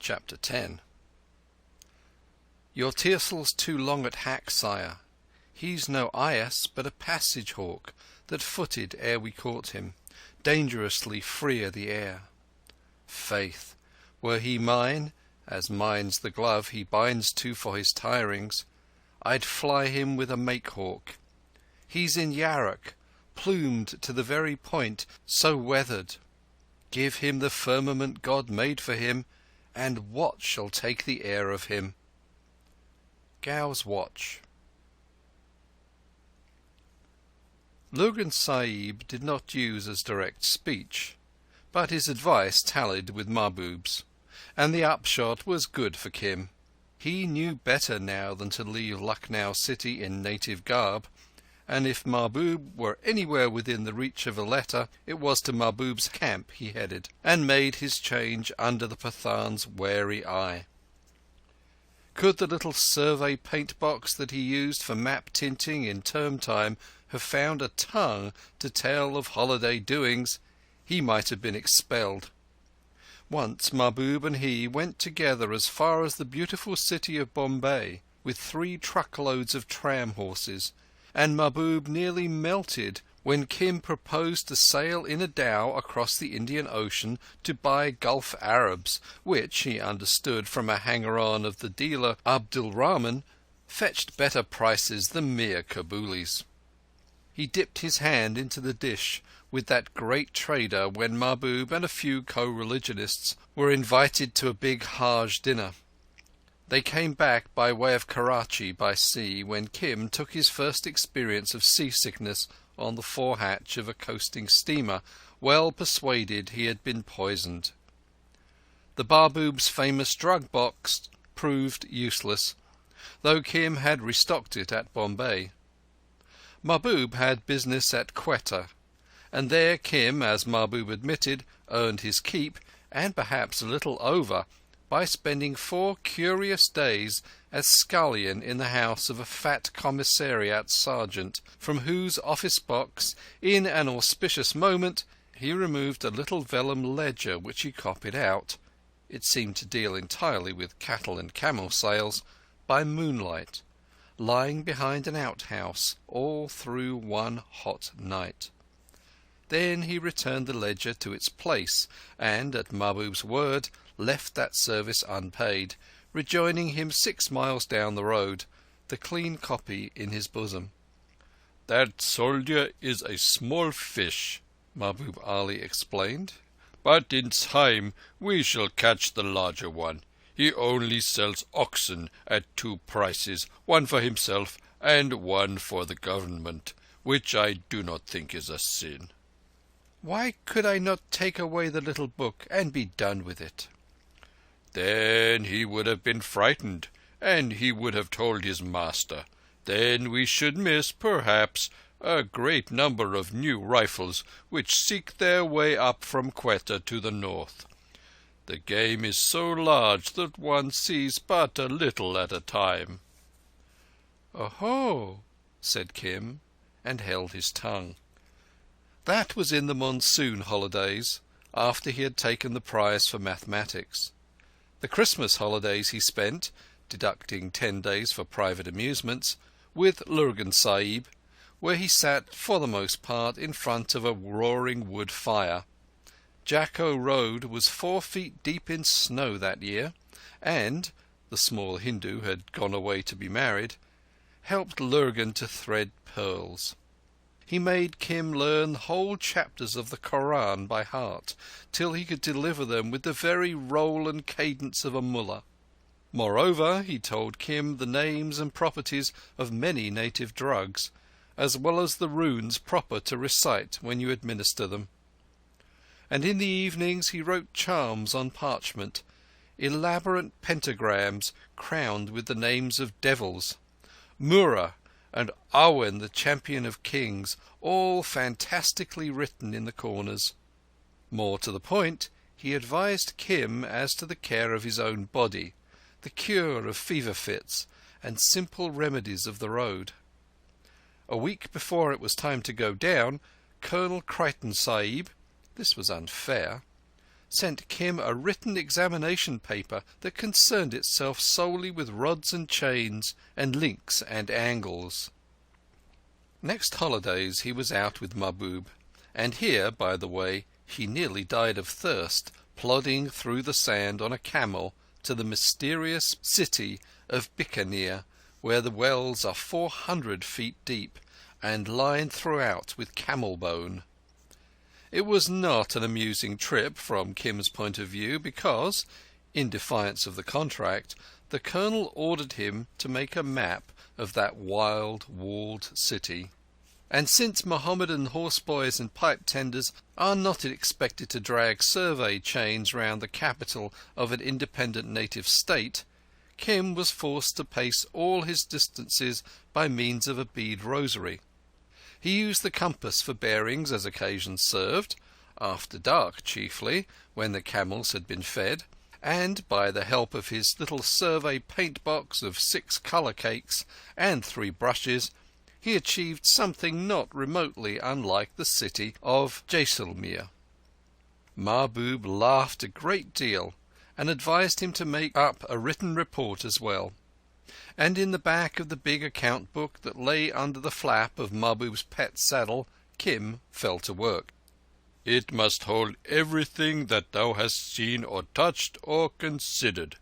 Chapter 10. Your tiercel's too long at hack, sire. He's no eyas, but a passage hawk that footed ere we caught him, dangerously freer the air. Faith, were he mine, as mine's the glove he binds to for his tirings, I'd fly him with a make-hawk. He's in Yarrock, plumed to the very point, so weathered. Give him the firmament God made for him, and what shall take the air of him? Gow's Watch. Lurgan Sahib did not use as direct speech, but his advice tallied with Mahbub's, and the upshot was good for Kim. He knew better now than to leave Lucknow city in native garb, and if Mahbub were anywhere within the reach of a letter, it was to Mahbub's camp he headed, and made his change under the Pathan's wary eye. Could the little survey paint box that he used for map tinting in term time have found a tongue to tell of holiday doings, he might have been expelled. Once Mahbub and he went together as far as the beautiful city of Bombay with 3 truckloads of tram horses, and Mahbub nearly melted when Kim proposed to sail in a dhow across the Indian Ocean to buy Gulf Arabs, which, he understood from a hanger-on of the dealer Abdul Rahman, fetched better prices than mere Kabulis. He dipped his hand into the dish with that great trader when Mahbub and a few co-religionists were invited to a big Hajj dinner. They came back by way of Karachi by sea when Kim took his first experience of seasickness on the forehatch of a coasting steamer, well persuaded he had been poisoned. The Mahbub's famous drug box proved useless, though Kim had restocked it at Bombay. Mahbub had business at Quetta, and there Kim, as Mahbub admitted, earned his keep, and perhaps a little over, by spending 4 curious days as scullion in the house of a fat commissariat sergeant, from whose office box, in an auspicious moment, he removed a little vellum ledger which he copied out—it seemed to deal entirely with cattle and camel sales—by moonlight, lying behind an outhouse all through one hot night. Then he returned the ledger to its place, and, at Mahbub's word, left that service unpaid, rejoining him 6 miles down the road, the clean copy in his bosom. "That soldier is a small fish," Mahbub Ali explained, "but in time we shall catch the larger one. He only sells oxen at 2 prices, one for himself and one for the government, which I do not think is a sin." "Why could I not take away the little book and be done with it?" "Then he would have been frightened, and he would have told his master. Then we should miss, perhaps, a great number of new rifles which seek their way up from Quetta to the north. The game is so large that one sees but a little at a time." "Oh-ho," said Kim, and held his tongue. That was in the monsoon holidays, after he had taken the prize for mathematics. The Christmas holidays he spent, deducting 10 days for private amusements, with Lurgan Sahib, where he sat for the most part in front of a roaring wood fire. Jakko Road was 4 feet deep in snow that year, and the small Hindu had gone away to be married, helped Lurgan to thread pearls. He made Kim learn whole chapters of the Koran by heart, till he could deliver them with the very roll and cadence of a mullah. Moreover, he told Kim the names and properties of many native drugs, as well as the runes proper to recite when you administer them. And in the evenings he wrote charms on parchment, elaborate pentagrams crowned with the names of devils, Murrah, and Awen, the champion of kings, all fantastically written in the corners. More to the point, he advised Kim as to the care of his own body, the cure of fever fits, and simple remedies of the road. A week before it was time to go down, Colonel Crichton Sahib—this was unfair— sent Kim a written examination paper that concerned itself solely with rods and chains and links and angles. Next holidays he was out with Mahbub, and here, by the way, he nearly died of thirst, plodding through the sand on a camel to the mysterious city of Bikaner, where the wells are 400 feet deep and lined throughout with camel bone. It was not an amusing trip from Kim's point of view because, in defiance of the contract, the Colonel ordered him to make a map of that wild, walled city. And since Mohammedan horseboys and pipe tenders are not expected to drag survey chains round the capital of an independent native state, Kim was forced to pace all his distances by means of a bead rosary. He used the compass for bearings as occasion served, after dark chiefly, when the camels had been fed, and by the help of his little survey paint-box of 6 colour cakes and 3 brushes, he achieved something not remotely unlike the city of Jaisalmer. Mahbub laughed a great deal and advised him to make up a written report as well. And in the back of the big account book that lay under the flap of Mahbub's pet saddle, Kim fell to work. "It must hold everything that thou hast seen or touched or considered,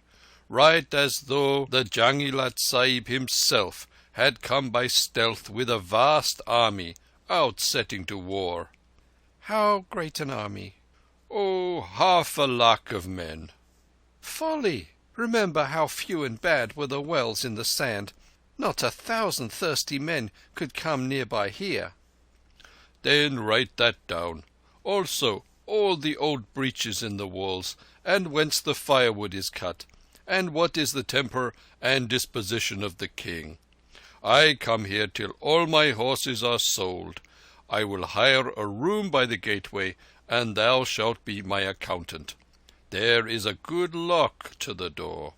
right as though the Jangilat Sahib himself had come by stealth with a vast army out setting to war." "How great an army?" "Oh, 50,000 of men." "Folly! Remember how few and bad were the wells in the sand. Not 1,000 thirsty men could come nearby here." "Then write that down. Also all the old breaches in the walls, and whence the firewood is cut, and what is the temper and disposition of the king. I come here till all my horses are sold. I will hire a room by the gateway, and thou shalt be my accountant. There is a good lock to the door."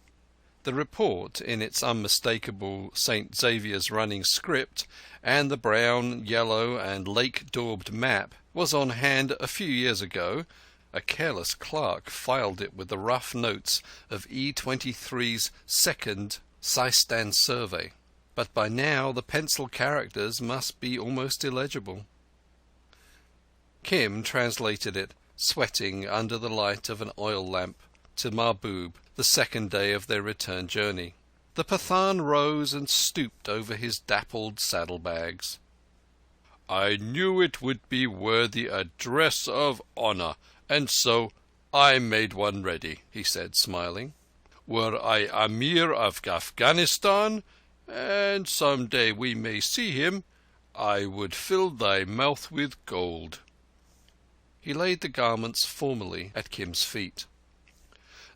The report, in its unmistakable St. Xavier's running script, and the brown, yellow and lake-daubed map, was on hand a few years ago. A careless clerk filed it with the rough notes of E23's second Sistan survey, but by now the pencil characters must be almost illegible. Kim translated it, sweating under the light of an oil lamp, to Mahbub the second day of their return journey. The Pathan rose and stooped over his dappled saddlebags. "I knew it would be worthy a dress of honour, and so I made one ready," he said, smiling. "Were I Amir of Afghanistan, and some day we may see him, I would fill thy mouth with gold." He laid the garments formally at Kim's feet.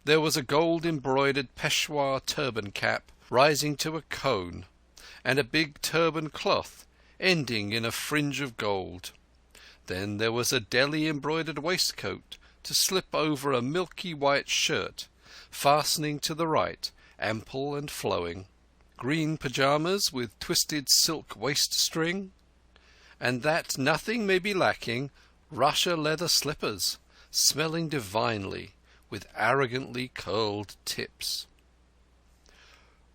There was a gold-embroidered Peshawar turban cap rising to a cone, and a big turban cloth ending in a fringe of gold. Then there was a Delhi-embroidered waistcoat to slip over a milky white shirt, fastening to the right, ample and flowing. Green pyjamas with twisted silk waist-string, and that nothing may be lacking, Russia leather slippers, smelling divinely, with arrogantly curled tips.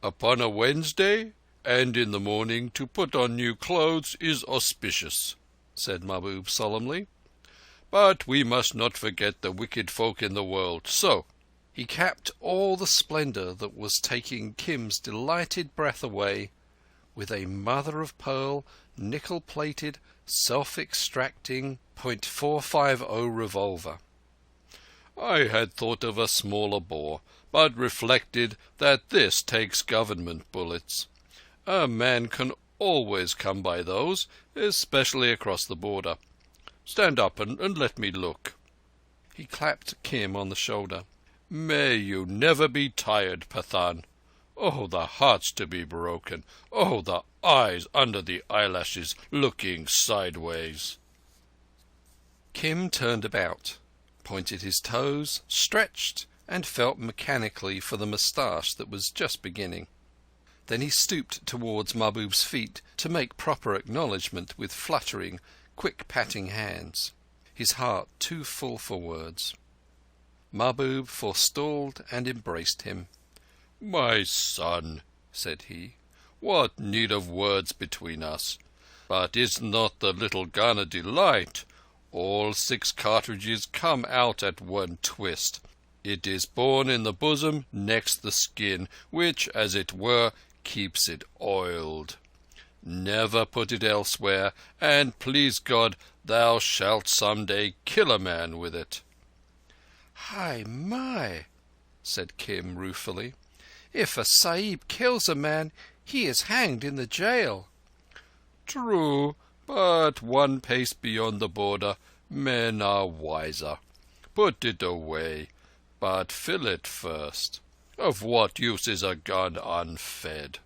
"Upon a Wednesday, and in the morning, to put on new clothes is auspicious," said Mahbub solemnly. "But we must not forget the wicked folk in the world, so—" He capped all the splendour that was taking Kim's delighted breath away with a mother-of-pearl, nickel-plated, self-extracting .450 revolver. "I had thought of a smaller bore, but reflected that this takes government bullets. A man can always come by those, especially across the border. Stand up and let me look." He clapped Kim on the shoulder. "May you never be tired, Pathan. Oh, the hearts to be broken. Oh, the eyes under the eyelashes looking sideways." Kim turned about, pointed his toes, stretched, and felt mechanically for the moustache that was just beginning. Then he stooped towards Mahbub's feet to make proper acknowledgment with fluttering, quick patting hands, his heart too full for words. Mahbub forestalled and embraced him. "My son," said he, "what need of words between us? But is not the little gun a delight? All 6 cartridges come out at one twist. It is born in the bosom next the skin, which, as it were, keeps it oiled. Never put it elsewhere, and please God, thou shalt some day kill a man with it." "Hai mai," said Kim ruefully. "If a Sahib kills a man, he is hanged in the jail." "True, but one pace beyond the border, men are wiser. Put it away, but fill it first. Of what use is a gun unfed?"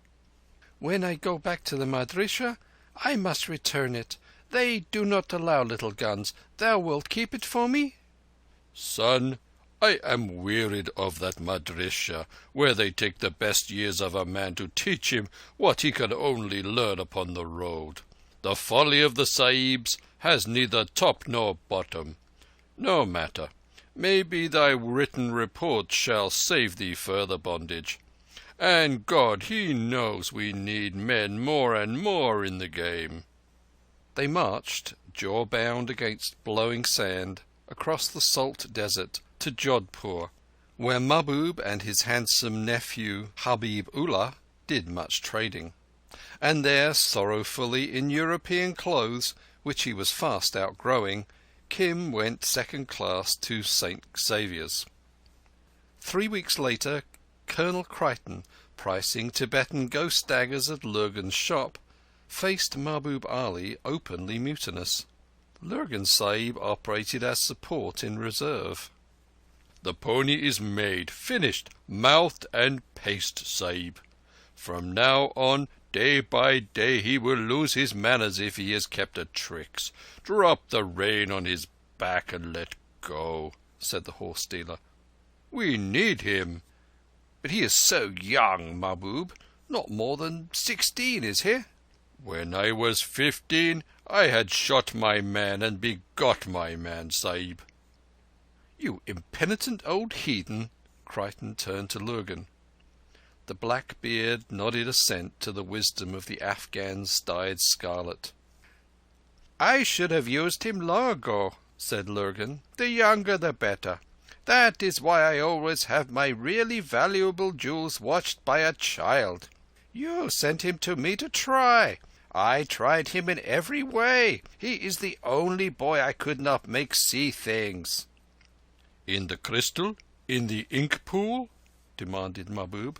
"When I go back to the Madrissah, I must return it. They do not allow little guns. Thou wilt keep it for me?" "Son, I am wearied of that Madrissah, where they take the best years of a man to teach him what he can only learn upon the road. The folly of the Sahibs has neither top nor bottom. No matter. Maybe thy written report shall save thee further bondage. And God, He knows we need men more and more in the game." They marched, jaw-bound against blowing sand, across the salt desert to Jodhpur, where Mahbub and his handsome nephew Habib Ullah did much trading. And there, sorrowfully in European clothes, which he was fast outgrowing, Kim went second class to St. Xavier's. 3 weeks later, Colonel Crichton, pricing Tibetan ghost daggers at Lurgan's shop, faced Mahbub Ali openly mutinous. Lurgan Sahib operated as support in reserve. "The pony is made, finished, mouthed and paced, Sahib. From now on, day by day, he will lose his manners if he is kept at tricks. Drop the rein on his back and let go," said the horse dealer. "We need him." "But he is so young, Mahbub. Not more than 16, is he?" "When I was 15, I had shot my man and begot my man, Sahib." "You impenitent old heathen!" Crichton turned to Lurgan. The black beard nodded assent to the wisdom of the Afghans dyed scarlet. "I should have used him long ago," said Lurgan. "The younger the better. That is why I always have my really valuable jewels watched by a child. You sent him to me to try. I tried him in every way. He is the only boy I could not make see things." "In the crystal? In the ink pool?" demanded Mahbub.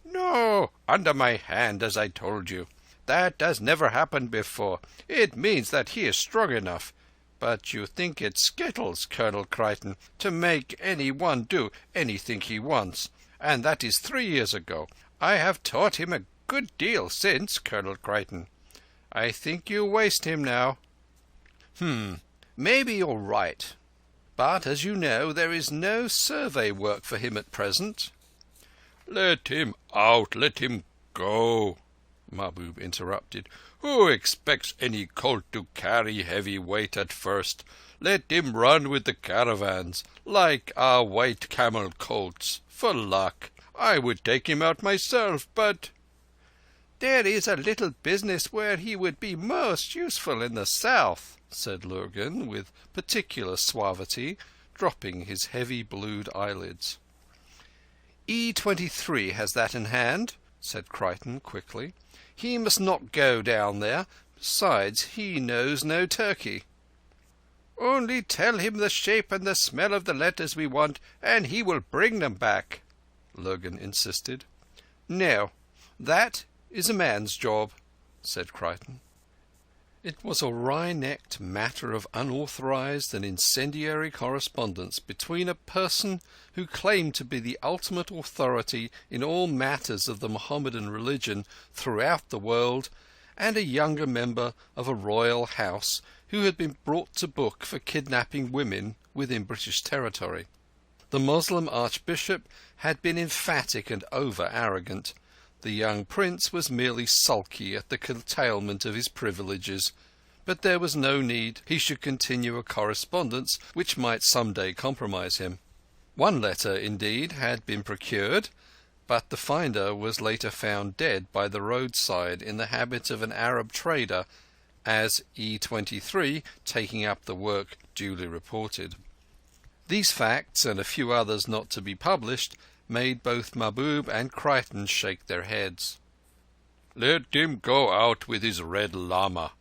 "No, under my hand, as I told you. That has never happened before. It means that he is strong enough. But you think it skittles, Colonel Crichton, to make any one do anything he wants, and that is 3 years ago. I have taught him a good deal since, Colonel Crichton. I think you waste him now." Maybe you're right. But, as you know, there is no survey work for him at present." "Let him out. Let him go," Mahbub interrupted. "Who expects any colt to carry heavy weight at first? Let him run with the caravans, like our white camel colts, for luck. I would take him out myself, but—" "There is a little business where he would be most useful in the south," said Lurgan, with particular suavity, dropping his heavy blued eyelids. "E23 has that in hand," said Crichton quickly. "He must not go down there. Besides, he knows no Turkey." "Only tell him the shape and the smell of the letters we want, and he will bring them back," Lurgan insisted. "No, that is a man's job," said Crichton. It was a wry-necked matter of unauthorized and incendiary correspondence between a person who claimed to be the ultimate authority in all matters of the Mohammedan religion throughout the world and a younger member of a royal house who had been brought to book for kidnapping women within British territory. The Moslem archbishop had been emphatic and over-arrogant. The young prince was merely sulky at the curtailment of his privileges, but there was no need he should continue a correspondence which might some day compromise him. One letter, indeed, had been procured, but the finder was later found dead by the roadside in the habit of an Arab trader, as E23, taking up the work, duly reported. These facts, and a few others not to be published, made both Mahbub and Crichton shake their heads. "Let him go out with his red llama,"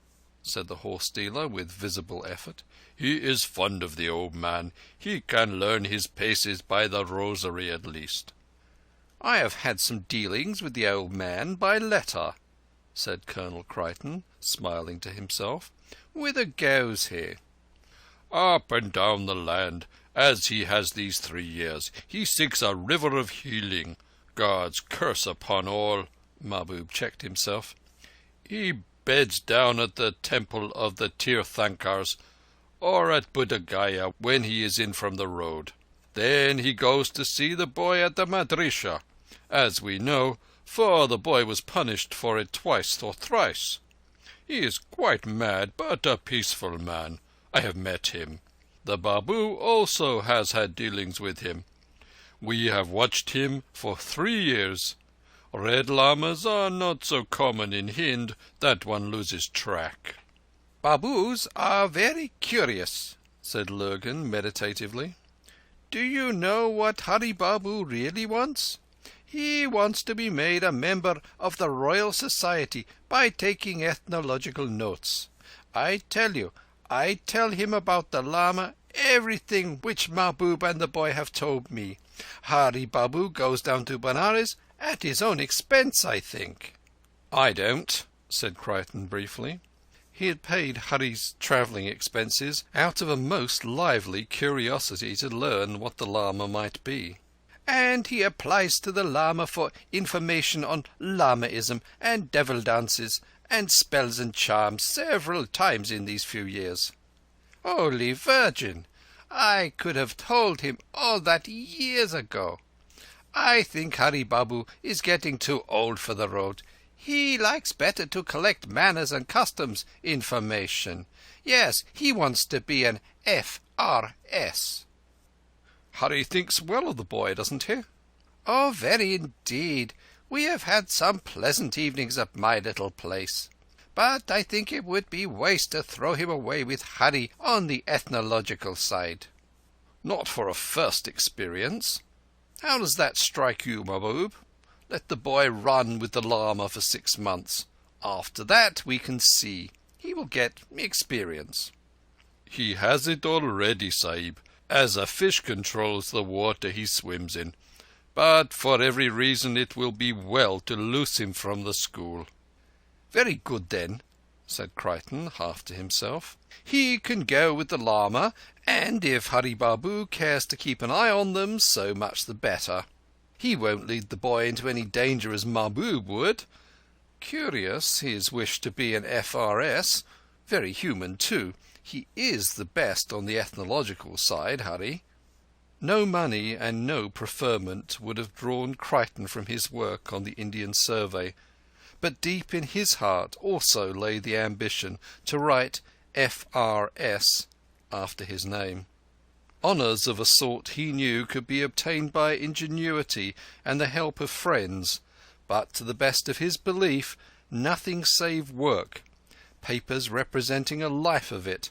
said the horse-dealer with visible effort. "He is fond of the old man. He can learn his paces by the rosary at least." "I have had some dealings with the old man by letter," said Colonel Crichton, smiling to himself. "Whither goes he?" "Up and down the land, as he has these 3 years. He seeks a river of healing. God's curse upon all." Mahbub checked himself. "He beds down at the temple of the Tirthankars, or at Buddha Gaya when he is in from the road. Then he goes to see the boy at the madrisha, as we know, for the boy was punished for it twice or thrice. He is quite mad, but a peaceful man. I have met him. The Babu also has had dealings with him. We have watched him for 3 years. Red llamas are not so common in Hind that one loses track." "Babus are very curious," said Lurgan meditatively. "Do you know what Hari Babu really wants? He wants to be made a member of the Royal Society by taking ethnological notes. I tell him about the Lama everything which Mahbub and the boy have told me. Hari Babu goes down to Benares at his own expense, I think." "I don't," said Crichton briefly. He had paid Hari's travelling expenses out of a most lively curiosity to learn what the Lama might be. "And he applies to the Lama for information on Lamaism and devil dances and spells and charms several times in these few years." "Holy Virgin! I could have told him all that years ago. I think Hari Babu is getting too old for the road. He likes better to collect manners and customs information. Yes, he wants to be an FRS. "Hari thinks well of the boy, doesn't he?" "Oh, very indeed. We have had some pleasant evenings at my little place. But I think it would be waste to throw him away with Hari on the ethnological side." "Not for a first experience. How does that strike you, Mahbub? Let the boy run with the Lama for 6 months. After that we can see. He will get experience." "He has it already, Sahib, as a fish controls the water he swims in. But for every reason it will be well to loose him from the school." "Very good then," said Crichton, half to himself. "He can go with the Lama, and if Hari Babu cares to keep an eye on them, so much the better. He won't lead the boy into any danger as Mahbub would. Curious, his wish to be an FRS. Very human, too. He is the best on the ethnological side, Hari." No money and no preferment would have drawn Crichton from his work on the Indian Survey, but deep in his heart also lay the ambition to write FRS after his name. Honours of a sort he knew could be obtained by ingenuity and the help of friends, but to the best of his belief nothing save work, papers representing a life of it,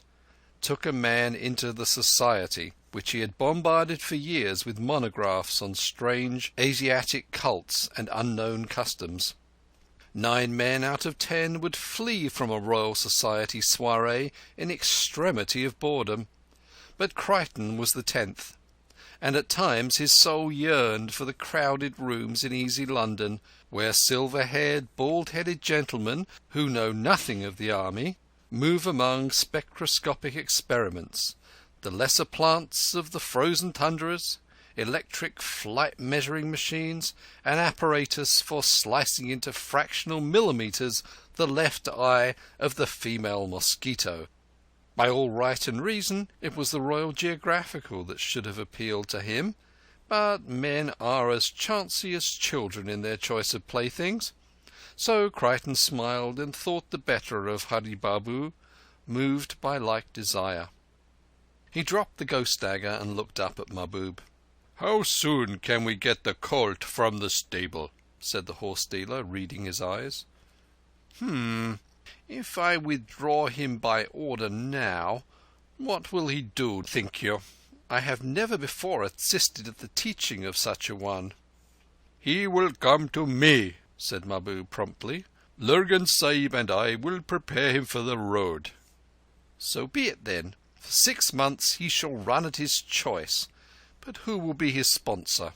took a man into the society which he had bombarded for years with monographs on strange Asiatic cults and unknown customs. 9 men out of 10 would flee from a Royal Society soiree in extremity of boredom, but Crichton was the 10th, and at times his soul yearned for the crowded rooms in easy London, where silver-haired, bald-headed gentlemen, who know nothing of the army, move among spectroscopic experiments, the lesser plants of the frozen tundras, electric flight measuring machines, and apparatus for slicing into fractional millimetres the left eye of the female mosquito. By all right and reason, it was the Royal Geographical that should have appealed to him, but men are as chancy as children in their choice of playthings. So Crichton smiled and thought the better of Hari Babu, moved by like desire. He dropped the ghost dagger and looked up at Mahbub. "How soon can we get the colt from the stable?" said the horse dealer, reading his eyes. If I withdraw him by order now, what will he do, think you? I have never before assisted at the teaching of such a one." "He will come to me," said Mahbub promptly. "Lurgan Sahib and I will prepare him for the road." "So be it then. For 6 months he shall run at his choice. But who will be his sponsor?"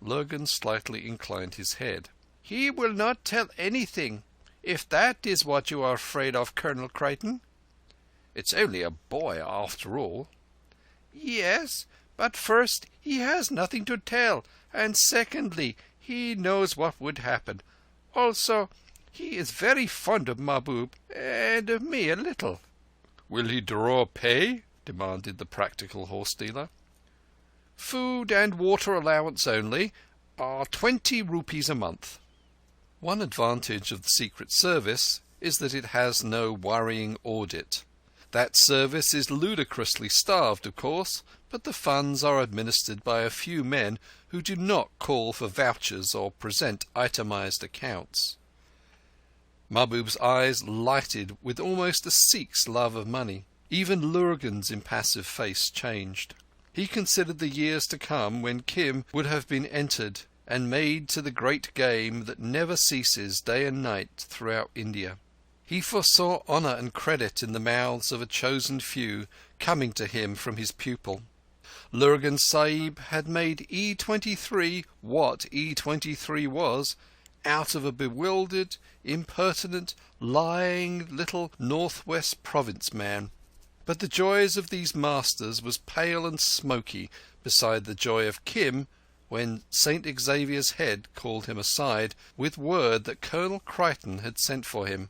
Lurgan slightly inclined his head. "He will not tell anything, if that is what you are afraid of, Colonel Creighton." "It's only a boy, after all." "Yes, but first, he has nothing to tell, and secondly, he knows what would happen. Also, he is very fond of Mahbub, and of me a little." "Will he draw pay?" demanded the practical horse dealer. "Food and water allowance only are 20 rupees a month." One advantage of the Secret Service is that it has no worrying audit. That service is ludicrously starved, of course, but the funds are administered by a few men who do not call for vouchers or present itemized accounts. Mahbub's eyes lighted with almost a Sikh's love of money. Even Lurgan's impassive face changed. He considered the years to come when Kim would have been entered and made to the great game that never ceases day and night throughout India. He foresaw honour and credit in the mouths of a chosen few coming to him from his pupil. Lurgan Sahib had made E23 what E23 was, out of a bewildered, impertinent, lying little northwest province man. But the joys of these masters was pale and smoky beside the joy of Kim when St. Xavier's head called him aside with word that Colonel Creighton had sent for him.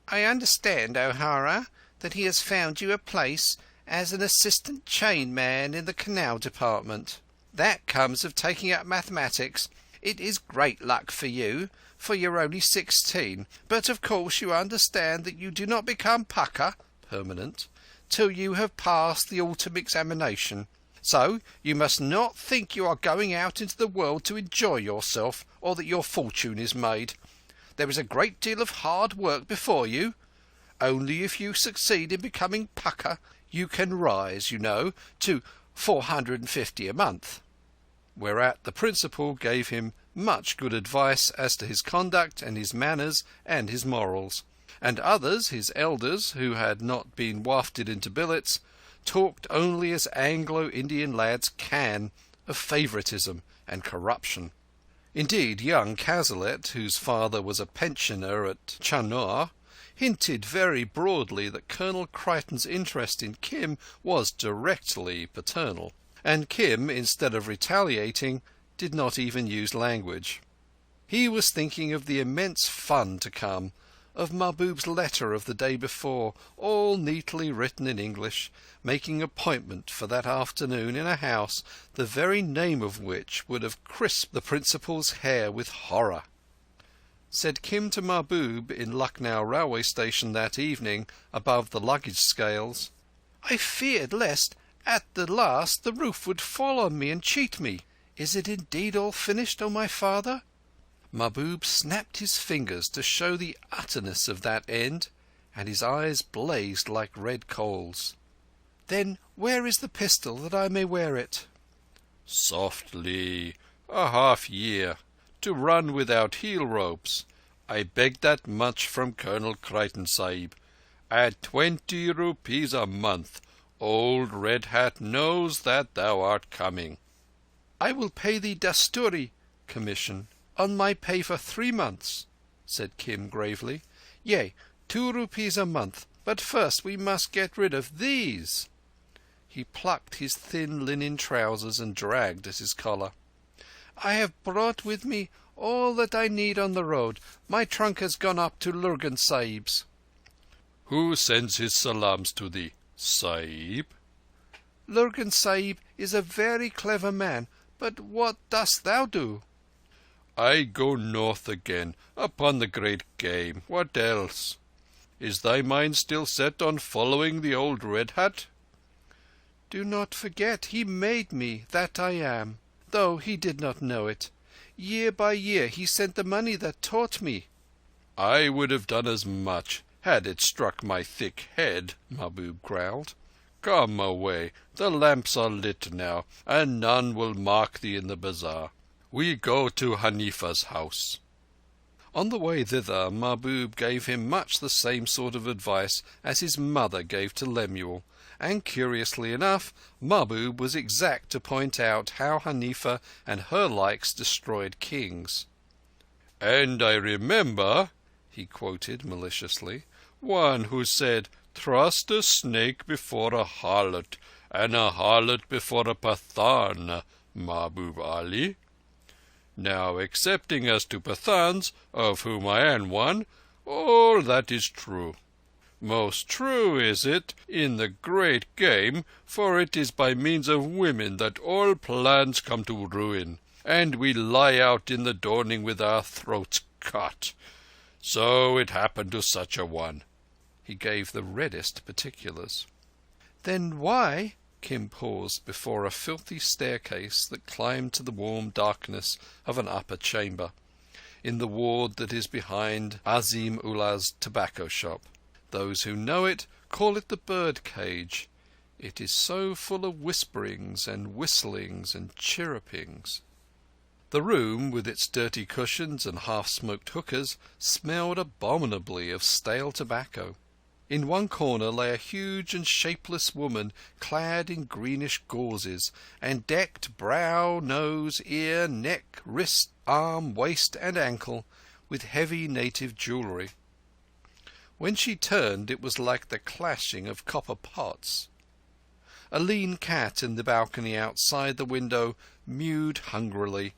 "I understand, O'Hara, that he has found you a place as an assistant chain man in the canal department. That comes of taking up mathematics. It is great luck for you, for you're only 16. But of course you understand that you do not become pukka (permanent) till you have passed the autumn examination. So you must not think you are going out into the world to enjoy yourself, or that your fortune is made. There is a great deal of hard work before you. Only if you succeed in becoming pukka, you can rise, you know, to 450 a month." Whereat the principal gave him much good advice as to his conduct and his manners and his morals, and others, his elders, who had not been wafted into billets, talked only as Anglo-Indian lads can, of favouritism and corruption. Indeed, young Cazalet, whose father was a pensioner at Chunar, hinted very broadly that Colonel Creighton's interest in Kim was directly paternal, and Kim, instead of retaliating, did not even use language. He was thinking of the immense fun to come, of Mahbub's letter of the day before, all neatly written in English, making appointment for that afternoon in a house the very name of which would have crisped the principal's hair with horror. Said Kim to Mahbub in Lucknow railway station that evening, above the luggage scales, "I feared lest, at the last, the roof would fall on me and cheat me. Is it indeed all finished, O my father?" Mahbub snapped his fingers to show the utterness of that end, and his eyes blazed like red coals. "Then where is the pistol, that I may wear it?" "Softly. A half-year. To run without heel ropes. I begged that much from Colonel Creighton Sahib. At 20 rupees a month. Old Red Hat knows that thou art coming." "I will pay thee dasturi (commission) on my pay for 3 months," said Kim gravely. "Yea, 2 rupees a month. But first we must get rid of these." He plucked his thin linen trousers and dragged at his collar. "I have brought with me all that I need on the road. My trunk has gone up to Lurgan Sahib's." "Who sends his salams to thee, Sahib?" "Lurgan Sahib is a very clever man. But what dost thou do?" "I go north again, upon the great game. What else? Is thy mind still set on following the old Red Hat?" Do not forget he made me that I am, though he did not know it. Year by year he sent the money that taught me." "I would have done as much, had it struck my thick head," Mahbub growled. "Come away. The lamps are lit now, and none will mark thee in the bazaar. We go to Hanifa's house." On the way thither, Mahbub gave him much the same sort of advice as his mother gave to Lemuel, and curiously enough, Mahbub was exact to point out how Hanifa and her likes destroyed kings. "And I remember," he quoted maliciously, "one who said, 'Thrust a snake before a harlot, and a harlot before a Pathan, Mahbub Ali.' Now, excepting as to Pathans, of whom I am one, all that is true. Most true is it in the great game, for it is by means of women that all plans come to ruin, and we lie out in the dawning with our throats cut. So it happened to such a one." He gave the reddest particulars. "Then why—" Kim paused before a filthy staircase that climbed to the warm darkness of an upper chamber, in the ward that is behind Azim Ullah's tobacco shop. Those who know it call it the bird cage. It is so full of whisperings and whistlings and chirrupings. The room, with its dirty cushions and half-smoked hookahs, smelled abominably of stale tobacco. In one corner lay a huge and shapeless woman clad in greenish gauzes and decked brow, nose, ear, neck, wrist, arm, waist and ankle with heavy native jewellery. When she turned it was like the clashing of copper pots. A lean cat in the balcony outside the window mewed hungrily.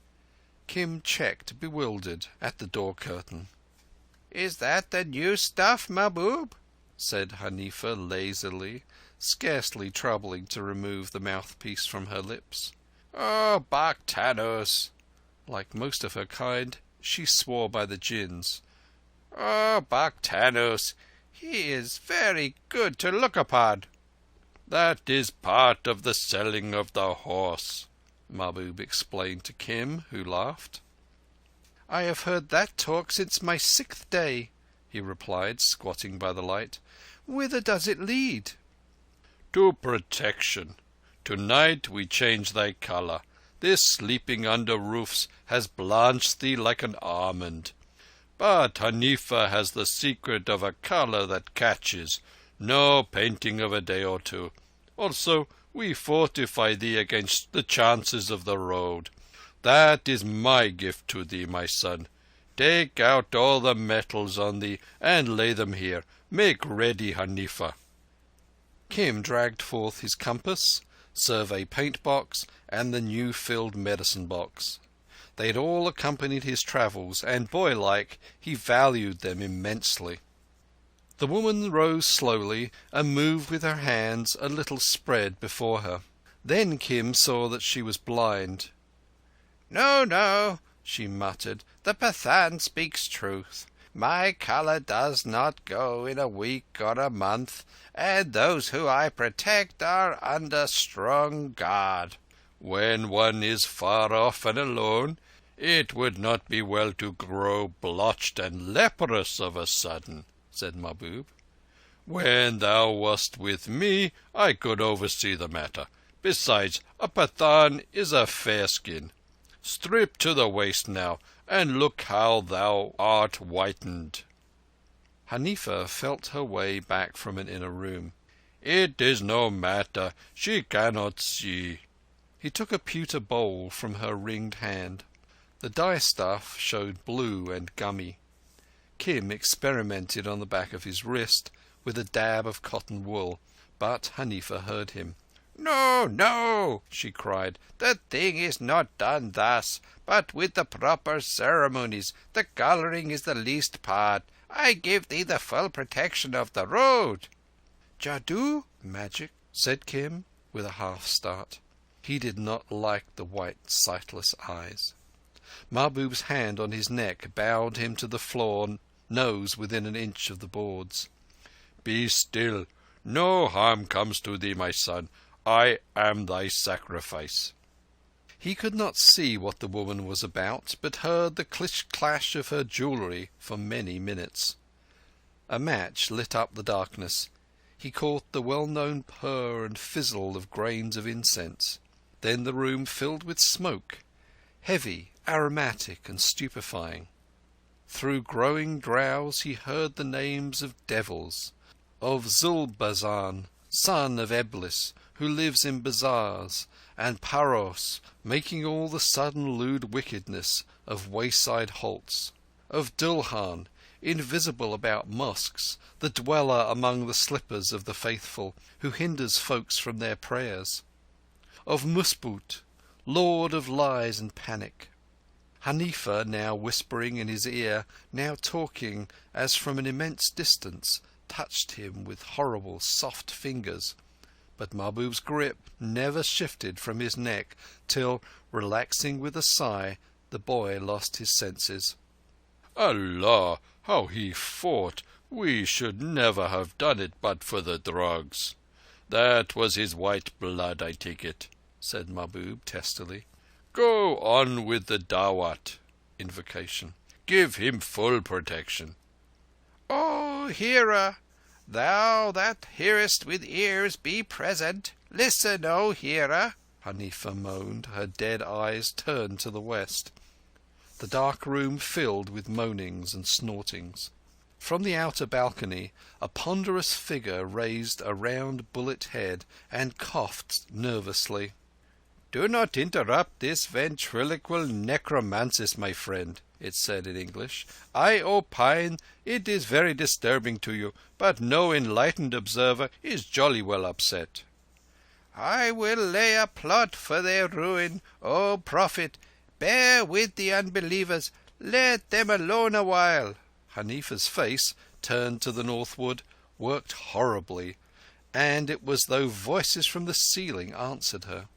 Kim checked, bewildered, at the door curtain. "Is that the new stuff, Mahbub?" said Hanifa lazily, scarcely troubling to remove the mouthpiece from her lips. "Oh, Bakhtanos!" Like most of her kind, she swore by the jinns. "Oh, Bakhtanos! He is very good to look upon." "That is part of the selling of the horse," Mahbub explained to Kim, who laughed. "I have heard that talk since my 6th day," he replied, squatting by the light. "Whither does it lead?" "To protection. Tonight we change thy colour. This sleeping under roofs has blanched thee like an almond. But Hanifa has the secret of a colour that catches. No painting of a day or two. Also, we fortify thee against the chances of the road. That is my gift to thee, my son. Take out all the metals on thee and lay them here. Make ready, Hanifa." Kim dragged forth his compass, survey paint box, and the new-filled medicine box. They had all accompanied his travels, and, boy-like, he valued them immensely. The woman rose slowly and moved with her hands a little spread before her. Then Kim saw that she was blind. "No, no," she muttered. "The Pathan speaks truth. My colour does not go in a week or a month, and those who I protect are under strong guard." "When one is far off and alone, it would not be well to grow blotched and leprous of a sudden," said Mahbub. "When thou wast with me, I could oversee the matter. Besides, a Pathan is a fair skin. Strip to the waist now, and look how thou art whitened." Hanifa felt her way back from an inner room. "It is no matter. She cannot see." He took a pewter bowl from her ringed hand. The dye stuff showed blue and gummy. Kim experimented on the back of his wrist with a dab of cotton wool, but Hanifa heard him. "No, no," she cried. "The thing is not done thus, but with the proper ceremonies. The colouring is the least part. I give thee the full protection of the road." "Jadoo?" "Magic?" said Kim, with a half-start. He did not like the white, sightless eyes. Mahbub's hand on his neck bowed him to the floor, nose within an inch of the boards. "Be still. No harm comes to thee, my son. I am thy sacrifice." He could not see what the woman was about, but heard the clish-clash of her jewellery for many minutes. A match lit up the darkness. He caught the well-known purr and fizzle of grains of incense. Then the room filled with smoke, heavy, aromatic and stupefying. Through growing drowse he heard the names of devils, of Zulbazan, son of Eblis, who lives in bazaars, and Paros, making all the sudden lewd wickedness of wayside halts, of Dulhan, invisible about mosques, the dweller among the slippers of the faithful, who hinders folks from their prayers, of Musbut, lord of lies and panic. Hanifa, now whispering in his ear, now talking as from an immense distance, touched him with horrible soft fingers, but Mahbub's grip never shifted from his neck till, relaxing with a sigh, the boy lost his senses. Allah, how he fought! We should never have done it but for the drugs. That was his white blood, I take it, said Mahbub testily. Go on with the Dawat invocation. Give him full protection. "O hearer, thou that hearest with ears, be present. Listen, O hearer," Hanifa moaned, her dead eyes turned to the west. The dark room filled with moanings and snortings. From the outer balcony a ponderous figure raised a round bullet head and coughed nervously. "Do not interrupt this ventriloquial necromancis, my friend," it said in English. "I opine it is very disturbing to you, but no enlightened observer is jolly well upset." "I will lay a plot for their ruin, O Prophet. Bear with the unbelievers. Let them alone a while." Hanifa's face, turned to the northward, worked horribly, and it was though voices from the ceiling answered her.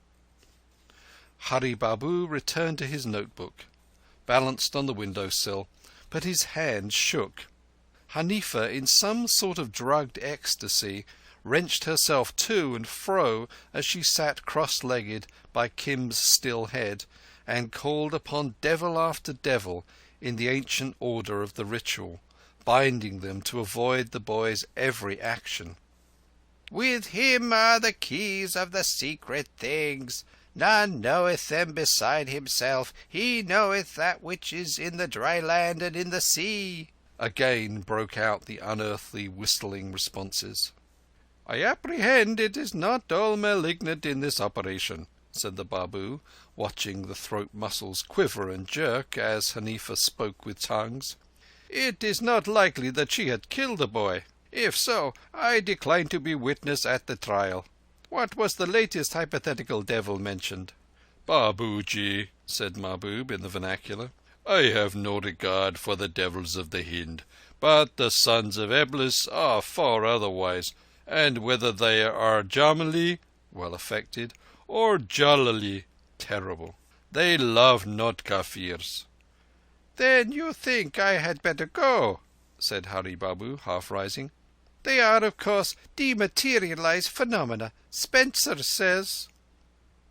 Hari Babu returned to his notebook, balanced on the window-sill, but his hand shook. Hanifa, in some sort of drugged ecstasy, wrenched herself to and fro as she sat cross-legged by Kim's still head, and called upon devil after devil in the ancient order of the ritual, binding them to avoid the boy's every action. "With him are the keys of the secret things. None knoweth them beside himself. He knoweth that which is in the dry land and in the sea." Again broke out the unearthly whistling responses. "I apprehend it is not all malignant in this operation," said the Babu, watching the throat muscles quiver and jerk as Hanifa spoke with tongues. "It is not likely that she had killed the boy. If so, I decline to be witness at the trial. What was the latest hypothetical devil mentioned?" "Babuji," said Mahbub in the vernacular, "I have no regard for the devils of the Hind, but the sons of Eblis are far otherwise, and whether they are Jamali, well affected, or Jalali, terrible, they love not Kafirs." "Then you think I had better go?" said Hari Babu, half rising. "They are, of course, dematerialized phenomena. Spencer says—"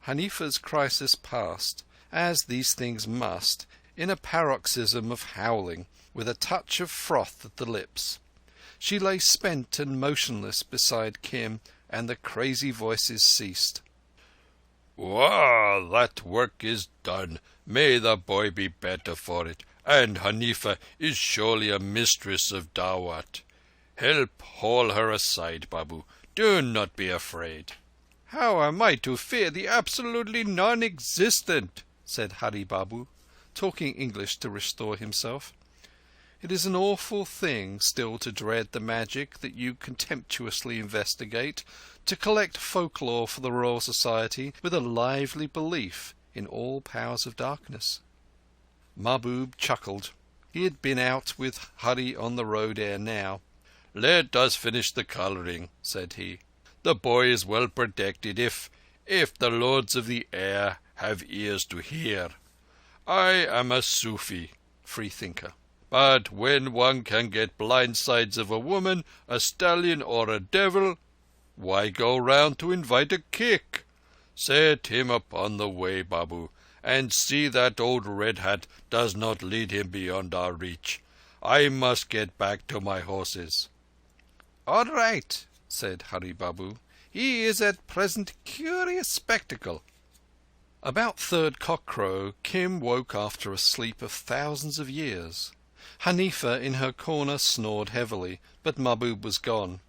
Hanifa's crisis passed, as these things must, in a paroxysm of howling, with a touch of froth at the lips. She lay spent and motionless beside Kim, and the crazy voices ceased. "Wow, that work is done. May the boy be better for it. And Hanifa is surely a mistress of Dawat. Help haul her aside, Babu. Do not be afraid." "How am I to fear the absolutely non-existent?" said Hari Babu, talking English to restore himself. It is an awful thing still to dread the magic that you contemptuously investigate, to collect folklore for the Royal Society with a lively belief in all powers of darkness. Mahbub chuckled. He had been out with Hari on the road ere now. "Let us finish the colouring," said he. "The boy is well protected if the lords of the air have ears to hear. I am a Sufi (freethinker), but when one can get blind sides of a woman, a stallion or a devil, Why go round to invite a kick? Set him upon the way, Babu, and see that old Red Hat does not lead him beyond our reach. I must get back to my horses." "All right," said Hurry Babu. "He is at present curious spectacle." About third cockcrow, Kim woke after a sleep of thousands of years. Hanifa in her corner snored heavily, but Mahbub was gone.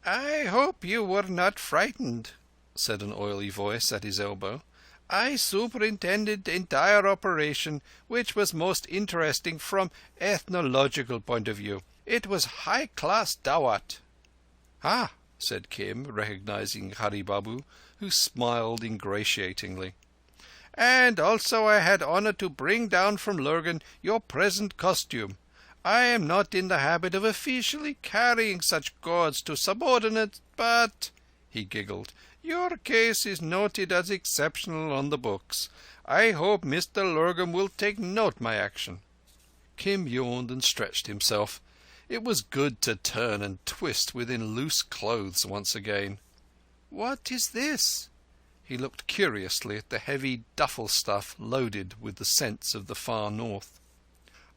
"I hope you were not frightened," said an oily voice at his elbow. "I superintended the entire operation, which was most interesting from ethnological point of view. It was high-class dawat." "Ah," said Kim, recognizing Hurry Babu, who smiled ingratiatingly. "And also I had honour to bring down from Lurgan your present costume. I am not in the habit of officially carrying such gauds to subordinates, but," he giggled, "your case is noted as exceptional on the books. I hope Mr. Lurgan will take note my action." Kim yawned and stretched himself. It was good to turn and twist within loose clothes once again. "What is this?" He looked curiously at the heavy duffel stuff loaded with the scents of the far north.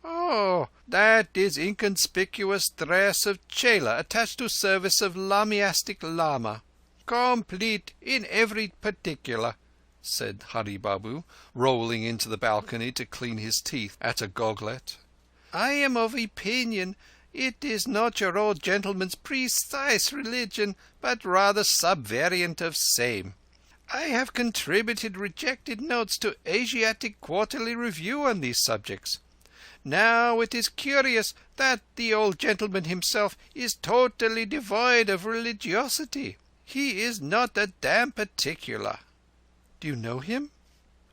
"Oh, that is inconspicuous dress of chela attached to service of Lamiastic Lama. Complete in every particular," said Hurry Babu, rolling into the balcony to clean his teeth at a goglet. "I am of opinion it is not your old gentleman's precise religion, but rather sub-variant of same. I have contributed rejected notes to Asiatic Quarterly Review on these subjects. Now it is curious that the old gentleman himself is totally devoid of religiosity. He is not a damn particular." "Do you know him?"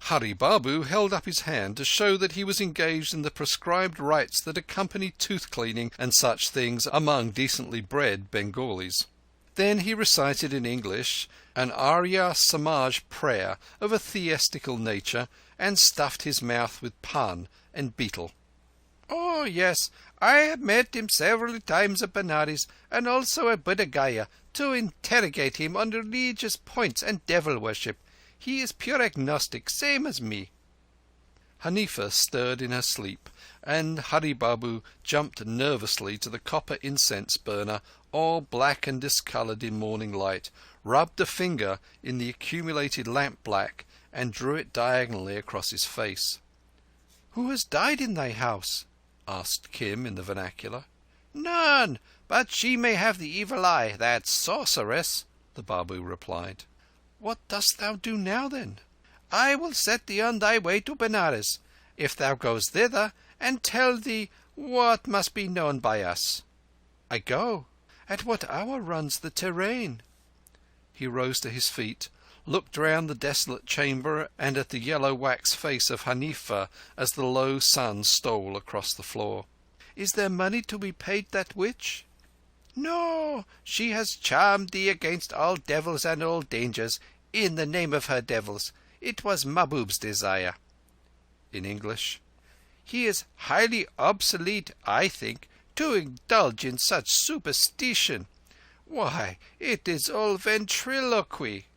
Hurry Babu held up his hand to show that he was engaged in the prescribed rites that accompany tooth-cleaning and such things among decently bred Bengalis. Then he recited in English an Arya Samaj prayer of a theistical nature and stuffed his mouth with pan and betel. "Oh, yes. I have met him several times at Benares and also at Buddha Gaya to interrogate him on religious points and devil worship. He is pure agnostic, same as me." Hanifa stirred in her sleep, and Hurry Babu jumped nervously to the copper incense burner, all black and discoloured in morning light, rubbed a finger in the accumulated lamp-black, and drew it diagonally across his face. "Who has died in thy house?" asked Kim in the vernacular. "None, but she may have the evil eye, that sorceress," the Babu replied. "What dost thou do now, then?" "I will set thee on thy way to Benares, if thou goes thither, and tell thee what must be known by us." "I go. At what hour runs the terrain?" He rose to his feet, looked round the desolate chamber and at the yellow wax face of Hanifa as the low sun stole across the floor. "Is there money to be paid that witch?" "No. She has charmed thee against all devils and all dangers, in the name of her devils. It was Mahbub's desire." In English, "He is highly obsolete, I think, to indulge in such superstition. Why, it is all ventriloquy.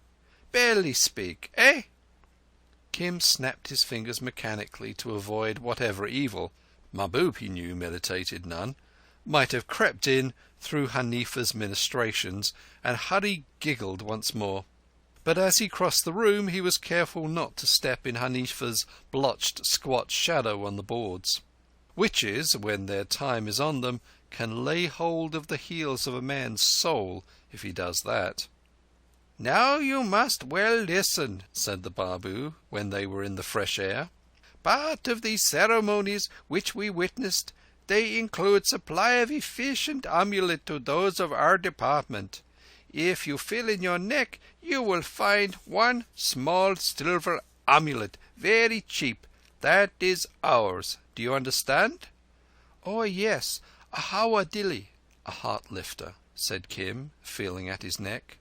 Barely speak, eh?" Kim snapped his fingers mechanically to avoid whatever evil—Mahbub, he knew, meditated none—might have crept in through Hanifa's ministrations, and Hurry giggled once more. But as he crossed the room he was careful not to step in Hanifa's blotched, squat shadow on the boards. Witches, when their time is on them, can lay hold of the heels of a man's soul if he does that. "Now you must well listen," said the Babu, when they were in the fresh air. "Part of these ceremonies which we witnessed, they include supply of efficient amulet to those of our department. If you feel in your neck, you will find one small silver amulet, very cheap. That is ours. Do you understand?" "Oh, yes. A hawadili," a heart lifter, said Kim, feeling at his neck.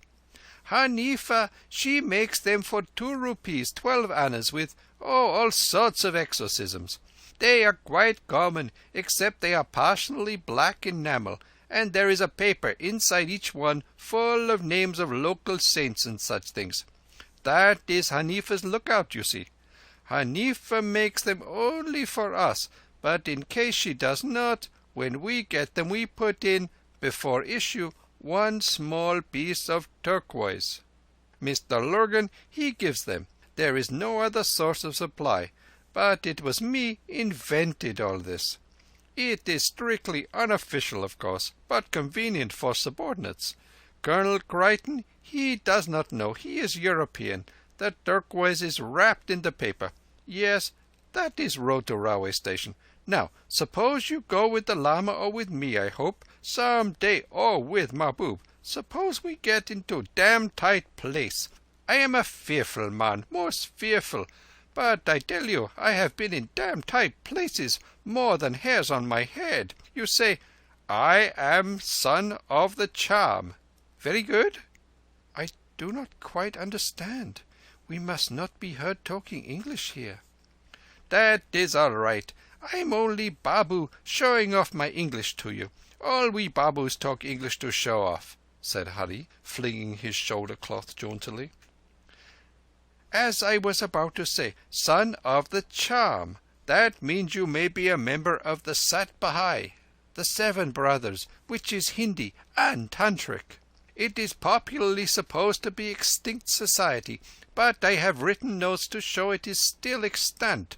"Hanifa, she makes them for 2 rupees, 12 annas, with, all sorts of exorcisms. They are quite common, except they are partially black enamel, and there is a paper inside each one full of names of local saints and such things. That is Hanifa's lookout, you see. Hanifa makes them only for us, but in case she does not, when we get them we put in, before issue, one small piece of turquoise. Mr. Lurgan, he gives them. There is no other source of supply, but it was me invented all this. It is strictly unofficial, of course, but convenient for subordinates. Colonel Crichton, he does not know. He is European. The turquoise is wrapped in the paper. Yes, that is road to railway station. Now, suppose you go with the Lama or with me, I hope, some day, or with Mahbub. Suppose we get into damn tight place. I am a fearful man, most fearful. But I tell you, I have been in damn tight places more than hairs on my head. You say, I am son of the charm. Very good. I do not quite understand. We must not be heard talking English here. That is all right. I am only Babu showing off my English to you. All we Babus talk English to show off, said Hari, flinging his shoulder cloth jauntily. As I was about to say, son of the charm. That means you may be a member of the Sat Bahai, the Seven Brothers, which is Hindi and Tantric. It is popularly supposed to be extinct society, but I have written notes to show it is still extant.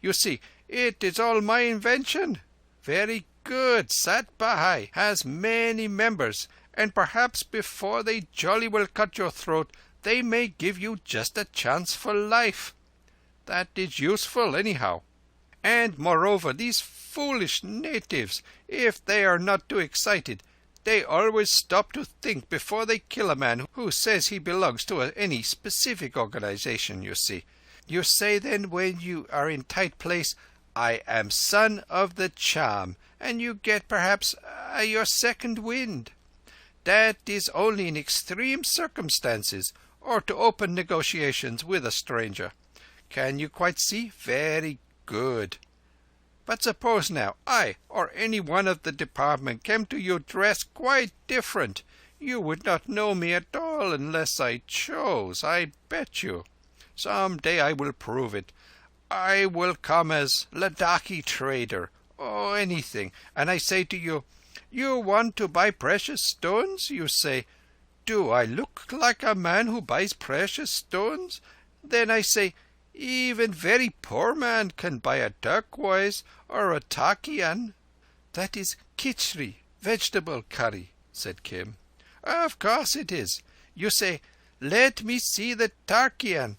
You see, it is all my invention. Very good. Sat Bahai has many members, and perhaps before they jolly well cut your throat, they may give you just a chance for life. That is useful, anyhow. And moreover, these foolish natives, if they are not too excited, they always stop to think before they kill a man who says he belongs to any specific organization, you see. You say then when you are in tight place, I am son of the charm, and you get perhaps your second wind. That is only in extreme circumstances, or to open negotiations with a stranger. Can you quite see? Very good. But suppose now I or any one of the department came to you dressed quite different. You would not know me at all unless I chose, I bet you. Some day I will prove it. I will come as Ladakhi trader or anything, and I say to you, you want to buy precious stones? You say, do I look like a man who buys precious stones? Then I say, even very poor man can buy a turquoise or a takian. That is khichdi, vegetable curry, said Kim. Of course it is. You say, let me see the takian.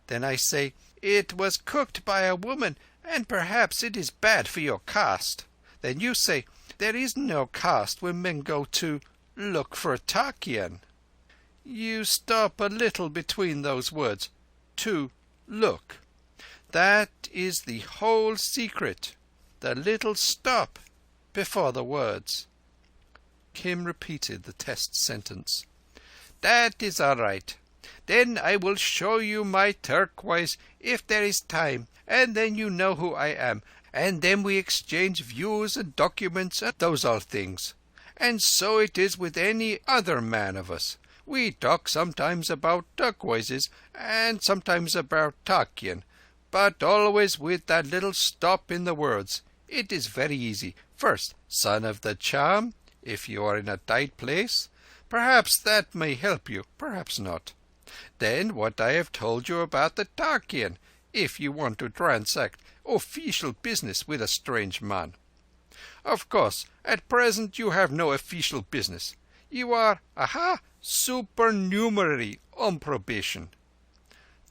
Then I say, it was cooked by a woman, and perhaps it is bad for your caste. Then you say, there is no caste when men go to look for a takian. You stop a little between those words. To look. That is the whole secret. The little stop before the words. Kim repeated the test sentence. That is all right. Then I will show you my turquoise if there is time, and then you know who I am, and then we exchange views and documents and those all things. And so it is with any other man of us. We talk sometimes about turquoises and sometimes about takian, but always with that little stop in the words. It is very easy. First, son of the charm, if you are in a tight place. Perhaps that may help you, perhaps not. Then what I have told you about the takian, if you want to transact official business with a strange man. Of course, at present you have no official business. You are, supernumerary on probation.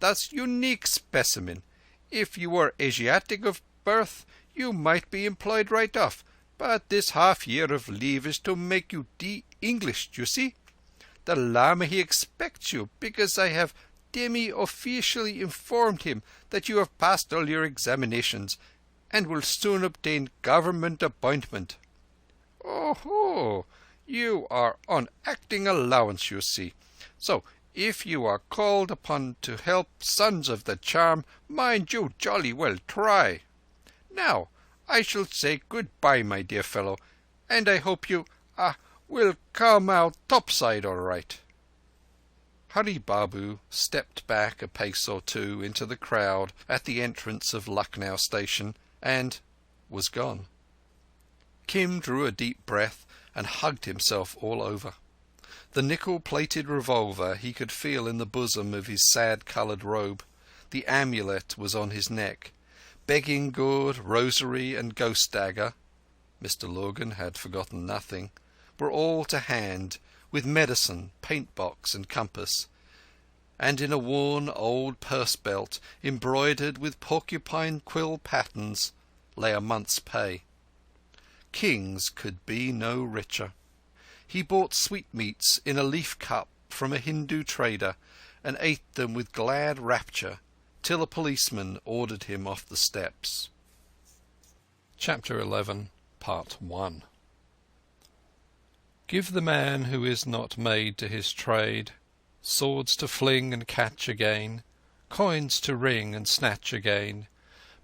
Thus, unique specimen. If you were Asiatic of birth, you might be employed right off, but this half-year of leave is to make you de-Englished, you see. The Lama, he expects you, because I have demi-officially informed him that you have passed all your examinations and will soon obtain government appointment. Oh, you are on acting allowance, you see. So, if you are called upon to help Sons of the Charm, mind you jolly well try. Now, I shall say goodbye, my dear fellow, and I hope you We'll come out topside all right." Hurry Babu stepped back a pace or two into the crowd at the entrance of Lucknow station and was gone. Kim drew a deep breath and hugged himself all over. The nickel-plated revolver he could feel in the bosom of his sad-coloured robe. The amulet was on his neck. Begging gourd, rosary and ghost dagger—Mr. Lurgan had forgotten nothing—were all to hand, with medicine, paint-box and compass, and in a worn old purse-belt embroidered with porcupine quill patterns lay a month's pay. Kings could be no richer. He bought sweetmeats in a leaf cup from a Hindu trader and ate them with glad rapture till a policeman ordered him off the steps. Chapter 11, Part 1. Give the man who is not made to his trade swords to fling and catch again, coins to wring and snatch again,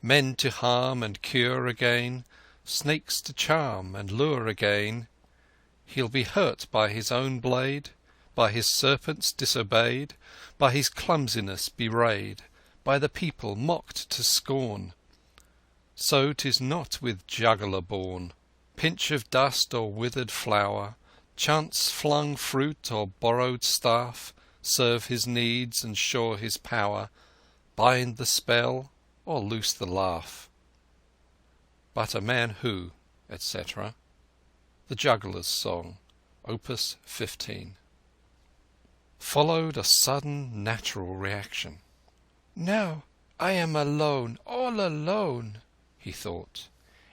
men to harm and cure again, snakes to charm and lure again. He'll be hurt by his own blade, by his serpents disobeyed, by his clumsiness bewrayed, by the people mocked to scorn. So 'tis not with juggler born, pinch of dust or withered flower, chance-flung fruit or borrowed staff, serve his needs and shore his power, bind the spell or loose the laugh. But a man who, etc. The Juggler's Song, Opus 15. Followed a sudden natural reaction. "Now I am alone, all alone," he thought.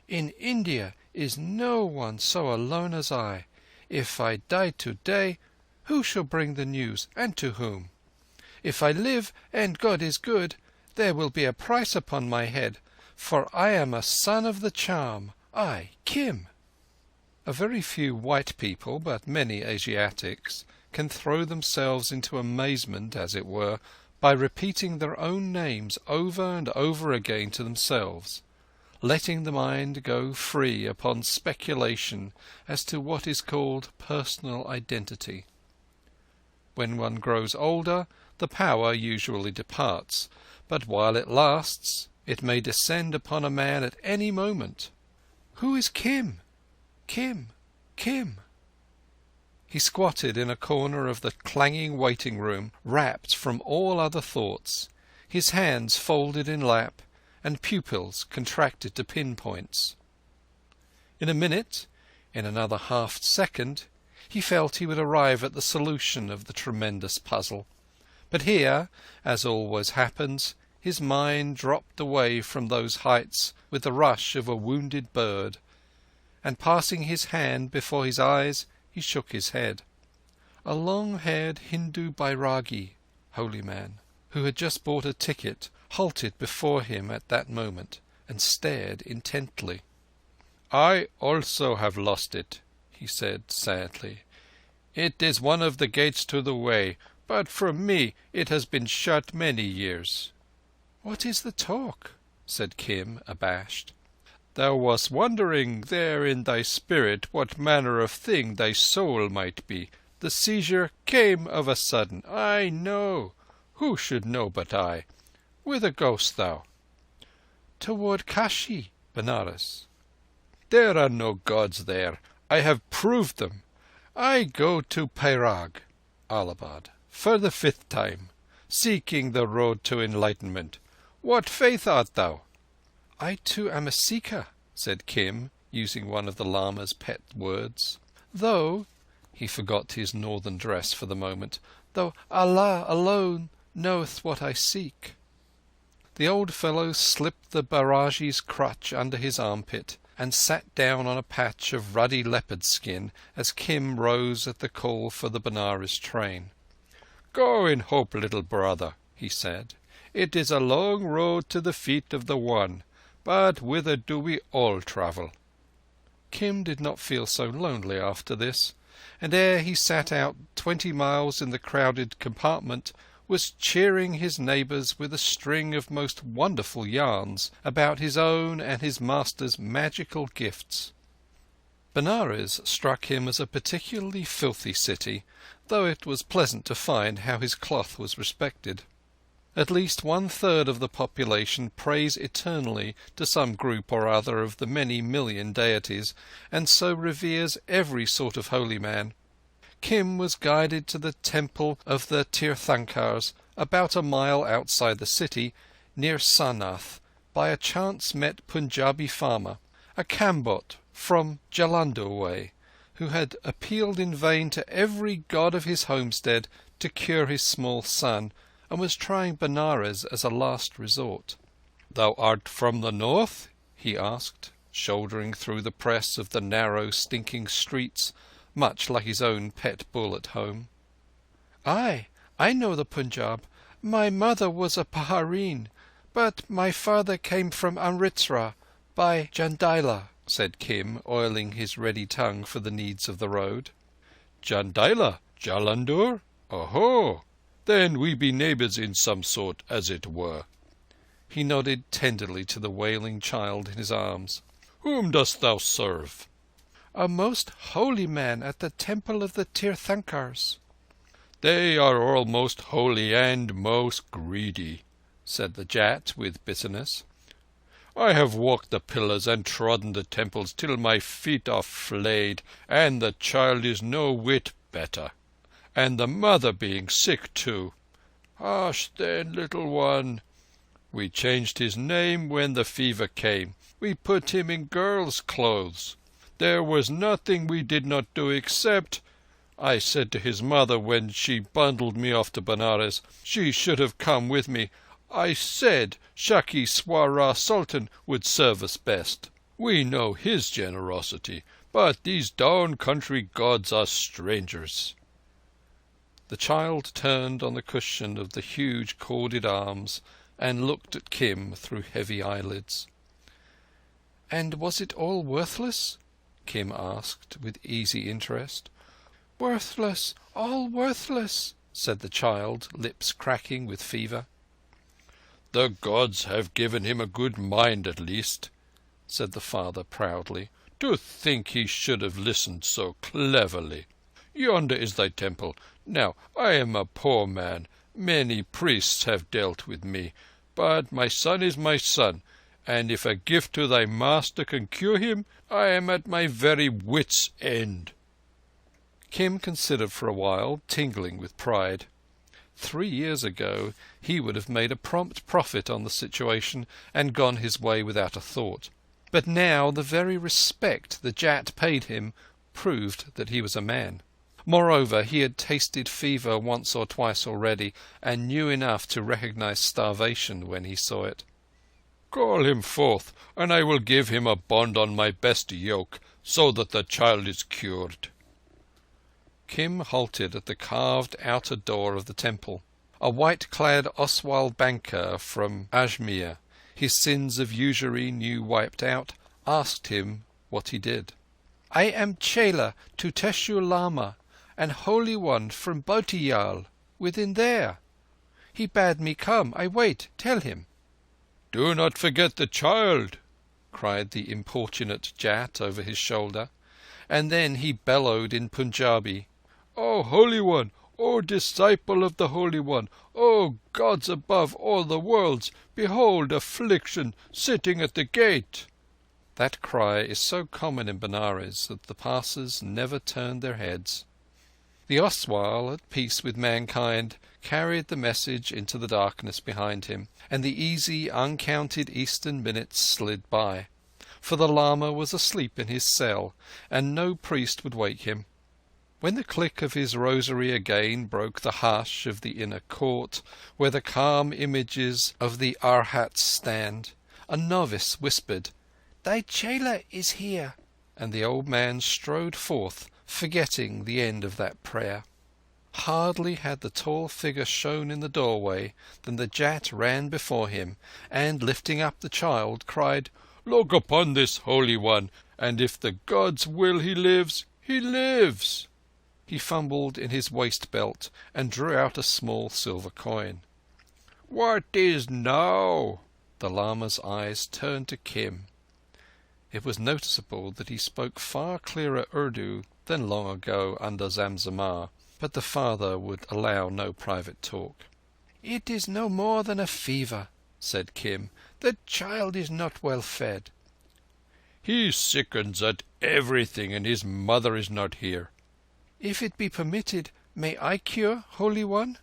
"In India is no one so alone as I. If I die today, who shall bring the news, and to whom? If I live, and God is good, there will be a price upon my head, for I am a son of the charm, I, Kim." A very few white people, but many Asiatics, can throw themselves into amazement, as it were, by repeating their own names over and over again to themselves, letting the mind go free upon speculation as to what is called personal identity. When one grows older, the power usually departs, but while it lasts, it may descend upon a man at any moment. Who is Kim? Kim, Kim. He squatted in a corner of the clanging waiting-room, rapt from all other thoughts, his hands folded in lap, and pupils contracted to pinpoints. In a minute, in another half-second, he felt he would arrive at the solution of the tremendous puzzle. But here, as always happens, his mind dropped away from those heights with the rush of a wounded bird, and passing his hand before his eyes, he shook his head. A long-haired Hindu bairagi, holy man, who had just bought a ticket, halted before him at that moment, and stared intently. "I also have lost it," he said sadly. "It is one of the gates to the way, but from me it has been shut many years." "What is the talk?" said Kim, abashed. "Thou wast wondering there in thy spirit what manner of thing thy soul might be. The seizure came of a sudden. I know. Who should know but I? Whither goest thou?" "Toward Kashi, Benares." "There are no gods there. I have proved them. I go to Pairag (Allahabad) for the 5th time, seeking the road to enlightenment. What faith art thou?" "I too am a seeker," said Kim, using one of the Lama's pet words. "Though"—he forgot his northern dress for the moment—"though Allah alone knoweth what I seek." The old fellow slipped the Bairagi's crutch under his armpit and sat down on a patch of ruddy leopard skin as Kim rose at the call for the Benares train. "Go in hope, little brother," he said. "It is a long road to the feet of the One, but whither do we all travel?" Kim did not feel so lonely after this, and ere he sat out 20 miles in the crowded compartment, was cheering his neighbours with a string of most wonderful yarns about his own and his master's magical gifts. Benares struck him as a particularly filthy city, though it was pleasant to find how his cloth was respected. At least 1/3 of the population prays eternally to some group or other of the many million deities, and so reveres every sort of holy man. Kim was guided to the temple of the Tirthankars, about a mile outside the city, near Sarnath, by a chance-met Punjabi farmer, a Kambot from Jalandhar way, who had appealed in vain to every god of his homestead to cure his small son, and was trying Benares as a last resort. "Thou art from the north?" he asked, shouldering through the press of the narrow, stinking streets, much like his own pet bull at home. "Aye, I know the Punjab. My mother was a Pahareen, but my father came from Amritsar by Jandaila," said Kim, oiling his ready tongue for the needs of the road. "Jandaila? Jalandhar? Oho! Then we be neighbours in some sort, as it were." He nodded tenderly to the wailing child in his arms. "Whom dost thou serve?" "A most holy man at the temple of the Tirthankars." "They are all most holy and most greedy," said the Jat with bitterness. "I have walked the pillars and trodden the temples till my feet are flayed, and the child is no whit better. And the mother being sick too. Hush then, little one. We changed his name when the fever came. We put him in girl's clothes. There was nothing we did not do except, I said to his mother when she bundled me off to Benares, she should have come with me. I said Shaki Swaraj Sultan would serve us best. We know his generosity, but these down-country gods are strangers." The child turned on the cushion of the huge corded arms and looked at Kim through heavy eyelids. "And was it all worthless?" Kim asked with easy interest. "Worthless, all worthless," said the child, lips cracking with fever. "The gods have given him a good mind at least," said the father proudly. "To think he should have listened so cleverly. Yonder is thy temple. Now, I am a poor man. Many priests have dealt with me, but my son is my son, and if a gift to thy master can cure him, I am at my very wits' end." Kim considered for a while, tingling with pride. 3 years ago he would have made a prompt profit on the situation and gone his way without a thought. But now the very respect the Jat paid him proved that he was a man. Moreover, he had tasted fever once or twice already, and knew enough to recognize starvation when he saw it. "Call him forth, and I will give him a bond on my best yoke, so that the child is cured." Kim halted at the carved outer door of the temple. A white-clad Oswal banker from Ajmer, his sins of usury new wiped out, asked him what he did. "I am Chela to Teshu Lama, and Holy One from Bhotiyal, within there. He bade me come. I wait. Tell him." "Do not forget the child," cried the importunate Jat over his shoulder, and then he bellowed in Punjabi, "O Holy One, O disciple of the Holy One, O gods above all the worlds, behold affliction sitting at the gate." That cry is so common in Benares that the passers never turned their heads. The Oswal, at peace with mankind, carried the message into the darkness behind him, and the easy, uncounted Eastern minutes slid by. For the Lama was asleep in his cell, and no priest would wake him. When the click of his rosary again broke the hush of the inner court, where the calm images of the Arhats stand, a novice whispered, "Thy Chela is here," and the old man strode forth, forgetting the end of that prayer. Hardly had the tall figure shown in the doorway than the Jat ran before him, and, lifting up the child, cried, "Look upon this Holy One, and if the gods will he lives, he lives." He fumbled in his waist belt and drew out a small silver coin. "What is now?" The Lama's eyes turned to Kim. It was noticeable that he spoke far clearer Urdu than long ago under Zamzamar, but the father would allow no private talk. "It is no more than a fever," said Kim. "The child is not well fed." "He sickens at everything, and his mother is not here." "If it be permitted, may I cure, Holy One?"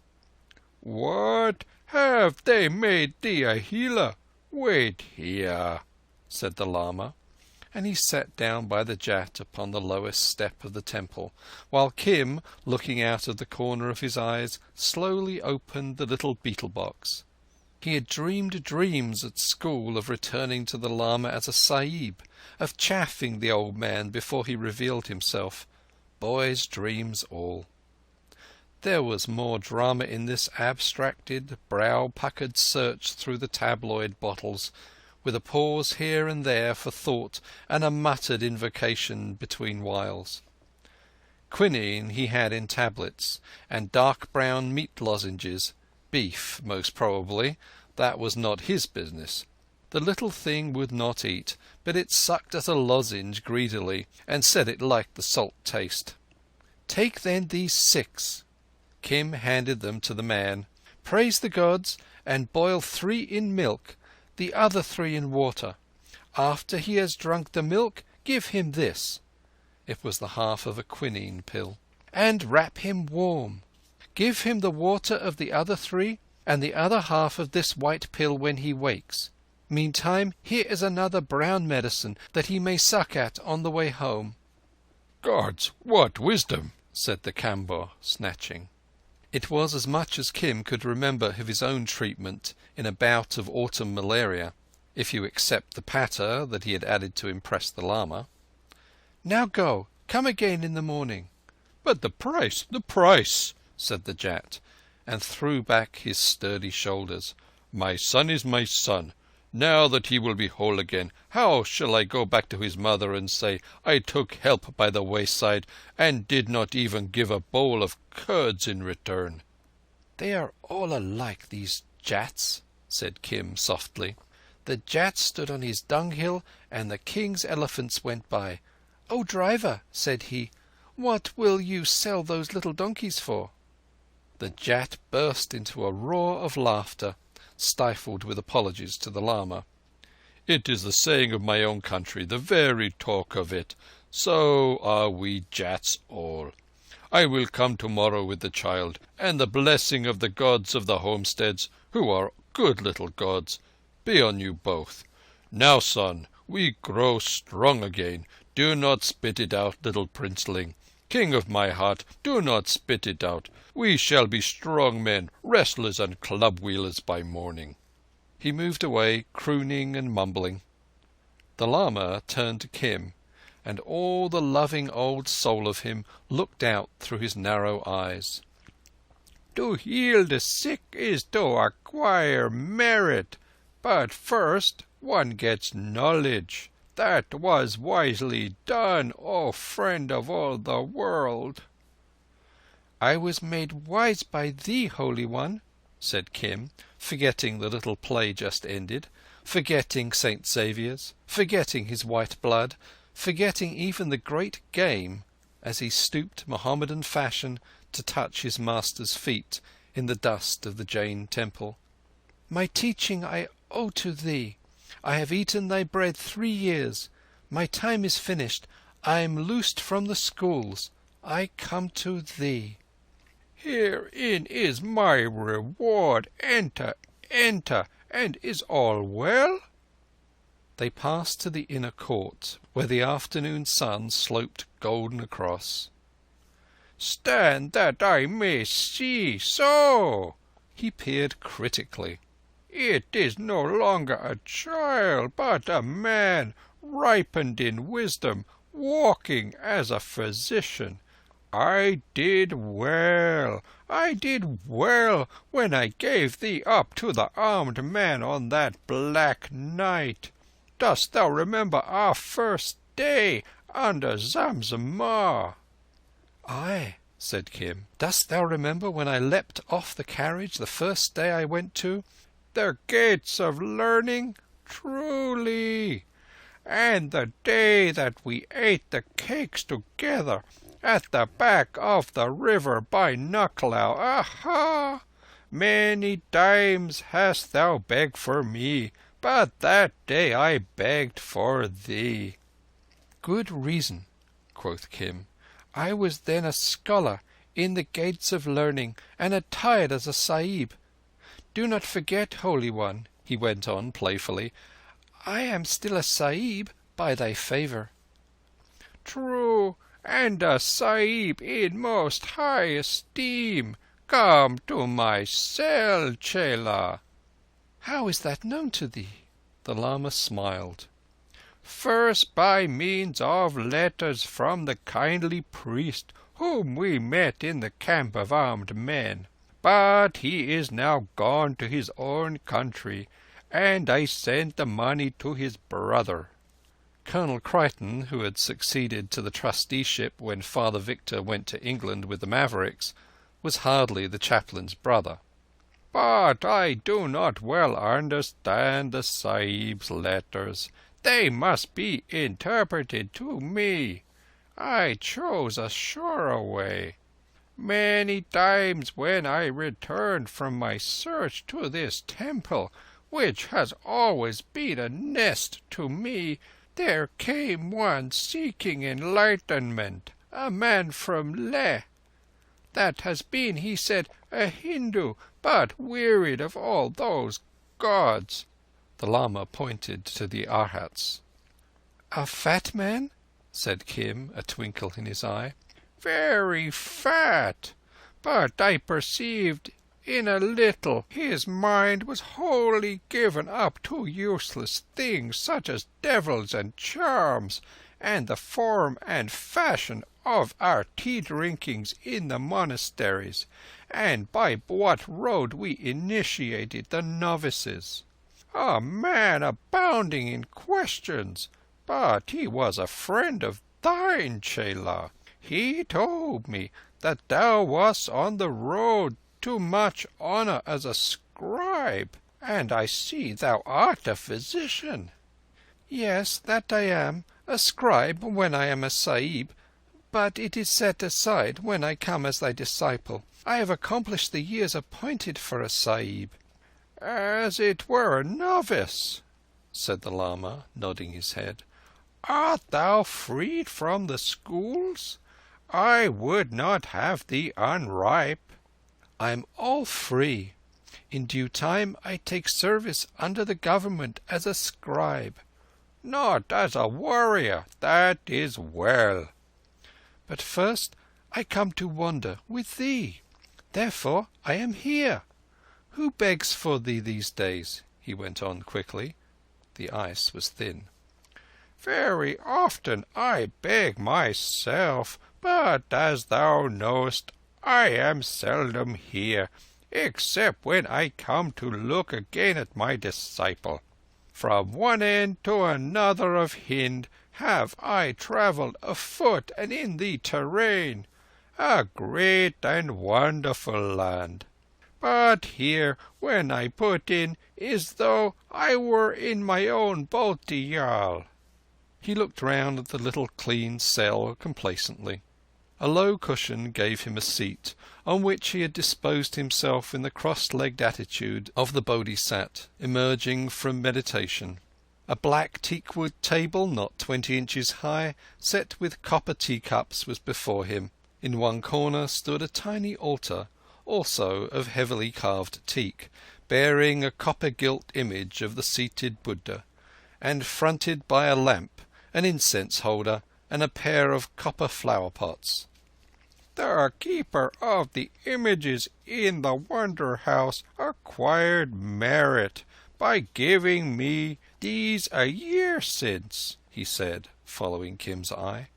"What? Have they made thee a healer? Wait here," said the lama, and he sat down by the Jat upon the lowest step of the temple, while Kim, looking out of the corner of his eyes, slowly opened the little beetle box. He had dreamed dreams at school of returning to the lama as a Sahib, of chaffing the old man before he revealed himself. Boys' dreams all. There was more drama in this abstracted, brow-puckered search through the tabloid bottles, with a pause here and there for thought and a muttered invocation between whiles. Quinine he had in tablets, and dark brown meat lozenges, beef most probably. That was not his business. The little thing would not eat, but it sucked at a lozenge greedily, and said it liked the salt taste. "Take then these 6. Kim handed them to the man. "Praise the gods, and boil 3 in milk, the other 3 in water. After he has drunk the milk, give him this." It was the half of a quinine pill. "And wrap him warm. Give him the water of the other 3, and the other half of this white pill when he wakes. Meantime, here is another brown medicine that he may suck at on the way home." "Gods, what wisdom!" said the Kamboh, snatching. It was as much as Kim could remember of his own treatment in a bout of autumn malaria, if you accept the patter that he had added to impress the lama. "Now go. Come again in the morning." "But the price, the price!" said the Jat, and threw back his sturdy shoulders. "My son is my son. Now that he will be whole again, how shall I go back to his mother and say I took help by the wayside and did not even give a bowl of curds in return?" "They are all alike, these Jats," said Kim softly. "The Jat stood on his dunghill, and the king's elephants went by. 'O driver,' said he, 'what will you sell those little donkeys for?' The Jat burst into a roar of laughter, stifled with apologies to the lama. "It is the saying of my own country, the very talk of it. So are we Jats all. I will come tomorrow with the child, and the blessing of the gods of the homesteads, who are good little gods, be on you both. Now, son, we grow strong again. Do not spit it out, little princeling. King of my heart, do not spit it out. We shall be strong men, wrestlers and club-wheelers by morning." He moved away, crooning and mumbling. The lama turned to Kim, and all the loving old soul of him looked out through his narrow eyes. "To heal the sick is to acquire merit, but first one gets knowledge. That was wisely done, O friend of all the world." "I was made wise by thee, Holy One," said Kim, forgetting the little play just ended, forgetting St. Xavier's, forgetting his white blood, forgetting even the great game, as he stooped Mohammedan fashion to touch his master's feet in the dust of the Jain temple. "My teaching I owe to thee. I have eaten thy bread 3 years. My time is finished. I am loosed from the schools. I come to thee." "Herein is my reward. Enter, enter, and is all well?" They passed to the inner court, where the afternoon sun sloped golden across. "Stand that I may see. So!" He peered critically. "It is no longer a child, but a man, ripened in wisdom, walking as a physician. I did well when I gave thee up to the armed man on that black night. Dost thou remember our first day under Zamzamar?" "Aye," said Kim. "Dost thou remember when I leapt off the carriage the first day I went to—" "The gates of learning? Truly. and the day that we ate the cakes together at the back of the river by Nucklaw. Aha! Many times hast thou begged for me, but that day I begged for thee." "Good reason," quoth Kim. "I was then a scholar in the gates of learning and attired as a Sahib. Do not forget, Holy One," he went on playfully, "I am still a Sahib by thy favour." "True, and a Sahib in most high esteem. Come to my cell, Chela." "How is that known to thee?" The lama smiled. "First by means of letters from the kindly priest whom we met in the camp of armed men. But he is now gone to his own country, and I sent the money to his brother." Colonel Crichton, who had succeeded to the trusteeship when Father Victor went to England with the Mavericks, was hardly the chaplain's brother. "But I do not well understand the Sahib's letters. They must be interpreted to me. I chose a surer way. Many times when I returned from my search to this temple, which has always been a nest to me, there came one seeking enlightenment, a man from Leh. That has been, he said, a Hindu, but wearied of all those gods." The lama pointed to the Arhats. "A fat man?" said Kim, a twinkle in his eye. "Very fat, but I perceived in a little his mind was wholly given up to useless things such as devils and charms, and the form and fashion of our tea-drinkings in the monasteries, and by what road we initiated the novices. A man abounding in questions, but he was a friend of thine, Chela. He told me that thou wast on the road to much honour as a scribe, and I see thou art a physician." "Yes, that I am, a scribe when I am a Sahib, but it is set aside when I come as thy disciple. I have accomplished the years appointed for a Sahib." "As it were a novice," said the lama, nodding his head. "Art thou freed from the schools? I would not have thee unripe." "I am all free. In due time I take service under the government as a scribe." "Not as a warrior. That is well." "But first I come to wander with thee. Therefore I am here. Who begs for thee these days?" he went on quickly. The ice was thin. "Very often I beg myself, but as thou knowest, I am seldom here, except when I come to look again at my disciple. From one end to another of Hind have I travelled afoot and in the terrain, a great and wonderful land. But here, when I put in, is though I were in my own Bhotiyal." He looked round at the little clean cell complacently. A low cushion gave him a seat, on which he had disposed himself in the cross-legged attitude of the Bodhisat emerging from meditation. A black teakwood table, not 20 inches high, set with copper teacups, was before him. In one corner stood a tiny altar, also of heavily carved teak, bearing a copper-gilt image of the seated Buddha, and fronted by a lamp, an incense holder, and a pair of copper flower pots. "The keeper of the images in the Wonder House acquired merit by giving me these a year since," he said, following Kim's eye.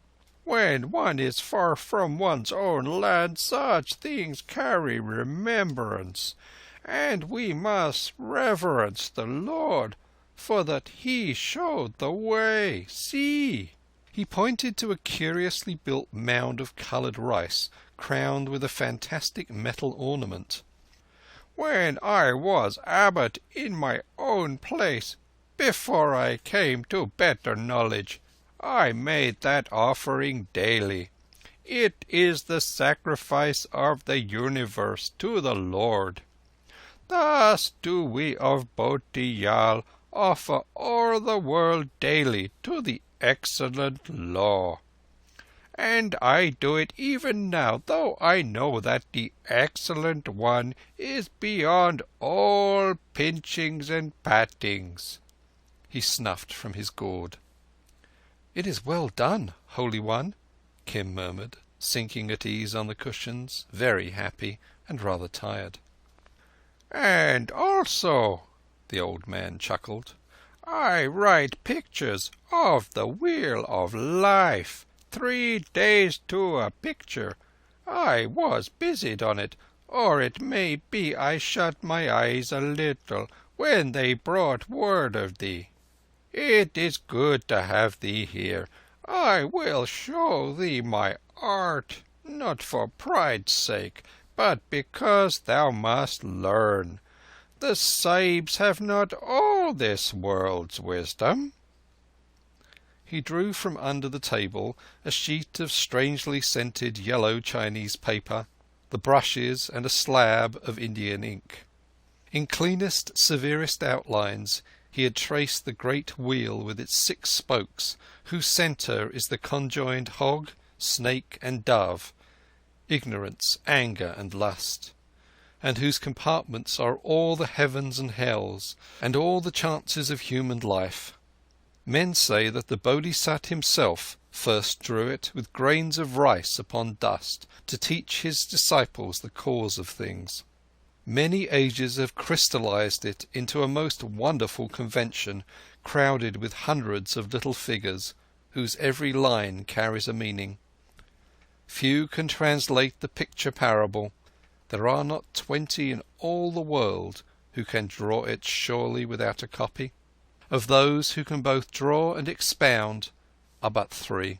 "When one is far from one's own land, such things carry remembrance, and we must reverence the Lord, for that He showed the way. See!" He pointed to a curiously built mound of coloured rice, crowned with a fantastic metal ornament. "When I was abbot in my own place, Before I came to better knowledge, I made that offering daily. It is the sacrifice of the universe to the Lord. Thus do we of Bhotiyal offer o'er the world daily to the excellent law. And I do it even now, though I know that the Excellent One is beyond all pinchings and pattings." He snuffed from his gourd. "It is well done, Holy One," Kim murmured, sinking at ease on the cushions, very happy and rather tired. "And also," the old man chuckled, "I write pictures of the wheel of life. 3 days to a picture. I was busied on it, or it may be I shut my eyes a little when they brought word of thee. It is good to have thee here. I will show thee my art, not for pride's sake, but because thou must learn. The Sahibs have not all this world's wisdom." He drew from under the table a sheet of strangely scented yellow Chinese paper, the brushes, and a slab of Indian ink. In cleanest, severest outlines he had traced the great wheel with its 6 spokes, whose centre is the conjoined hog, snake, and dove, ignorance, anger, and lust, and whose compartments are all the heavens and hells, and all the chances of human life. Men say that the Bodhisattva himself first drew it with grains of rice upon dust to teach his disciples the cause of things. Many ages have crystallized it into a most wonderful convention, crowded with hundreds of little figures, whose every line carries a meaning. Few can translate the picture parable. There are not 20 in all the world who can draw it surely without a copy. Of those who can both draw and expound are but 3.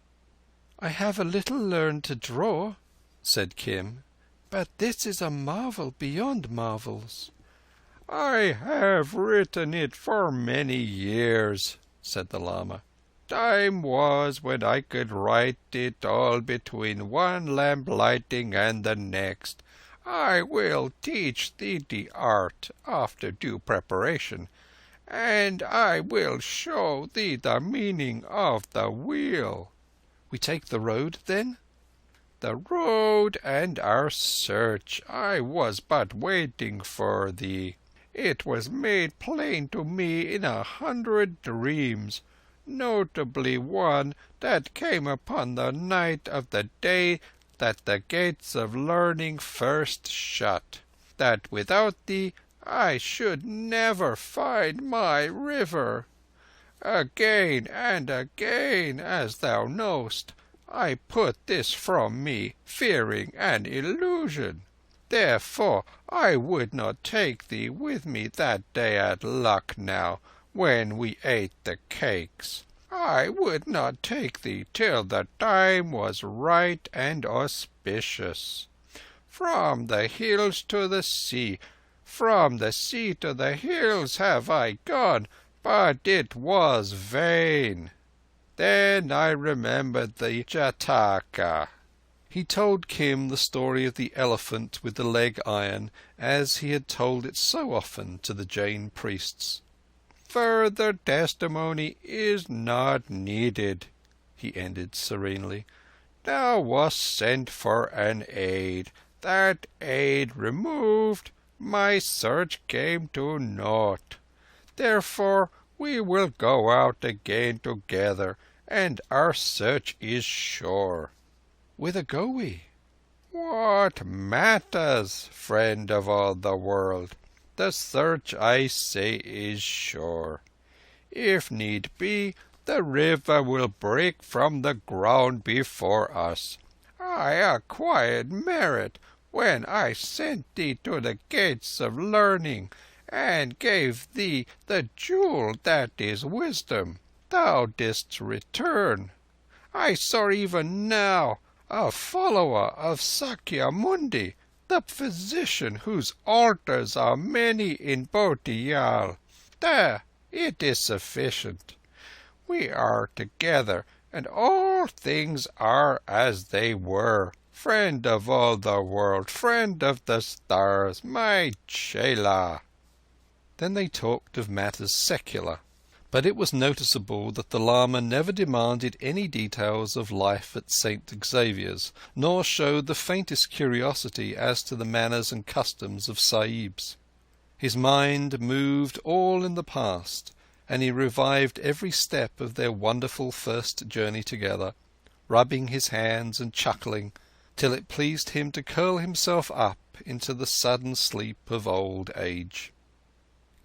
"I have a little learned to draw," said Kim, "but this is a marvel beyond marvels." "I have written it for many years," said the lama. "Time was when I could write it all between one lamp lighting and the next. I will teach thee the art after due preparation, and I will show thee the meaning of the wheel." "We take the road, then?" "The road and our search. I was but waiting for thee. It was made plain to me in 100 dreams, notably one that came upon the night of the day that the gates of learning first shut, that without thee I should never find my river. Again and again, as thou knowest, I put this from me, fearing an illusion. Therefore I would not take thee with me that day at Lucknow, when we ate the cakes. I would not take thee till the time was right and auspicious. From the hills to the sea, from the sea to the hills have I gone, but it was vain. Then I remembered the Jataka." He told Kim the story of the elephant with the leg iron, as he had told it so often to the Jain priests. "Further testimony is not needed," he ended serenely. "Thou wast sent for an aid. That aid removed, my search came to naught. Therefore we will go out again together, and our search is sure." "Whither go we?" "What matters, friend of all the world? The search, I say, is sure. If need be, the river will break from the ground before us. I acquired merit when I sent thee to the gates of learning and gave thee the jewel that is wisdom. Thou didst return. I saw even now a follower of Sakyamuni, the physician whose altars are many in Bhotiyal. There, It is sufficient. We are together, and all things are as they were. Friend of all the world, friend of the stars, my chela." Then they talked of matters secular, but it was noticeable that the lama never demanded any details of life at St Xavier's, nor showed the faintest curiosity as to the manners and customs of Sahibs. His mind moved all in the past, and he revived every step of their wonderful first journey together, rubbing his hands and chuckling, till it pleased him to curl himself up into the sudden sleep of old age.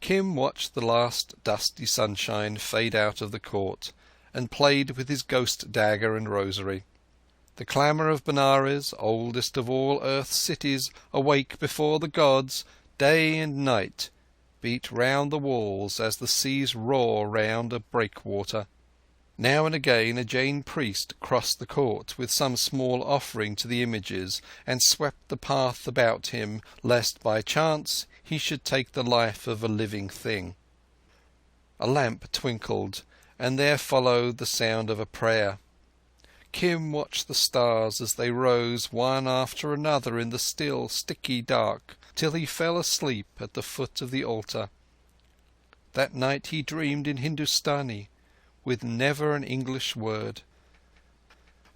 Kim watched the last dusty sunshine fade out of the court, and played with his ghost dagger and rosary. The clamour of Benares, oldest of all earth's cities, awake before the gods, day and night, beat round the walls as the seas roar round a breakwater. Now and again a Jain priest crossed the court with some small offering to the images, and swept the path about him, lest by chance he should take the life of a living thing. A lamp twinkled, and there followed the sound of a prayer. Kim watched the stars as they rose one after another in the still, sticky dark, till he fell asleep at the foot of the altar. That night he dreamed in Hindustani, with never an English word.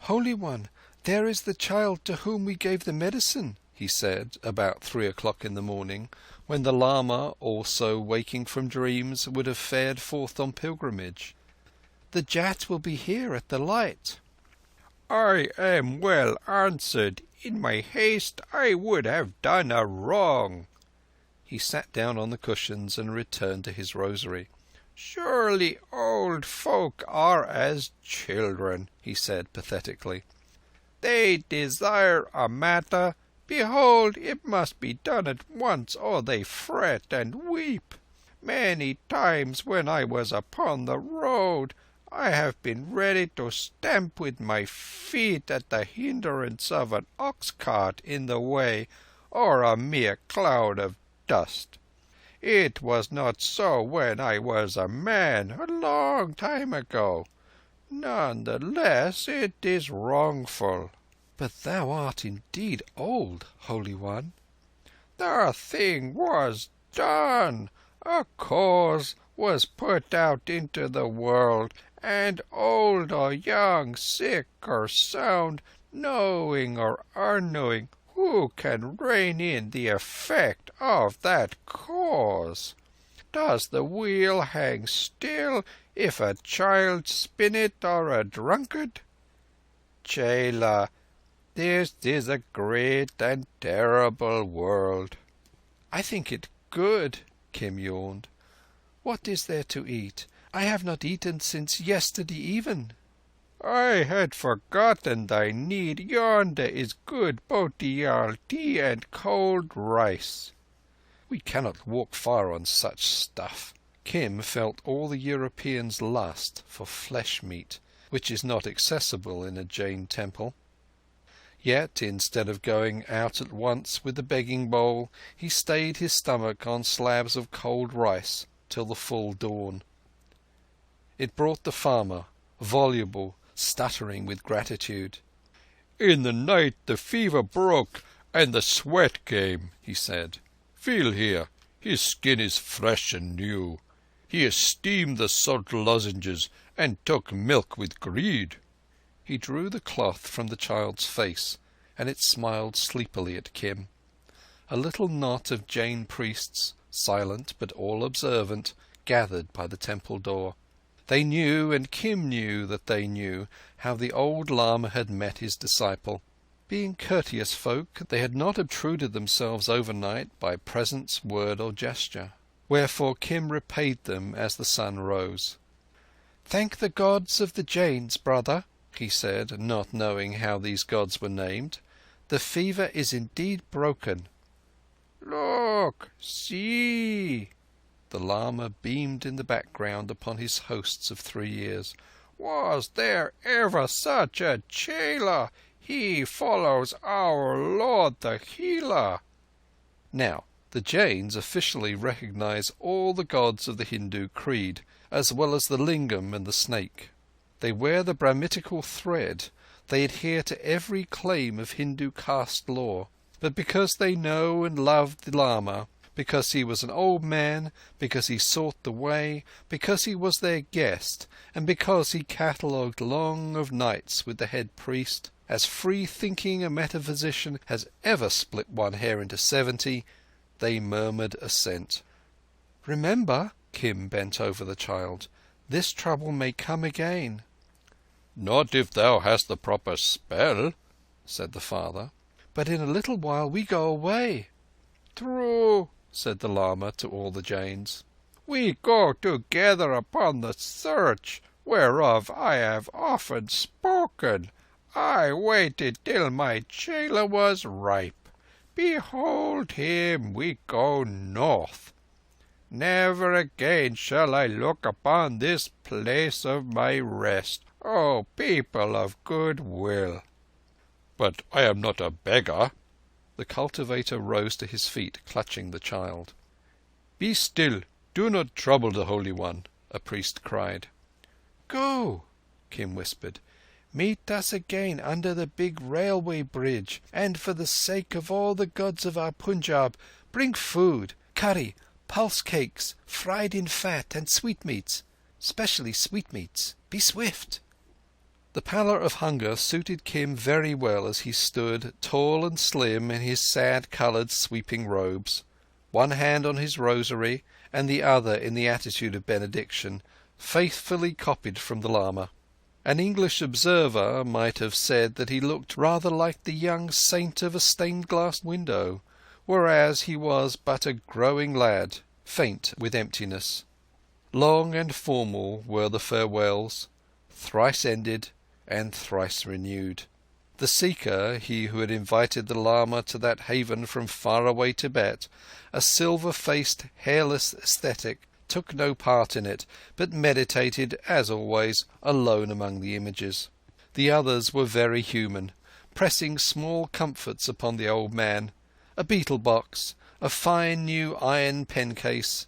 "Holy One, there is the child to whom we gave the medicine," he said, about 3 o'clock in the morning, when the lama, also waking from dreams, would have fared forth on pilgrimage. "The Jat will be here at the light." "I am well answered. In my haste I would have done a wrong." He sat down on the cushions and returned to his rosary. "Surely old folk are as children," he said pathetically. "They desire a matter. Behold, it must be done at once, or they fret and weep. Many times when I was upon the road, I have been ready to stamp with my feet at the hindrance of an ox cart in the way, or a mere cloud of dust. It was not so when I was a man, a long time ago. None the less, it is wrongful." "But thou art indeed old, Holy One." "The thing was done. A cause was put out into the world, and old or young, sick or sound, knowing or unknowing, who can rein in the effect of that cause? Does the wheel hang still if a child spin it or a drunkard? Chela, this is a great and terrible world." "I think it good," Kim yawned. "What is there to eat? I have not eaten since yesterday even." "I had forgotten thy need. Yonder is good bhotiyal tea and cold rice." "We cannot walk far on such stuff." Kim felt all the European's lust for flesh meat, which is not accessible in a Jain temple. Yet, instead of going out at once with the begging bowl, he stayed his stomach on slabs of cold rice till the full dawn. It brought the farmer, voluble, stuttering with gratitude. "In the night the fever broke and the sweat came," he said. "Feel here. His skin is fresh and new. He esteemed the salt lozenges and took milk with greed." He drew the cloth from the child's face, and it smiled sleepily at Kim. A little knot of Jain priests, silent but all observant, gathered by the temple door. They knew, and Kim knew that they knew, how the old lama had met his disciple. Being courteous folk, they had not obtruded themselves overnight by presence, word or gesture. Wherefore Kim repaid them as the sun rose. "Thank the gods of the Jains, brother," he said, not knowing how these gods were named. "The fever is indeed broken." "Look! See!" The lama beamed in the background upon his hosts of 3 years. "Was there ever such a chela? He follows our Lord the Healer." "Now, The Jains officially recognize all the gods of the Hindu creed, as well as the lingam and the snake. They wear the Brahmitical thread. They adhere to every claim of Hindu caste law. But because they know and love the Lama, because he was an old man, because he sought the way, because he was their guest, and because he catalogued long of nights with the head priest, as free-thinking a metaphysician has ever split one hair into 70, they murmured assent. "Remember," Kim bent over the child, "this trouble may come again." "Not if thou hast the proper spell," said the father. "But in a little while we go away." "True," said the Lama to all the Jains. "We go together upon the search, whereof I have often spoken. I waited till my chela was ripe. Behold him, we go north. Never again shall I look upon this place of my rest, O people of good will." "But I am not a beggar." The cultivator rose to his feet, clutching the child. "Be still. Do not trouble the Holy One," a priest cried. "Go," Kim whispered. "Meet us again under the big railway bridge, and for the sake of all the gods of our Punjab, bring food, curry, pulse cakes, fried in fat, and sweetmeats, specially sweetmeats. Be swift." The pallor of hunger suited Kim very well as he stood, tall and slim, in his sad-coloured sweeping robes, one hand on his rosary and the other in the attitude of benediction, faithfully copied from the Lama. An English observer might have said that he looked rather like the young saint of a stained-glass window, whereas he was but a growing lad, faint with emptiness. Long and formal were the farewells, thrice ended and thrice renewed. The seeker, he who had invited the Lama to that haven from far-away Tibet, a silver-faced, hairless ascetic, took no part in it, but meditated, as always, alone among the images. The others were very human, pressing small comforts upon the old man, a betel box, a fine new iron pen-case,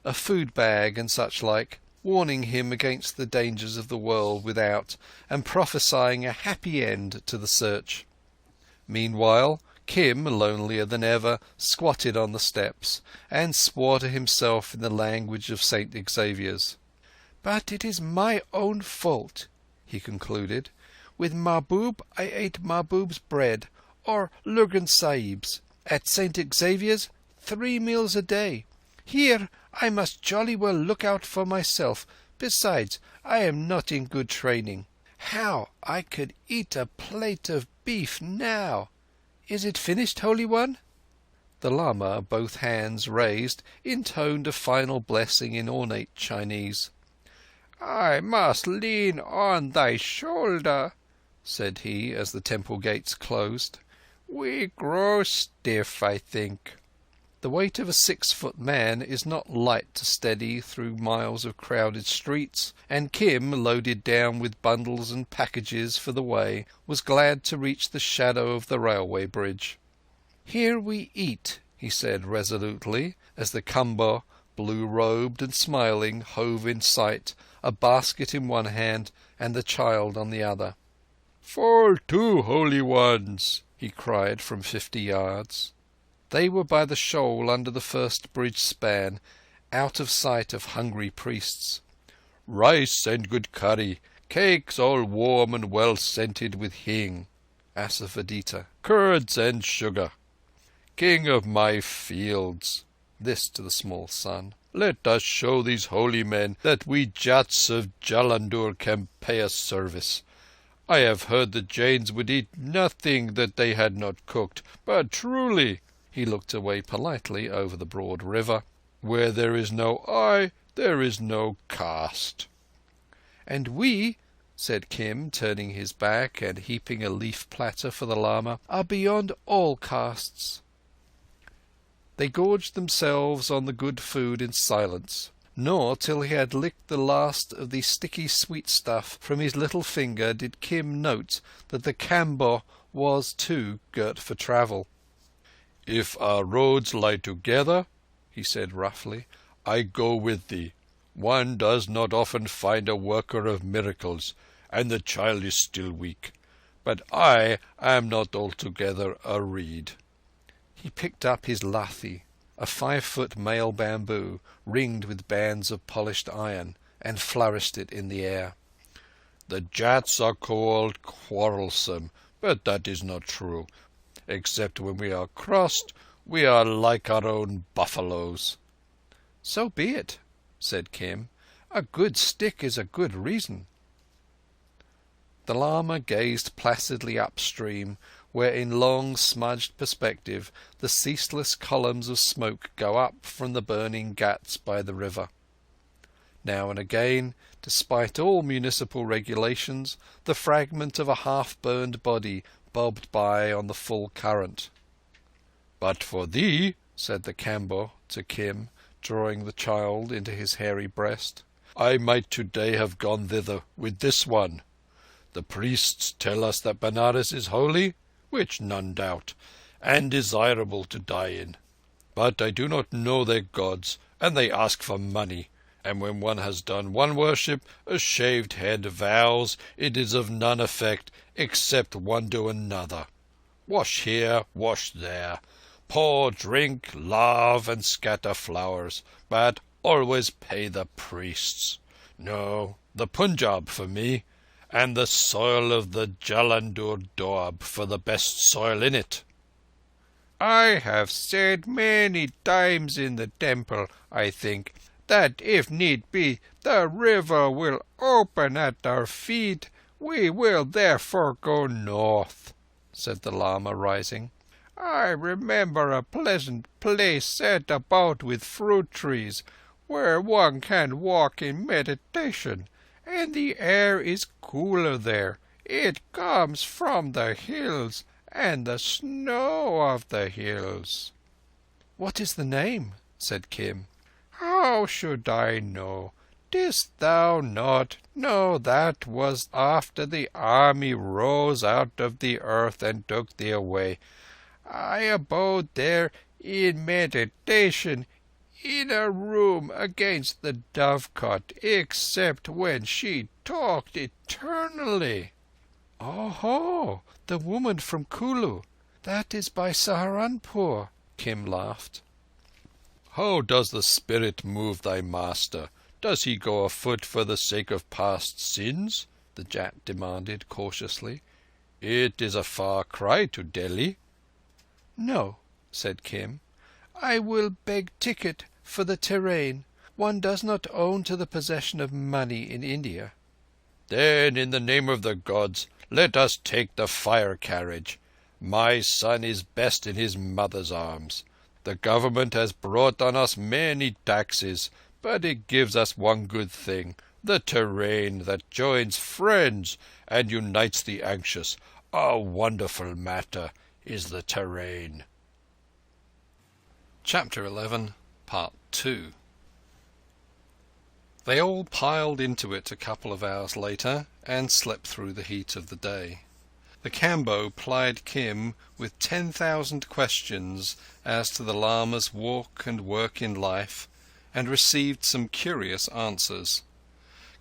a food-bag and such like, warning him against the dangers of the world without, and prophesying a happy end to the search. Meanwhile, Kim, lonelier than ever, squatted on the steps, and swore to himself in the language of St. Xavier's. "But it is my own fault," he concluded. "With Mahbub I ate Mahbub's bread, or Lurgan Sahib's. At St. Xavier's 3 meals a day. Here I must jolly well look out for myself. Besides, I am not in good training. How I could eat a plate of beef now! Is it finished, Holy One?" The Lama, both hands raised, intoned a final blessing in ornate Chinese. "I must lean on thy shoulder," said he as the temple gates closed. "We grow stiff, I think." The weight of a 6-foot man is not light to steady through miles of crowded streets, and Kim, loaded down with bundles and packages for the way, was glad to reach the shadow of the railway bridge. "Here we eat," he said resolutely, as the Kamboh, blue-robed and smiling, hove in sight, a basket in one hand and the child on the other. "Fall to, Holy Ones!" he cried from 50 yards. They were by the shoal under the first bridge span, out of sight of hungry priests. "Rice and good curry, cakes all warm and well scented with hing, Asafoetida, curds and sugar. King of my fields," this to the small son, "let us show these holy men that we Jats of Jalandhur can pay us service. I have heard the Jains would eat nothing that they had not cooked, but truly," he looked away politely over the broad river, "where there is no eye, there is no caste." "And we," said Kim, turning his back and heaping a leaf platter for the Lama, "are beyond all castes." They gorged themselves on the good food in silence, nor till he had licked the last of the sticky sweet stuff from his little finger did Kim note that the Kamboh was too girt for travel. If our roads lie together, he said roughly, I go with thee. One does not often find a worker of miracles, and the child is still weak. But I am not altogether a reed. He picked up his lathi, a 5-foot male bamboo ringed with bands of polished iron, and flourished it in the air. The Jats are called quarrelsome, but that is not true. Except when we are crossed, we are like our own buffaloes. So be it, said Kim. A good stick is a good reason. The lama gazed placidly upstream, where in long smudged perspective the ceaseless columns of smoke go up from the burning ghats by the river. Now and again, despite all municipal regulations, the fragment of a half-burned body bobbed by on the full current. But for thee, said the Kambo to Kim, drawing the child into his hairy breast, I might today have gone thither with this one. The priests tell us that Benares is holy, which none doubt, and desirable to die in. But I do not know their gods, and they ask for money, and when one has done one worship, a shaved head vows it is of none effect except one do another. Wash here, wash there, pour, drink, lave, and scatter flowers, but always pay the priests. No, the Punjab for me, and the soil of the Jalandhar Doab for the best soil in it. I have said many times in the temple, I think, that if need be, the river will open at our feet. We will therefore go north, said the lama, rising. I remember a pleasant place set about with fruit trees, where one can walk in meditation, and the air is cooler there. It comes from the hills and the snow of the hills. What is the name? Said Kim. How should I know? Didst thou not know that was after the army rose out of the earth and took thee away? I abode there in meditation, in a room against the dovecot, except when she talked eternally. Oh, the woman from Kulu. That is by Saharanpur. Kim laughed. How does the spirit move thy master? Does he go afoot for the sake of past sins? The Jat demanded cautiously. It is a far cry to Delhi. No, said Kim. I will beg ticket for the terrain. One does not own to the possession of money in India. Then, in the name of the gods, let us take the fire carriage. My son is best in his mother's arms. The government has brought on us many taxes, but it gives us one good thing, the terrain that joins friends and unites the anxious. A wonderful matter is the terrain. Chapter 11, Part 2. They all piled into it a couple of hours later and slept through the heat of the day. The Kambo plied Kim with 10,000 questions as to the lama's walk and work in life, and received some curious answers.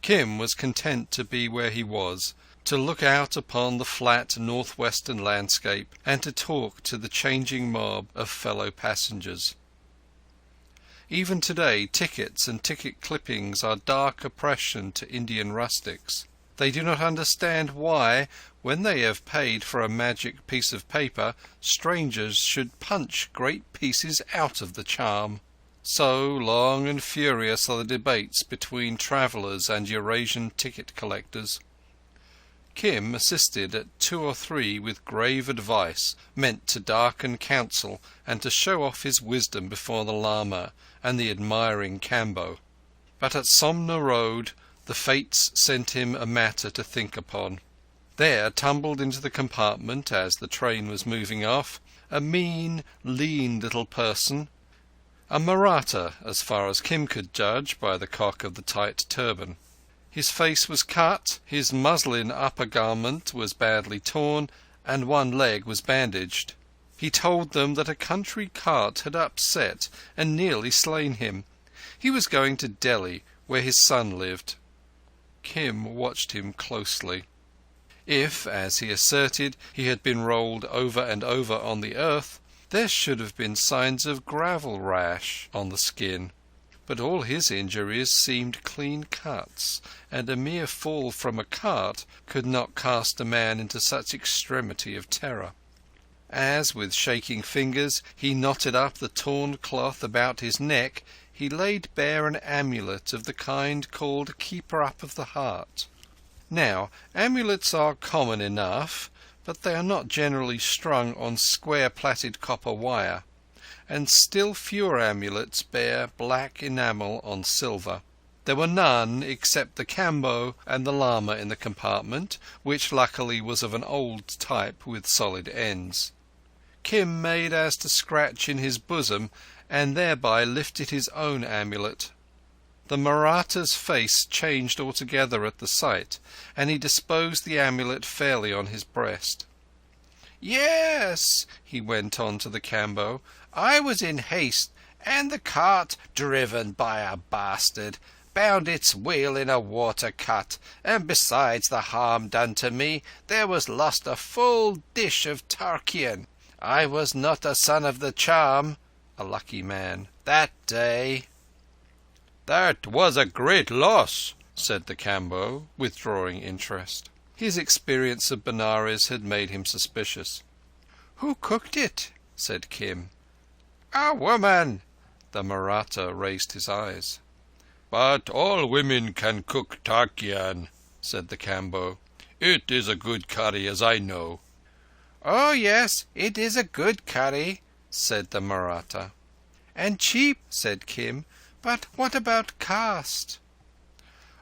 Kim was content to be where he was, to look out upon the flat northwestern landscape, and to talk to the changing mob of fellow passengers. Even today, tickets and ticket clippings are dark oppression to Indian rustics. They do not understand why, when they have paid for a magic piece of paper, strangers should punch great pieces out of the charm. So long and furious are the debates between travellers and Eurasian ticket collectors. Kim assisted at 2 or 3 with grave advice meant to darken counsel and to show off his wisdom before the lama and the admiring Kambo. But at Somna Road the fates sent him a matter to think upon. There tumbled into the compartment, as the train was moving off, a mean, lean little person, a Maratha as far as Kim could judge by the cock of the tight turban. His face was cut, his muslin upper garment was badly torn, and one leg was bandaged. He told them that a country cart had upset and nearly slain him. He was going to Delhi, where his son lived. Kim watched him closely. If, as he asserted, he had been rolled over and over on the earth, there should have been signs of gravel rash on the skin. But all his injuries seemed clean cuts, and a mere fall from a cart could not cast a man into such extremity of terror. As, with shaking fingers, he knotted up the torn cloth about his neck, he laid bare an amulet of the kind called Keeper-up of the Heart. Now, amulets are common enough, but they are not generally strung on square-plaited copper wire, and still fewer amulets bear black enamel on silver. There were none except the Kambo and the Lama in the compartment, which luckily was of an old type with solid ends. Kim made as to scratch in his bosom, and thereby lifted his own amulet. The Mahratta's face changed altogether at the sight, and he disposed the amulet fairly on his breast. "Yes," he went on to the Kambo, "I was in haste, and the cart, driven by a bastard, bound its wheel in a water cut, and besides the harm done to me, there was lost a full dish of tarkeean. I was not a son of the charm (a lucky man) that day." "That was a great loss," said the Kambo, withdrawing interest. His experience of Benares had made him suspicious. "Who cooked it?" said Kim. "A woman." The Mahratta raised his eyes. "But all women can cook tarkeean," said the Kambo. "It is a good curry, as I know." "Oh yes, it is a good curry," said the Mahratta. "And cheap," said Kim. "But what about caste?"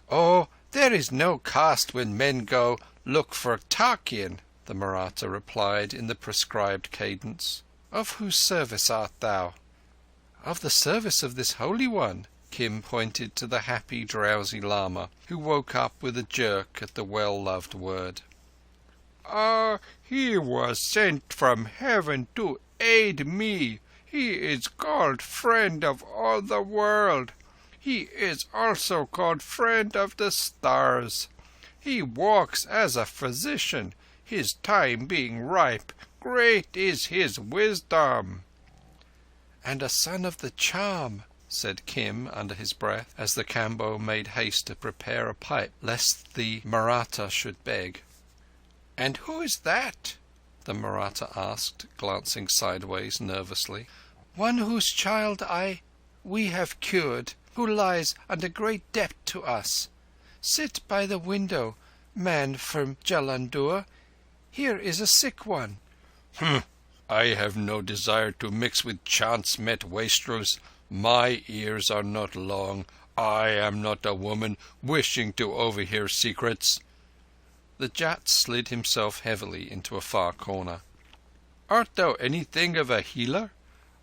"Oh, there is no caste when men go look for tarkeean," the Mahratta replied in the prescribed cadence. "Of whose service art thou?" "Of the service of this Holy One." Kim pointed to the happy, drowsy Lama, who woke up with a jerk at the well-loved word. "Ah, he was sent from heaven to aid me. He is called Friend of all the World. He is also called Friend of the Stars. He walks as a physician, his time being ripe. Great is his wisdom." "And a son of the charm," said Kim under his breath, as the Kambo made haste to prepare a pipe lest the Mahratta should beg. "And who is that?" the Mahratta asked, glancing sideways nervously. "One whose child we have cured, who lies under great debt to us. Sit by the window, man from Jalandhur. Here is a sick one." "I have no desire to mix with chance-met wastrels. My ears are not long. I am not a woman wishing to overhear secrets." The Jat slid himself heavily into a far corner. "Art thou anything of a healer?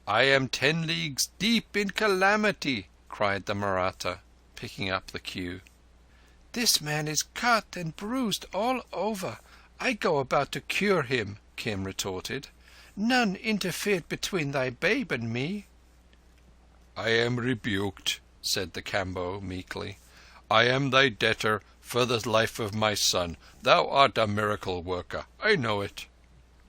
I am 10 leagues deep in calamity," cried the Mahratta, picking up the cue. "This man is cut and bruised all over. I go about to cure him," Kim retorted. "None interfered between thy babe and me." "I am rebuked," said the Kambo meekly. "I am thy debtor for the life of my son. Thou art a miracle worker. I know it."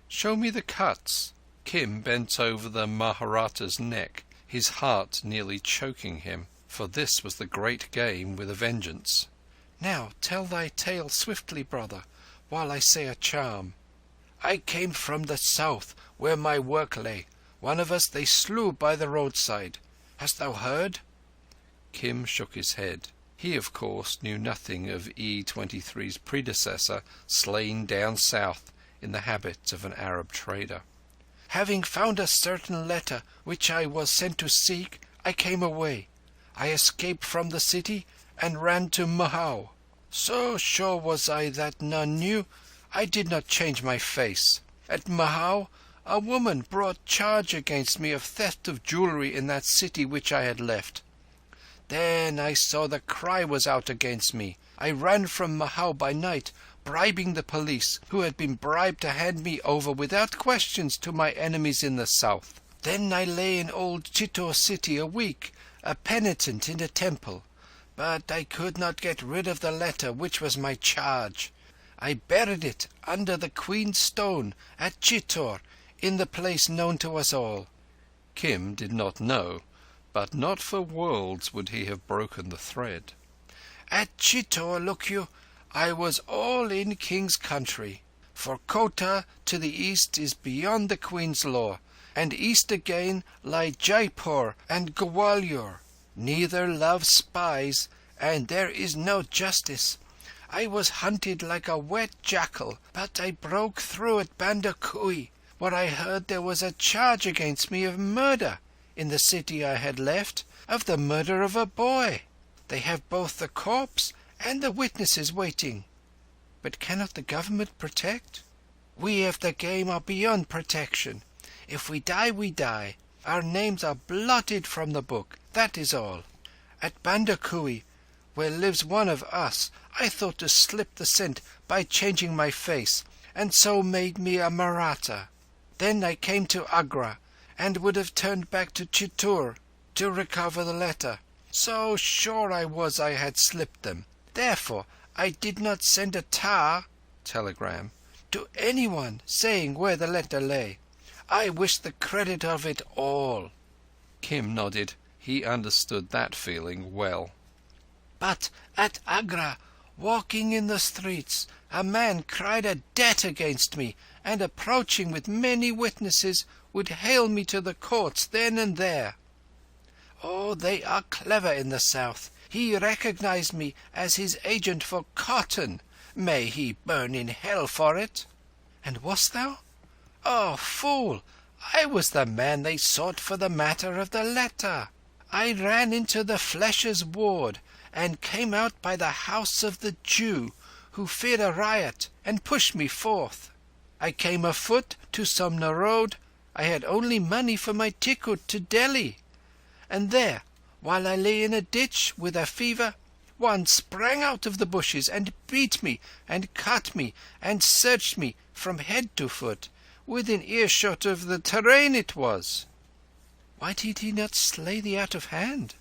"Show me the cuts." Kim bent over the Mahratta's neck, his heart nearly choking him, for this was the great game with a vengeance. "Now tell thy tale swiftly, brother, while I say a charm." "I came from the south, where my work lay. One of us they slew by the roadside. Hast thou heard?" Kim shook his head. He, of course, knew nothing of E23's predecessor, slain down south in the habit of an Arab trader. "Having found a certain letter which I was sent to seek, I came away. I escaped from the city and ran to Mahau. So sure was I that none knew, I did not change my face. At Mahau, a woman brought charge against me of theft of jewellery in that city which I had left. Then I saw the cry was out against me. I ran from Mahau by night, bribing the police, who had been bribed to hand me over without questions to my enemies in the south. Then I lay in old Chittor city a week, a penitent in a temple. But I could not get rid of the letter which was my charge. I buried it under the Queen's stone at Chittor, in the place known to us all." Kim did not know, but not for worlds would he have broken the thread. "At Chittor, look you, I was all in King's country. For Kota to the east is beyond the Queen's law, and east again lie Jaipur and Gwalior. Neither love spies, and there is no justice. I was hunted like a wet jackal, but I broke through at Bandakui, where I heard there was a charge against me of murder in the city I had left, of the murder of a boy. They have both the corpse and the witnesses waiting." "But cannot the government protect?" "We of the game are beyond protection. If we die, we die. Our names are blotted from the book, that is all. At Bandakui, where lives one of us, I thought to slip the scent by changing my face, and so made me a Maratha. Then I came to Agra, and would have turned back to Chittor to recover the letter. So sure I was I had slipped them. Therefore I did not send a telegram to anyone saying where the letter lay. I wish the credit of it all." Kim nodded. He understood that feeling well. "But at Agra, walking in the streets, a man cried a debt against me, and approaching with many witnesses, would hale me to the courts then and there. Oh, they are clever in the south. He recognized me as his agent for cotton. May he burn in hell for it." "And wast thou?" "Oh, fool! I was the man they sought for the matter of the letter. I ran into the Fleshers' ward and came out by the house of the Jew, who feared a riot and pushed me forth. I came afoot to Somna Road. I had only money for my ticket to Delhi. And there, while I lay in a ditch with a fever, one sprang out of the bushes and beat me and cut me and searched me from head to foot. Within earshot of the terrain it was." "Why did he not slay thee out of hand?"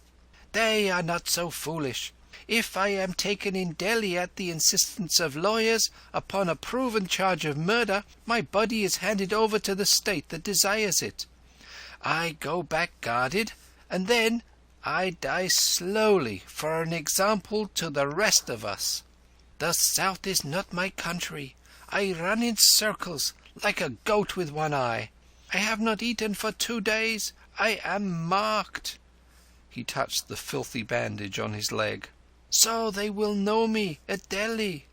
"They are not so foolish. If I am taken in Delhi at the insistence of lawyers upon a proven charge of murder, my body is handed over to the state that desires it. I go back guarded, and then I die slowly for an example to the rest of us. The south is not my country. I run in circles like a goat with one eye. I have not eaten for 2 days. I am marked." He touched the filthy bandage on his leg. "So they will know me at Delhi."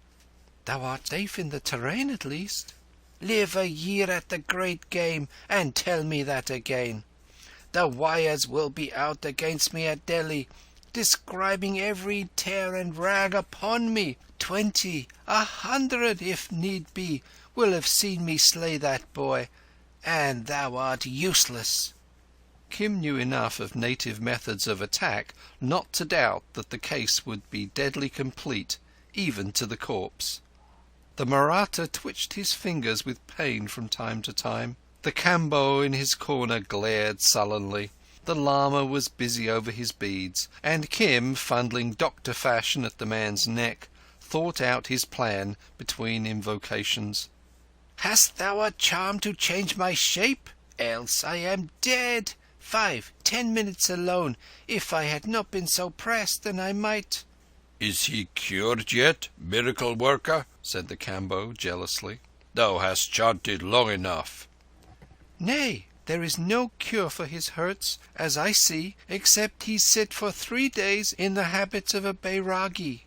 "Thou art safe in the terrain at least." "Live a year at the great game and tell me that again. The wires will be out against me at Delhi, describing every tear and rag upon me. 20, 100, if need be, will have seen me slay that boy, and thou art useless." Kim knew enough of native methods of attack not to doubt that the case would be deadly complete, even to the corpse. The Mahratta twitched his fingers with pain from time to time. The Kambo in his corner glared sullenly. The lama was busy over his beads, and Kim, fondling doctor fashion at the man's neck, thought out his plan between invocations. "Hast thou a charm to change my shape? Else I am dead. 5, 10 minutes alone. If I had not been so pressed, then I might—" "Is he cured yet, miracle worker?" said the Kambo jealously. "Thou hast chanted long enough." "Nay, there is no cure for his hurts, as I see, except he sit for 3 days in the habits of a bairagi."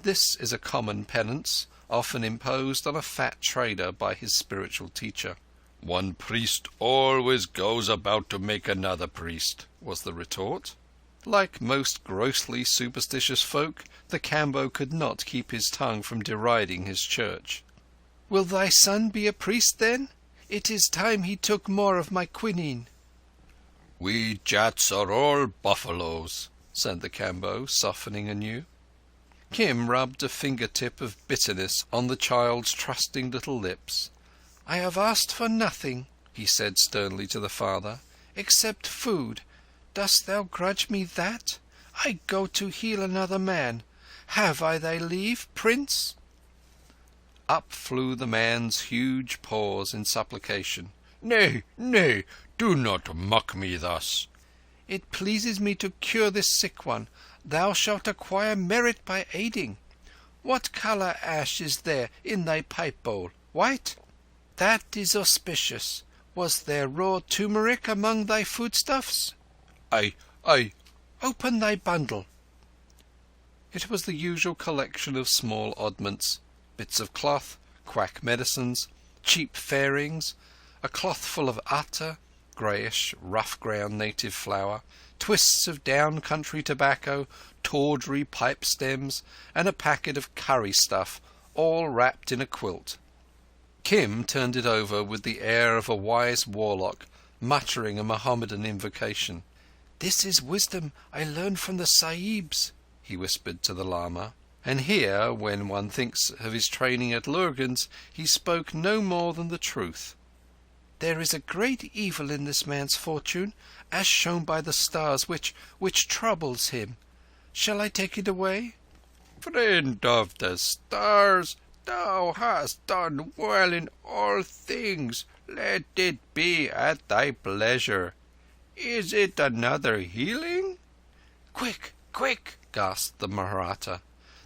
This is a common penance, often imposed on a fat trader by his spiritual teacher. "One priest always goes about to make another priest," was the retort. Like most grossly superstitious folk, the Kambo could not keep his tongue from deriding his church. "Will thy son be a priest then? It is time he took more of my quinine." "We Jats are all buffaloes," said the Kambo, softening anew. Kim rubbed a fingertip of bitterness on the child's trusting little lips. "I have asked for nothing," he said sternly to the father, "except food. Dost thou grudge me that? I go to heal another man. Have I thy leave, Prince?" Up flew the man's huge paws in supplication. "Nay, nay, do not mock me thus." "It pleases me to cure this sick one. Thou shalt acquire merit by aiding. What colour ash is there in thy pipe bowl? White? That is auspicious. Was there raw turmeric among thy foodstuffs?" I... "Open thy bundle." It was the usual collection of small oddments: bits of cloth, quack medicines, cheap fairings, a cloth full of atta, greyish, rough-ground native flour, twists of down-country tobacco, tawdry pipe stems, and a packet of curry stuff, all wrapped in a quilt. Kim turned it over with the air of a wise warlock, muttering a Mohammedan invocation. "This is wisdom I learned from the Sahibs," he whispered to the lama. And here, when one thinks of his training at Lurgan's, he spoke no more than the truth. "There is a great evil in this man's fortune, as shown by the stars, which troubles him. Shall I take it away?" Friend of the stars, thou hast done well in all things. Let it be at thy pleasure. Is it another healing? "Quick, quick!" gasped the Mahratta.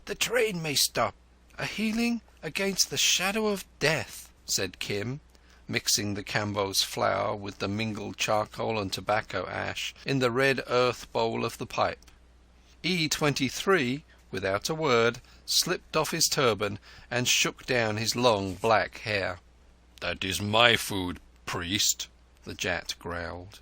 "The train may stop." "A healing against the shadow of death," said Kim, mixing the Kambo's flour with the mingled charcoal and tobacco ash in the red earth bowl of the pipe. E23, without a word, slipped off his turban and shook down his long black hair. "That is my food, priest," the Jat growled.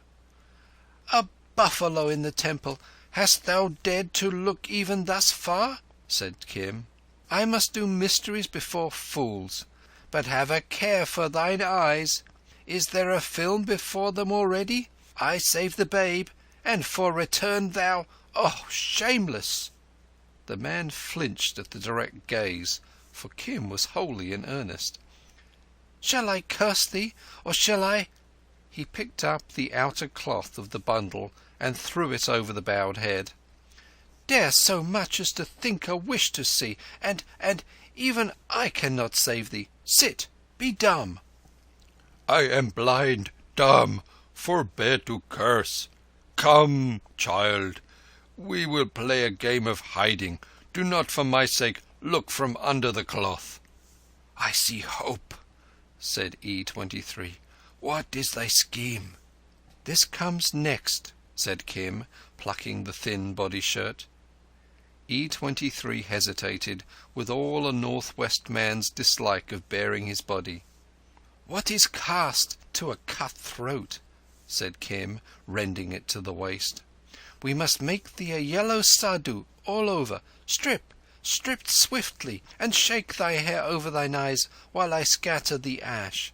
"A buffalo in the temple. Hast thou dared to look even thus far?" said Kim. "I must do mysteries before fools. But have a care for thine eyes. Is there a film before them already? I save the babe, and for return thou... Oh, shameless!" The man flinched at the direct gaze, for Kim was wholly in earnest. "Shall I curse thee, or shall I—" He picked up the outer cloth of the bundle and threw it over the bowed head. "Dare so much as to think a wish to see, and even I cannot save thee. Sit, be dumb." "I am blind, dumb, forbear to curse. Come, child, we will play a game of hiding. Do not for my sake look from under the cloth." "I see hope," said E23. "What is thy scheme?" "This comes next," said Kim, plucking the thin body shirt. E23 hesitated, with all a northwest man's dislike of baring his body. "What is caste to a cut throat?" said Kim, rending it to the waist. "We must make thee a yellow sadhu all over. Strip swiftly, and shake thy hair over thine eyes while I scatter the ash.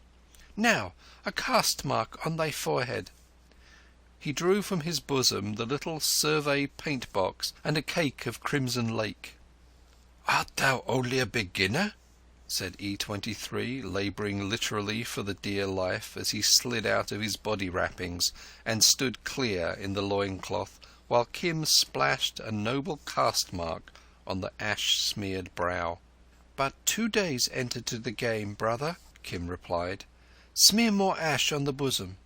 Now, a caste mark on thy forehead." He drew from his bosom the little survey paint box and a cake of crimson lake. "Art thou only a beginner?" said E23, labouring literally for the dear life as he slid out of his body wrappings and stood clear in the loincloth, while Kim splashed a noble caste mark on the ash-smeared brow. "But 2 days entered to the game, brother," Kim replied. "Smear more ash on the bosom."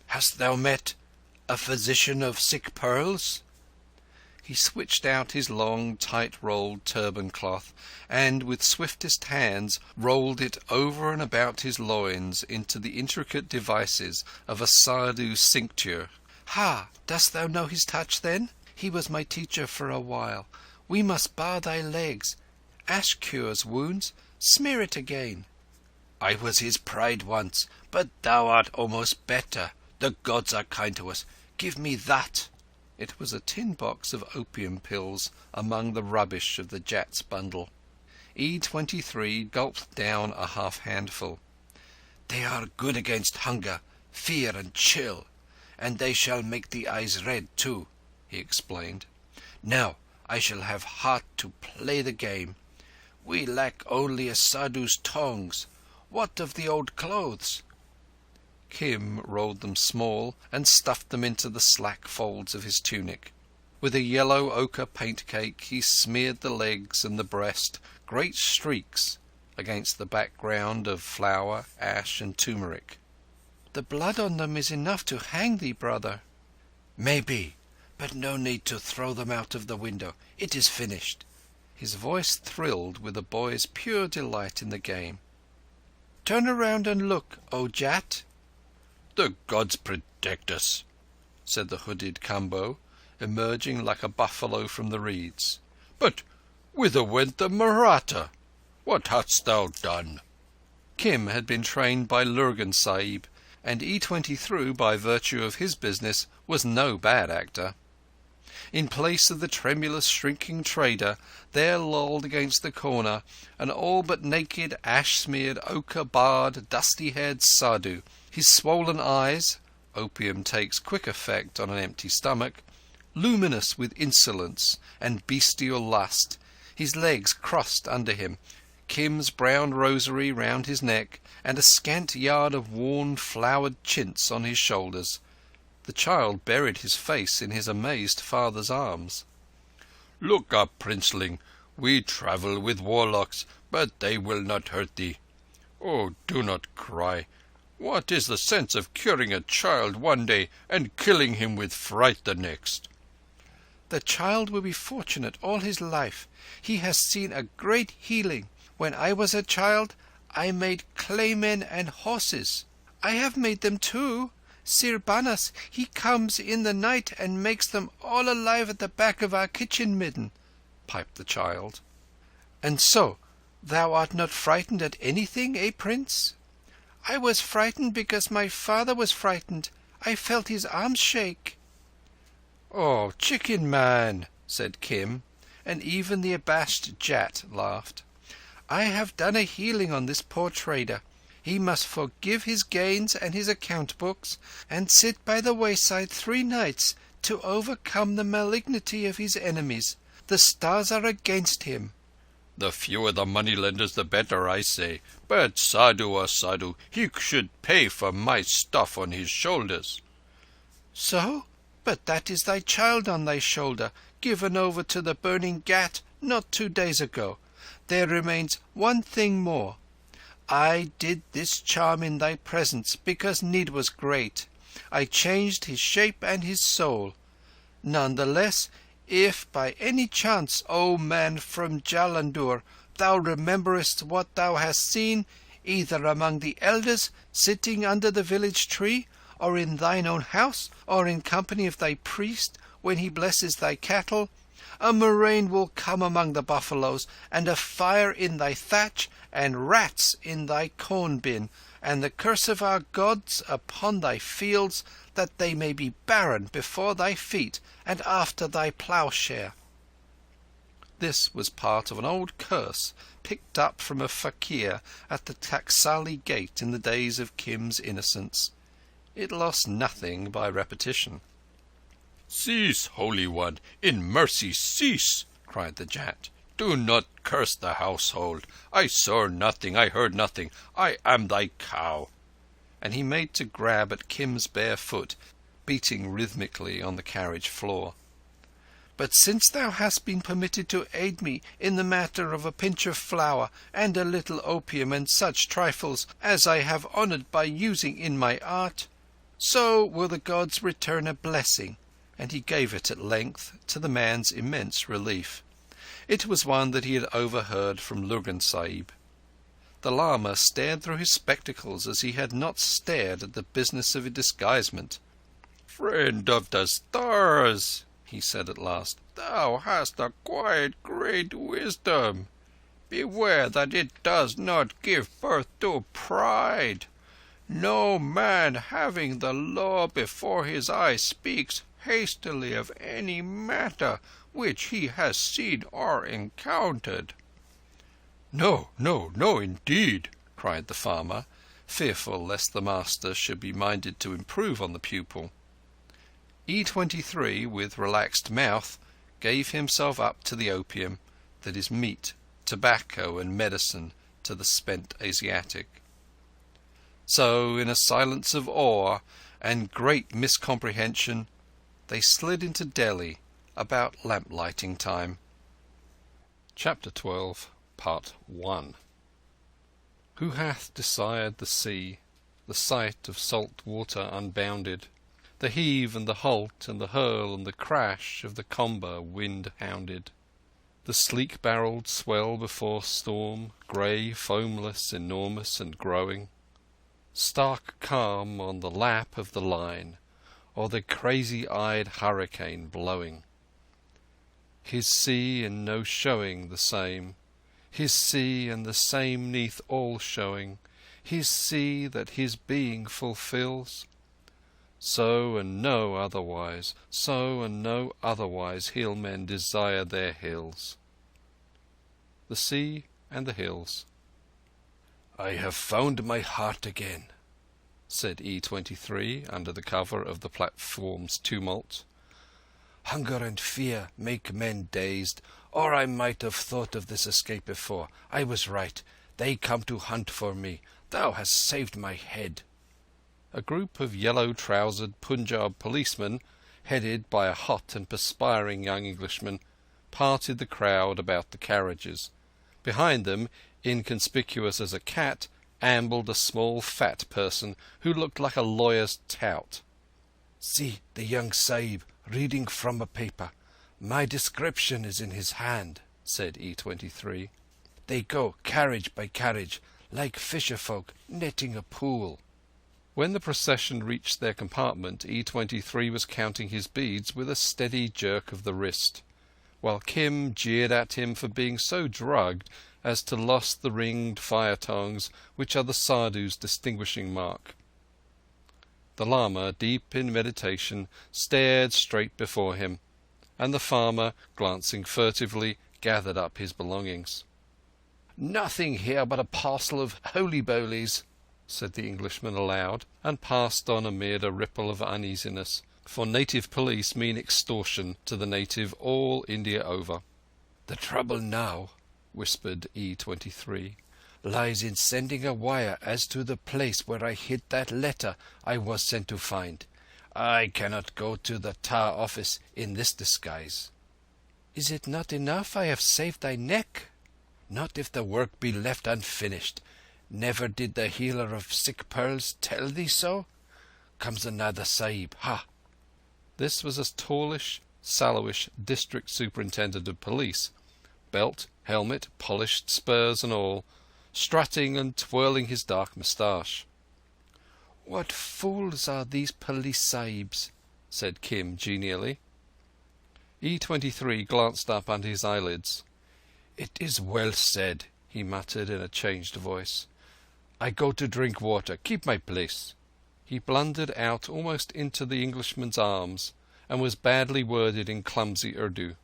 "Hast thou met a physician of sick pearls?" He switched out his long, tight-rolled turban cloth, and with swiftest hands rolled it over and about his loins into the intricate devices of a sadhu's cincture. "Ha! Dost thou know his touch, then? He was my teacher for a while. We must bar thy legs. Ash cures wounds. Smear it again." "I was his pride once, but thou art almost better. The gods are kind to us. Give me that." It was a tin box of opium pills among the rubbish of the Jat's bundle. E23 gulped down a half-handful. "They are good against hunger, fear and chill, and they shall make the eyes red too," he explained. "Now I shall have heart to play the game. We lack only a sadhu's tongs. What of the old clothes?" Kim rolled them small and stuffed them into the slack folds of his tunic. With a yellow ochre paint cake he smeared the legs and the breast, great streaks, against the background of flour, ash and turmeric. "The blood on them is enough to hang thee, brother." "Maybe, but no need to throw them out of the window. It is finished." His voice thrilled with a boy's pure delight in the game. "Turn around and look, O Jat." "The gods protect us," said the hooded Kambo, emerging like a buffalo from the reeds. "But whither went the Mahratta? What hast thou done?" Kim had been trained by Lurgan Sahib, and E23, by virtue of his business, was no bad actor. In place of the tremulous, shrinking trader, there lolled against the corner an all but naked, ash-smeared, ochre-barred, dusty-haired sadhu. His swollen eyes—opium takes quick effect on an empty stomach—luminous with insolence and bestial lust, his legs crossed under him, Kim's brown rosary round his neck, and a scant yard of worn, flowered chintz on his shoulders. The child buried his face in his amazed father's arms. "Look up, princeling. We travel with warlocks, but they will not hurt thee. Oh, do not cry. What is the sense of curing a child one day and killing him with fright the next?" "The child will be fortunate all his life. He has seen a great healing. When I was a child, I made claymen and horses. I have made them too. Sir Banas, he comes in the night and makes them all alive at the back of our kitchen midden," piped the child. "And so, thou art not frightened at anything, eh, Prince?" "I was frightened because my father was frightened. I felt his arms shake." "Oh, chicken man," said Kim, and even the abashed Jat laughed. "I have done a healing on this poor trader. He must forgive his gains and his account books, and sit by the wayside 3 nights to overcome the malignity of his enemies. The stars are against him." "The fewer the moneylenders, the better, I say. But sadhu or sadhu, he should pay for my stuff on his shoulders." "So? But that is thy child on thy shoulder, given over to the burning ghat not 2 days ago. There remains one thing more. I did this charm in thy presence because need was great. I changed his shape and his soul. None the less, if by any chance, O man from Jalandhur, thou rememberest what thou hast seen, either among the elders sitting under the village tree, or in thine own house, or in company of thy priest when he blesses thy cattle, a murrain will come among the buffaloes, and a fire in thy thatch, and rats in thy corn bin, and the curse of our gods upon thy fields, that they may be barren before thy feet and after thy ploughshare." This was part of an old curse picked up from a fakir at the Taksali gate in the days of Kim's innocence. It lost nothing by repetition. "Cease, Holy One! In mercy, cease!" cried the Jat. "Do not curse the household. I saw nothing, I heard nothing. I am thy cow." And he made to grab at Kim's bare foot, beating rhythmically on the carriage floor. "But since thou hast been permitted to aid me in the matter of a pinch of flour and a little opium and such trifles as I have honoured by using in my art, so will the gods return a blessing." And he gave it at length, to the man's immense relief. It was one that he had overheard from Lurgan Sahib. The Lama stared through his spectacles as he had not stared at the business of a disguisement. "Friend of the stars," he said at last, "thou hast acquired great wisdom. Beware that it does not give birth to pride. No man having the law before his eyes speaks hastily of any matter which he has seen or encountered." "No, no, no, indeed," cried the farmer, fearful lest the master should be minded to improve on the pupil. E23, with relaxed mouth, gave himself up to the opium that is meat, tobacco and medicine to the spent Asiatic. So, in a silence of awe and great miscomprehension, they slid into Delhi about lamp-lighting time. Chapter 12, Part 1. Who hath desired the sea, the sight of salt water unbounded, the heave and the halt and the hurl and the crash of the comber wind-hounded, the sleek-barrelled swell before storm, grey, foamless, enormous and growing, stark calm on the lap of the line, or the crazy-eyed hurricane blowing? His sea and no showing the same, his sea and the same neath all showing, his sea that his being fulfills. So and no otherwise, so and no otherwise hill-men desire their hills. The sea and the hills. "I have found my heart again," said E23 under the cover of the platform's tumult. "Hunger and fear make men dazed, or I might have thought of this escape before. I was right. They come to hunt for me. Thou hast saved my head." A group of yellow-trousered Punjab policemen, headed by a hot and perspiring young Englishman, parted the crowd about the carriages. Behind them, inconspicuous as a cat, ambled a small fat person who looked like a lawyer's tout. "See the young Sahib reading from a paper. My description is in his hand," said E23. "They go carriage by carriage, like fisher folk netting a pool." When the procession reached their compartment, E23 was counting his beads with a steady jerk of the wrist, while Kim jeered at him for being so drugged as to lost the ringed fire tongs which are the Sadhu's distinguishing mark. The Lama, deep in meditation, stared straight before him, and the farmer, glancing furtively, gathered up his belongings. "Nothing here but a parcel of holy-bolies," said the Englishman aloud, and passed on amid a ripple of uneasiness, for native police mean extortion to the native all India over. "The trouble now," whispered E23, "lies in sending a wire as to the place where I hid that letter I was sent to find. I cannot go to the Tar office in this disguise." "Is it not enough I have saved thy neck?" "Not if the work be left unfinished. Never did the healer of sick pearls tell thee so? Comes another Sahib. Ha!" This was a tallish, sallowish district superintendent of police, belt, helmet, polished spurs and all, strutting and twirling his dark moustache. "What fools are these police sahibs," said Kim genially. E23 glanced up under his eyelids. "It is well said," he muttered in a changed voice. "I go to drink water. Keep my place." He blundered out almost into the Englishman's arms, and was badly worded in clumsy Urdu.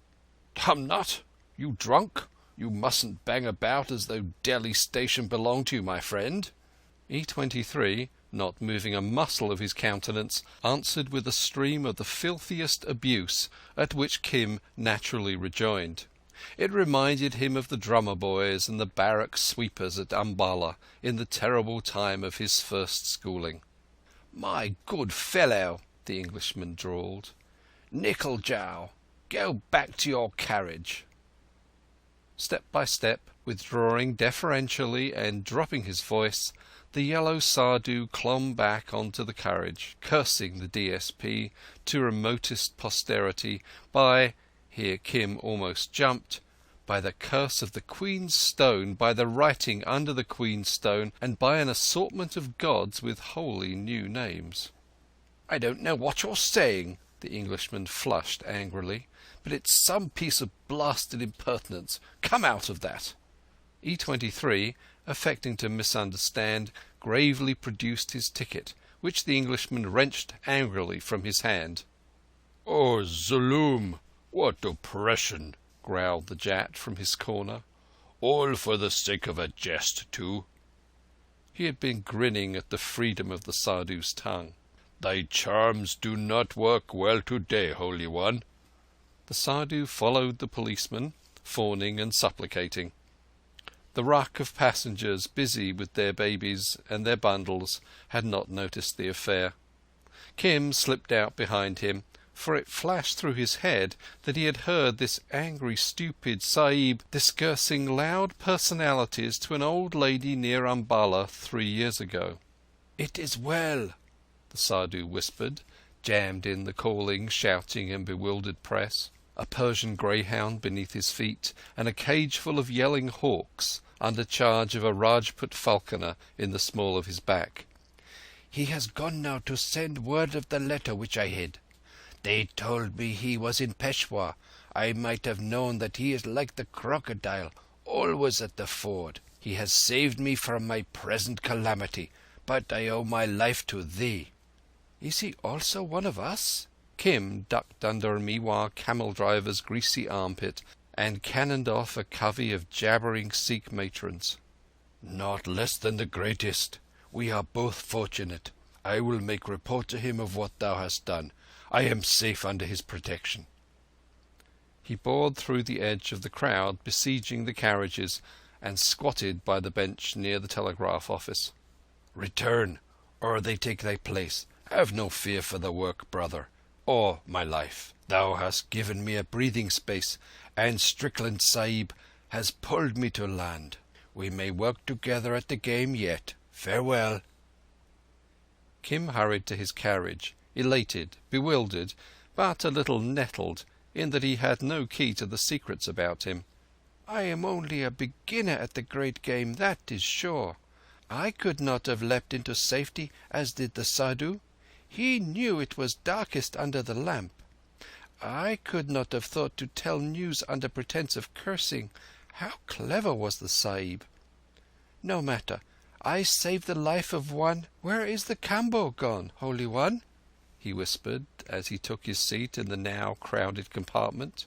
"I'm not. You drunk? You mustn't bang about as though Delhi station belonged to you, my friend." E23, not moving a muscle of his countenance, answered with a stream of the filthiest abuse, at which Kim naturally rejoined. It reminded him of the drummer boys and the barrack sweepers at Umballa in the terrible time of his first schooling. "My good fellow," the Englishman drawled, "Nickel Jow, go back to your carriage." Step by step, withdrawing deferentially and dropping his voice, the yellow Sadhu clomb back onto the carriage, cursing the DSP to remotest posterity by, here Kim almost jumped, by the curse of the Queen's Stone, by the writing under the Queen's Stone, and by an assortment of gods with wholly new names. "I don't know what you're saying," the Englishman flushed angrily, "but it's some piece of blasted impertinence. Come out of that." E23, affecting to misunderstand, gravely produced his ticket, which the Englishman wrenched angrily from his hand. "Oh, Zulum! What oppression!" growled the Jat from his corner. "All for the sake of a jest, too." He had been grinning at the freedom of the Sadhu's tongue. "Thy charms do not work well today, Holy One." The Sadhu followed the policeman, fawning and supplicating. The ruck of passengers busy with their babies and their bundles had not noticed the affair. Kim slipped out behind him, for it flashed through his head that he had heard this angry, stupid Sahib discoursing loud personalities to an old lady near Umballa 3 years ago. "It is well," the Sadhu whispered, jammed in the calling, shouting and bewildered press. A Persian greyhound beneath his feet, and a cage full of yelling hawks under charge of a Rajput falconer in the small of his back. "He has gone now to send word of the letter which I hid. They told me he was in Peshawar. I might have known that he is like the crocodile, always at the ford. He has saved me from my present calamity, but I owe my life to thee." "Is he also one of us?" Kim ducked under a Mewar camel driver's greasy armpit and cannoned off a covey of jabbering Sikh matrons. "Not less than the greatest. We are both fortunate. I will make report to him of what thou hast done. I am safe under his protection." He bored through the edge of the crowd besieging the carriages and squatted by the bench near the telegraph office. "Return, or they take thy place. Have no fear for the work, brother, or my life. Thou hast given me a breathing space, and Strickland Sahib has pulled me to land. We may work together at the game yet. Farewell." Kim hurried to his carriage, elated, bewildered, but a little nettled in that he had no key to the secrets about him. "I am only a beginner at the great game, that is sure. I could not have leapt into safety as did the Sadhu. He knew it was darkest under the lamp. I could not have thought to tell news under pretence of cursing. How clever was the Sahib! No matter. I saved the life of one. Where is the Kamboh gone, Holy One?" he whispered as he took his seat in the now crowded compartment.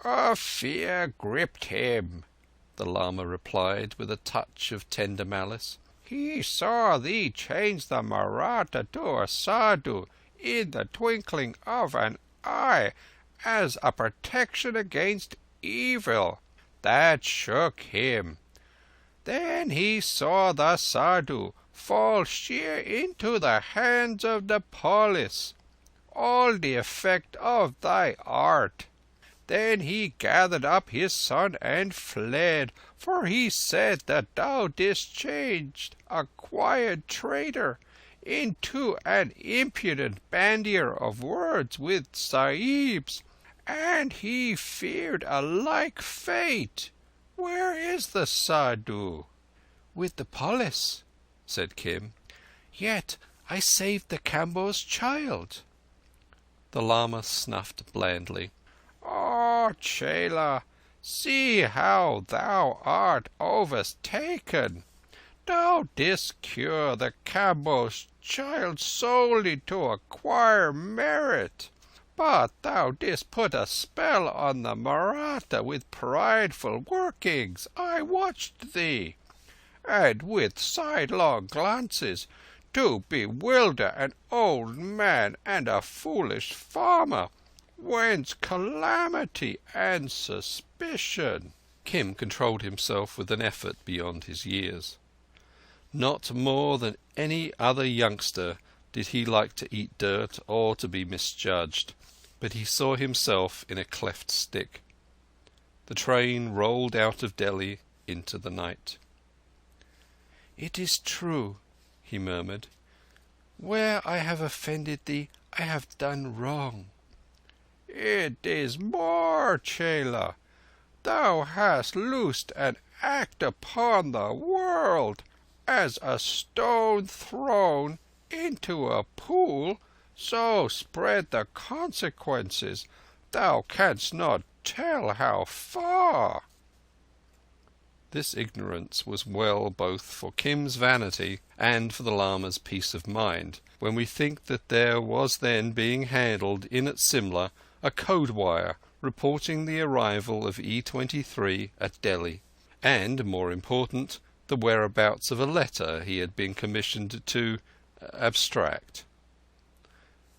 "A fear gripped him," the Lama replied with a touch of tender malice. "He saw thee change the Maratha to a Sadhu in the twinkling of an eye as a protection against evil. That shook him. Then he saw the Sadhu fall sheer into the hands of the police. All the effect of thy art. Then he gathered up his son and fled, for he said that thou didst change a quiet trader into an impudent bandier of words with Sahibs, and he feared a like fate. Where is the Sadhu?" "With the police," said Kim. "Yet I saved the Kamboh's child." The Lama snuffed blandly. "Oh, Chela, see how thou art overtaken. Thou didst cure the Kamboh's child solely to acquire merit. But thou didst put a spell on the Maratha with prideful workings. I watched thee. And with sidelong glances to bewilder an old man and a foolish farmer, whence calamity and suspicion." Kim controlled himself with an effort beyond his years. Not more than any other youngster did he like to eat dirt or to be misjudged, but he saw himself in a cleft stick. The train rolled out of Delhi into the night. "It is true," he murmured. "Where I have offended thee, I have done wrong." "It is more, Chela. Thou hast loosed an act upon the world, as a stone thrown into a pool, so spread the consequences. Thou canst not tell how far." This ignorance was well both for Kim's vanity and for the Lama's peace of mind, when we think that there was then being handled in at Simla a code wire reporting the arrival of E-23 at Delhi, and, more important, the whereabouts of a letter he had been commissioned to abstract.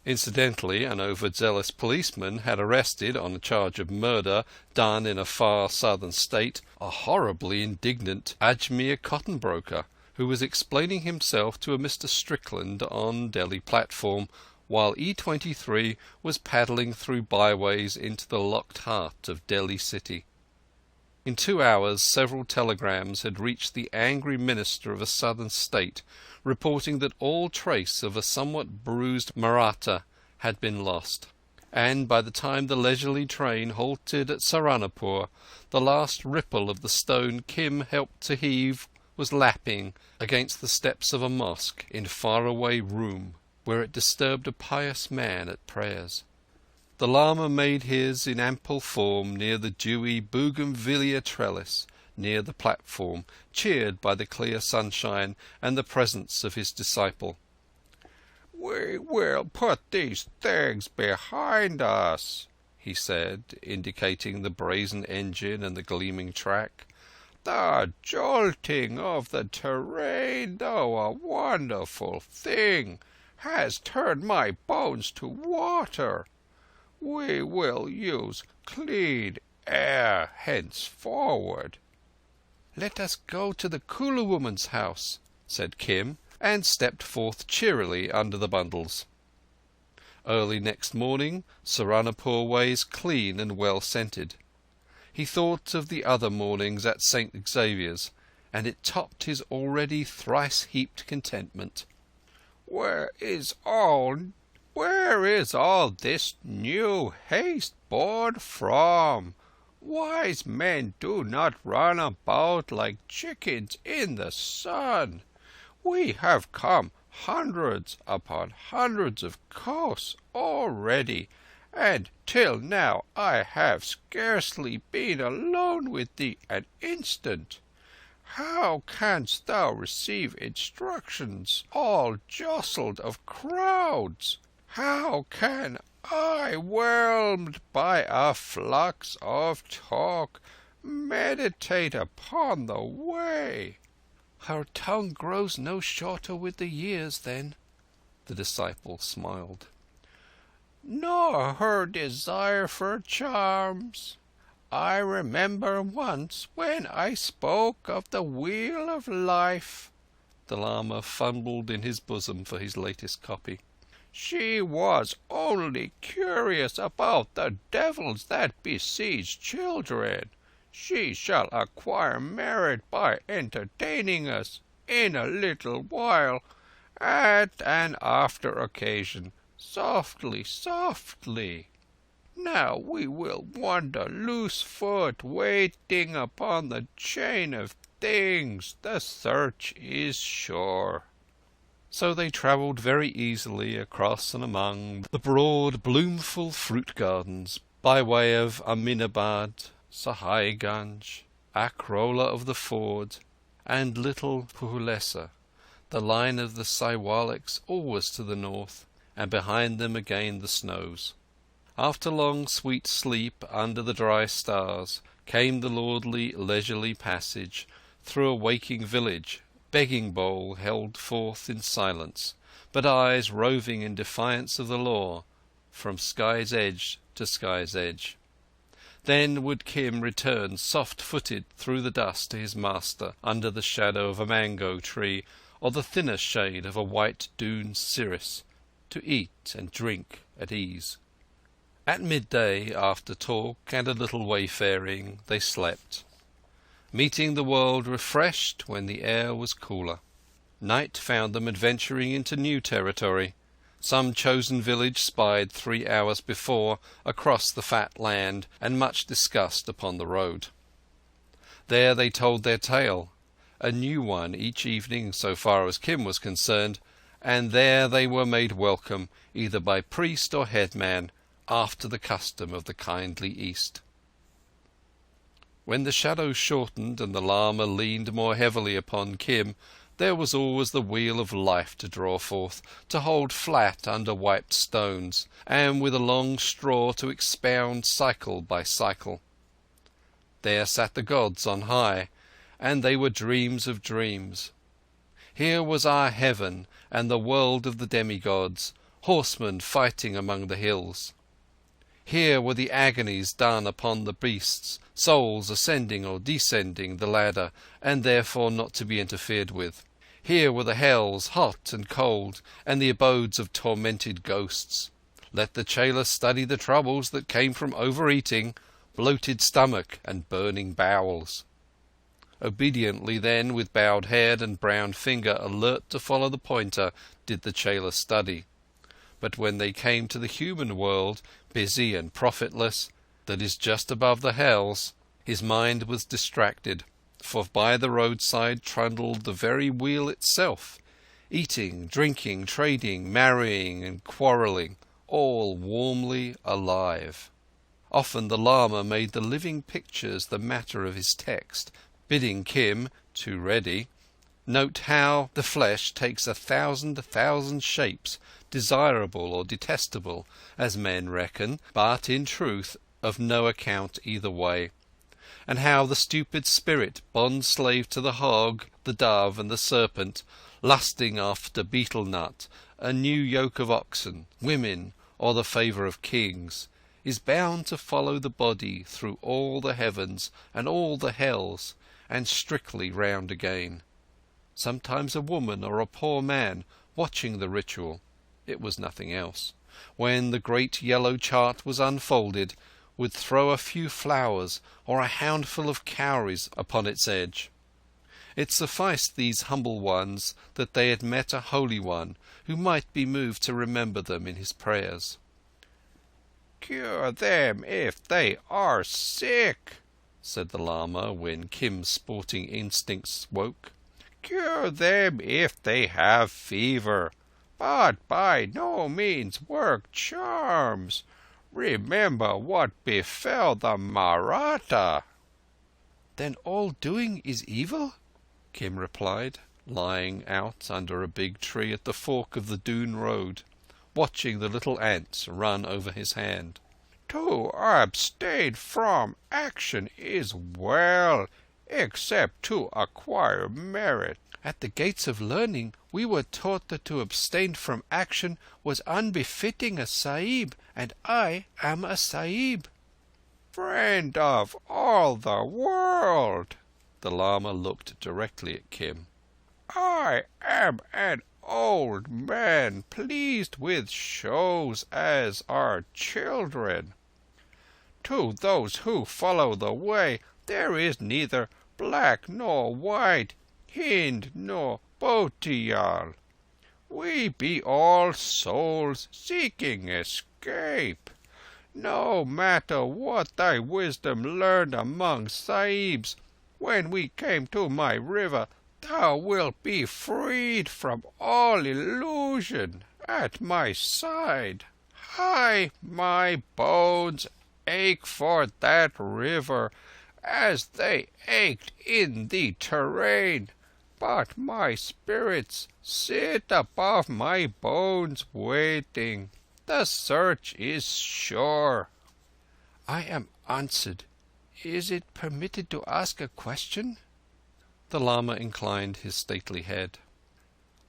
Incidentally, an overzealous policeman had arrested, on a charge of murder done in a far southern state, a horribly indignant Ajmer cotton broker, who was explaining himself to a Mr. Strickland on Delhi platform, while E23 was paddling through byways into the locked heart of Delhi city. In 2 hours several telegrams had reached the angry minister of a southern state, reporting that all trace of a somewhat bruised Maratha had been lost, and by the time the leisurely train halted at Saharanpur, the last ripple of the stone Kim helped to heave was lapping against the steps of a mosque in faraway Room, where it disturbed a pious man at prayers. The Lama made his in ample form near the dewy bougainvillea trellis, near the platform, cheered by the clear sunshine and the presence of his disciple. "We will put these things behind us," he said, indicating the brazen engine and the gleaming track. "The jolting of the terrain, though a wonderful thing, has turned my bones to water. We will use clean air henceforward." "Let us go to the Kulu woman's house," said Kim, and stepped forth cheerily under the bundles. Early next morning, Saharanpur ways clean and well scented. He thought of the other mornings at St. Xavier's, and it topped his already thrice-heaped contentment. Where is all this new haste born from? Wise men do not run about like chickens in the sun. We have come hundreds upon hundreds of coasts already, and till now I have scarcely been alone with thee an instant. How canst thou receive instructions all jostled of crowds? How can I, whelmed by a flux of talk, meditate upon the way? "Her tongue grows no shorter with the years, then," the disciple smiled. "Nor her desire for charms. I remember once when I spoke of the wheel of life." The Lama fumbled in his bosom for his latest copy. "She was only curious about the devils that besiege children. She shall acquire merit by entertaining us in a little while, at an after occasion, softly, softly. Now we will wander loose-foot, waiting upon the chain of things. The search is sure." So they travelled very easily across and among the broad, bloomful fruit gardens, by way of Aminabad, Sahaiganj, Akrola of the Ford, and little Puhulesa, the line of the Siwaliks always to the north, and behind them again the snows. After long sweet sleep under the dry stars came the lordly, leisurely passage through a waking village, begging bowl held forth in silence, but eyes roving in defiance of the law, from sky's edge to sky's edge. Then would Kim return soft-footed through the dust to his master under the shadow of a mango tree or the thinner shade of a white dune cirrus, to eat and drink at ease. At midday, after talk and a little wayfaring, they slept, meeting the world refreshed when the air was cooler. Night found them adventuring into new territory, some chosen village spied 3 hours before across the fat land and much discussed upon the road. There they told their tale, a new one each evening so far as Kim was concerned, and there they were made welcome either by priest or headman, after the custom of the kindly East. When the shadows shortened and the Lama leaned more heavily upon Kim, there was always the wheel of life to draw forth, to hold flat under wiped stones, and with a long straw to expound cycle by cycle. There sat the gods on high, and they were dreams of dreams. Here was our heaven and the world of the demigods, horsemen fighting among the hills. Here were the agonies done upon the beasts, souls ascending or descending the ladder, and therefore not to be interfered with. Here were the hells, hot and cold, and the abodes of tormented ghosts. Let the chela study the troubles that came from overeating, bloated stomach, and burning bowels. Obediently then, with bowed head and brown finger alert to follow the pointer, did the chela study. But when they came to the human world, busy and profitless, that is just above the hells, his mind was distracted, for by the roadside trundled the very wheel itself, eating, drinking, trading, marrying and quarrelling, all warmly alive. Often the lama made the living pictures the matter of his text, bidding Kim, too ready, note how the flesh takes 1,000 shapes, desirable or detestable, as men reckon, but in truth of no account either way, and how the stupid spirit, bond-slave to the hog, the dove and the serpent, lusting after betel-nut, a new yoke of oxen, women, or the favour of kings, is bound to follow the body through all the heavens and all the hells, and strictly round again. Sometimes a woman or a poor man, watching the ritual, it was nothing else, when the great yellow chart was unfolded, would throw a few flowers or a handful of cowries upon its edge. It sufficed these humble ones that they had met a holy one who might be moved to remember them in his prayers. "Cure them if they are sick," said the lama when Kim's sporting instincts woke. "Cure them if they have fever, but by no means work charms. Remember what befell the Mahratta." "Then all doing is evil?" Kim replied, lying out under a big tree at the fork of the Doon road, watching the little ants run over his hand. "To abstain from action is well, except to acquire merit." "At the gates of learning we were taught that to abstain from action was unbefitting a Sahib, and I am a Sahib." "Friend of all the world," the lama looked directly at Kim, "I am an old man pleased with shows as are children. To those who follow the way there is neither black nor white, Hind nor Bhotiyal. We be all souls seeking escape. No matter what thy wisdom learned among Sahibs, when we came to my river, thou wilt be freed from all illusion at my side. Aye, my bones ache for that river as they ached in the terrain, but my spirits sit above my bones waiting. The search is sure." "I am answered. Is it permitted to ask a question?" The lama inclined his stately head.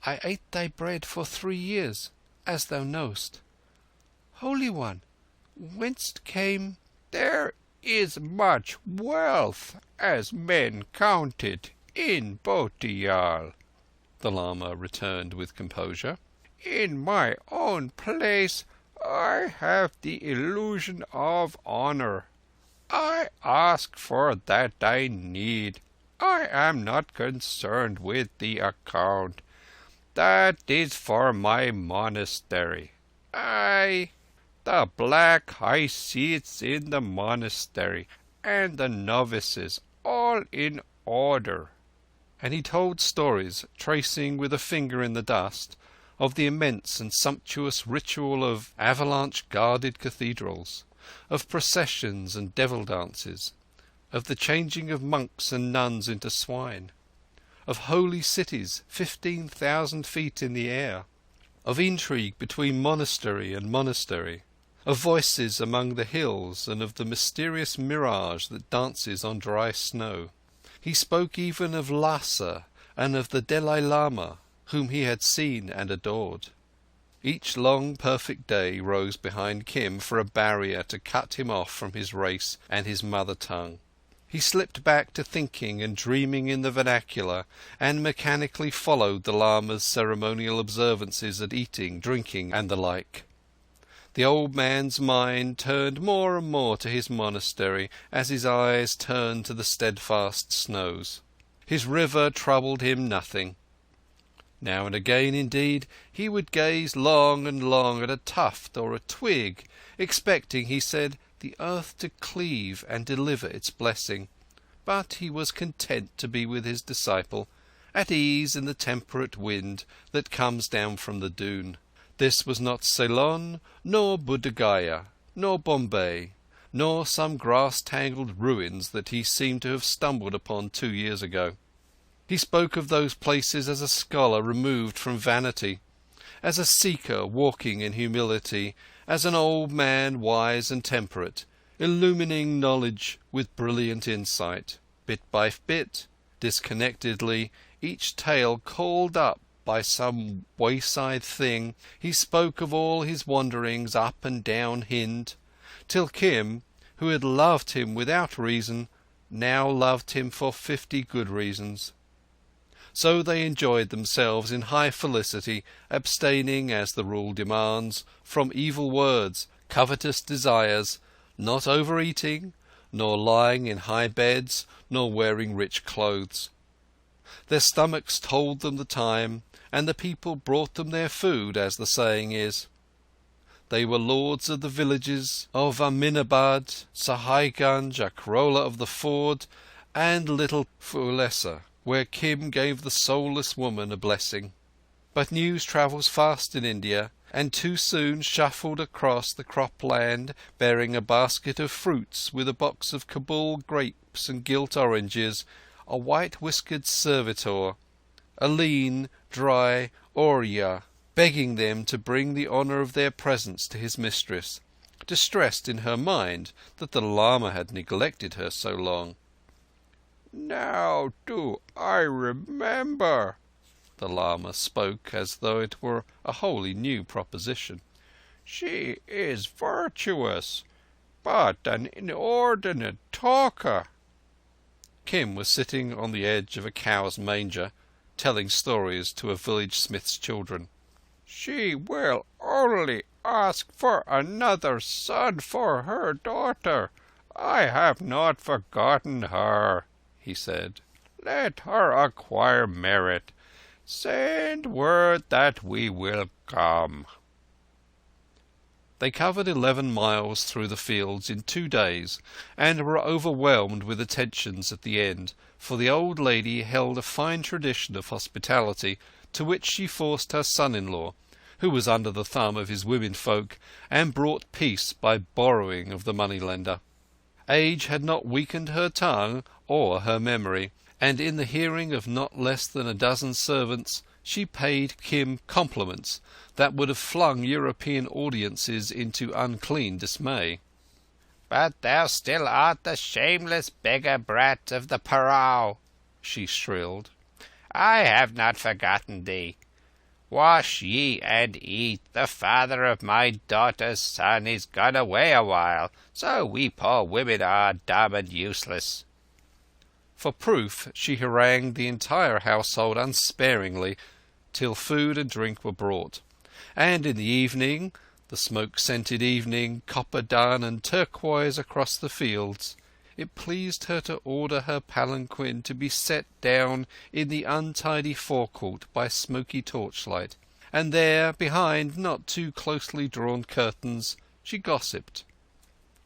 "I ate thy bread for 3 years, as thou knowest. Holy One, whence came—" "There is much wealth, as men count it, in Bhotiyal," the lama returned with composure. "In my own place I have the illusion of honour. I ask for that I need. I am not concerned with the account. That is for my monastery. Aye, the black high seats in the monastery, and the novices, all in order." And he told stories, tracing with a finger in the dust, of the immense and sumptuous ritual of avalanche-guarded cathedrals, of processions and devil dances, of the changing of monks and nuns into swine, of holy cities 15,000 feet in the air, of intrigue between monastery and monastery, of voices among the hills, and of the mysterious mirage that dances on dry snow. He spoke even of Lhasa and of the Dalai Lama, whom he had seen and adored. Each long perfect day rose behind Kim for a barrier to cut him off from his race and his mother tongue. He slipped back to thinking and dreaming in the vernacular, and mechanically followed the Lama's ceremonial observances at eating, drinking, and the like. The old man's mind turned more and more to his monastery as his eyes turned to the steadfast snows. His river troubled him nothing. Now and again, indeed, he would gaze long and long at a tuft or a twig, expecting, he said, the earth to cleave and deliver its blessing. But he was content to be with his disciple, at ease in the temperate wind that comes down from the dune. This was not Ceylon, nor Buddha Gaya, nor Bombay, nor some grass-tangled ruins that he seemed to have stumbled upon 2 years ago. He spoke of those places as a scholar removed from vanity, as a seeker walking in humility, as an old man wise and temperate, illumining knowledge with brilliant insight. Bit by bit, disconnectedly, each tale called up by some wayside thing, he spoke of all his wanderings up and down Hind, till Kim, who had loved him without reason, now loved him for 50 good reasons. So they enjoyed themselves in high felicity, abstaining, as the rule demands, from evil words, covetous desires, not overeating, nor lying in high beds, nor wearing rich clothes. Their stomachs told them the time, and the people brought them their food, as the saying is. They were lords of the villages of Aminabad, Sahaiganj, Akrola of the Ford, and Little Phulesa, where Kim gave the soulless woman a blessing. But news travels fast in India, and too soon shuffled across the cropland bearing a basket of fruits with a box of Kabul grapes and gilt oranges, a white-whiskered servitor, a lean, dry Oorya, begging them to bring the honour of their presence to his mistress, distressed in her mind that the Lama had neglected her so long. "Now do I remember." The Lama spoke as though it were a wholly new proposition. "She is virtuous, but an inordinate talker." Kim was sitting on the edge of a cow's manger, telling stories to a village smith's children. "She will only ask for another son for her daughter. I have not forgotten her," he said. "Let her acquire merit. Send word that we will come." They covered 11 miles through the fields in 2 days, and were overwhelmed with attentions at the end, for the old lady held a fine tradition of hospitality, to which she forced her son-in-law, who was under the thumb of his womenfolk, and brought peace by borrowing of the moneylender. Age had not weakened her tongue or her memory, and in the hearing of not less than a dozen servants she paid Kim compliments that would have flung European audiences into unclean dismay. "But thou still art the shameless beggar brat of the Parao," she shrilled. "I have not forgotten thee. Wash ye and eat. The father of my daughter's son is gone away a while, so we poor women are dumb and useless." For proof, she harangued the entire household unsparingly till food and drink were brought, and in the evening, the smoke-scented evening, copper dun and turquoise across the fields, it pleased her to order her palanquin to be set down in the untidy forecourt by smoky torchlight, and there, behind not too closely drawn curtains, she gossiped.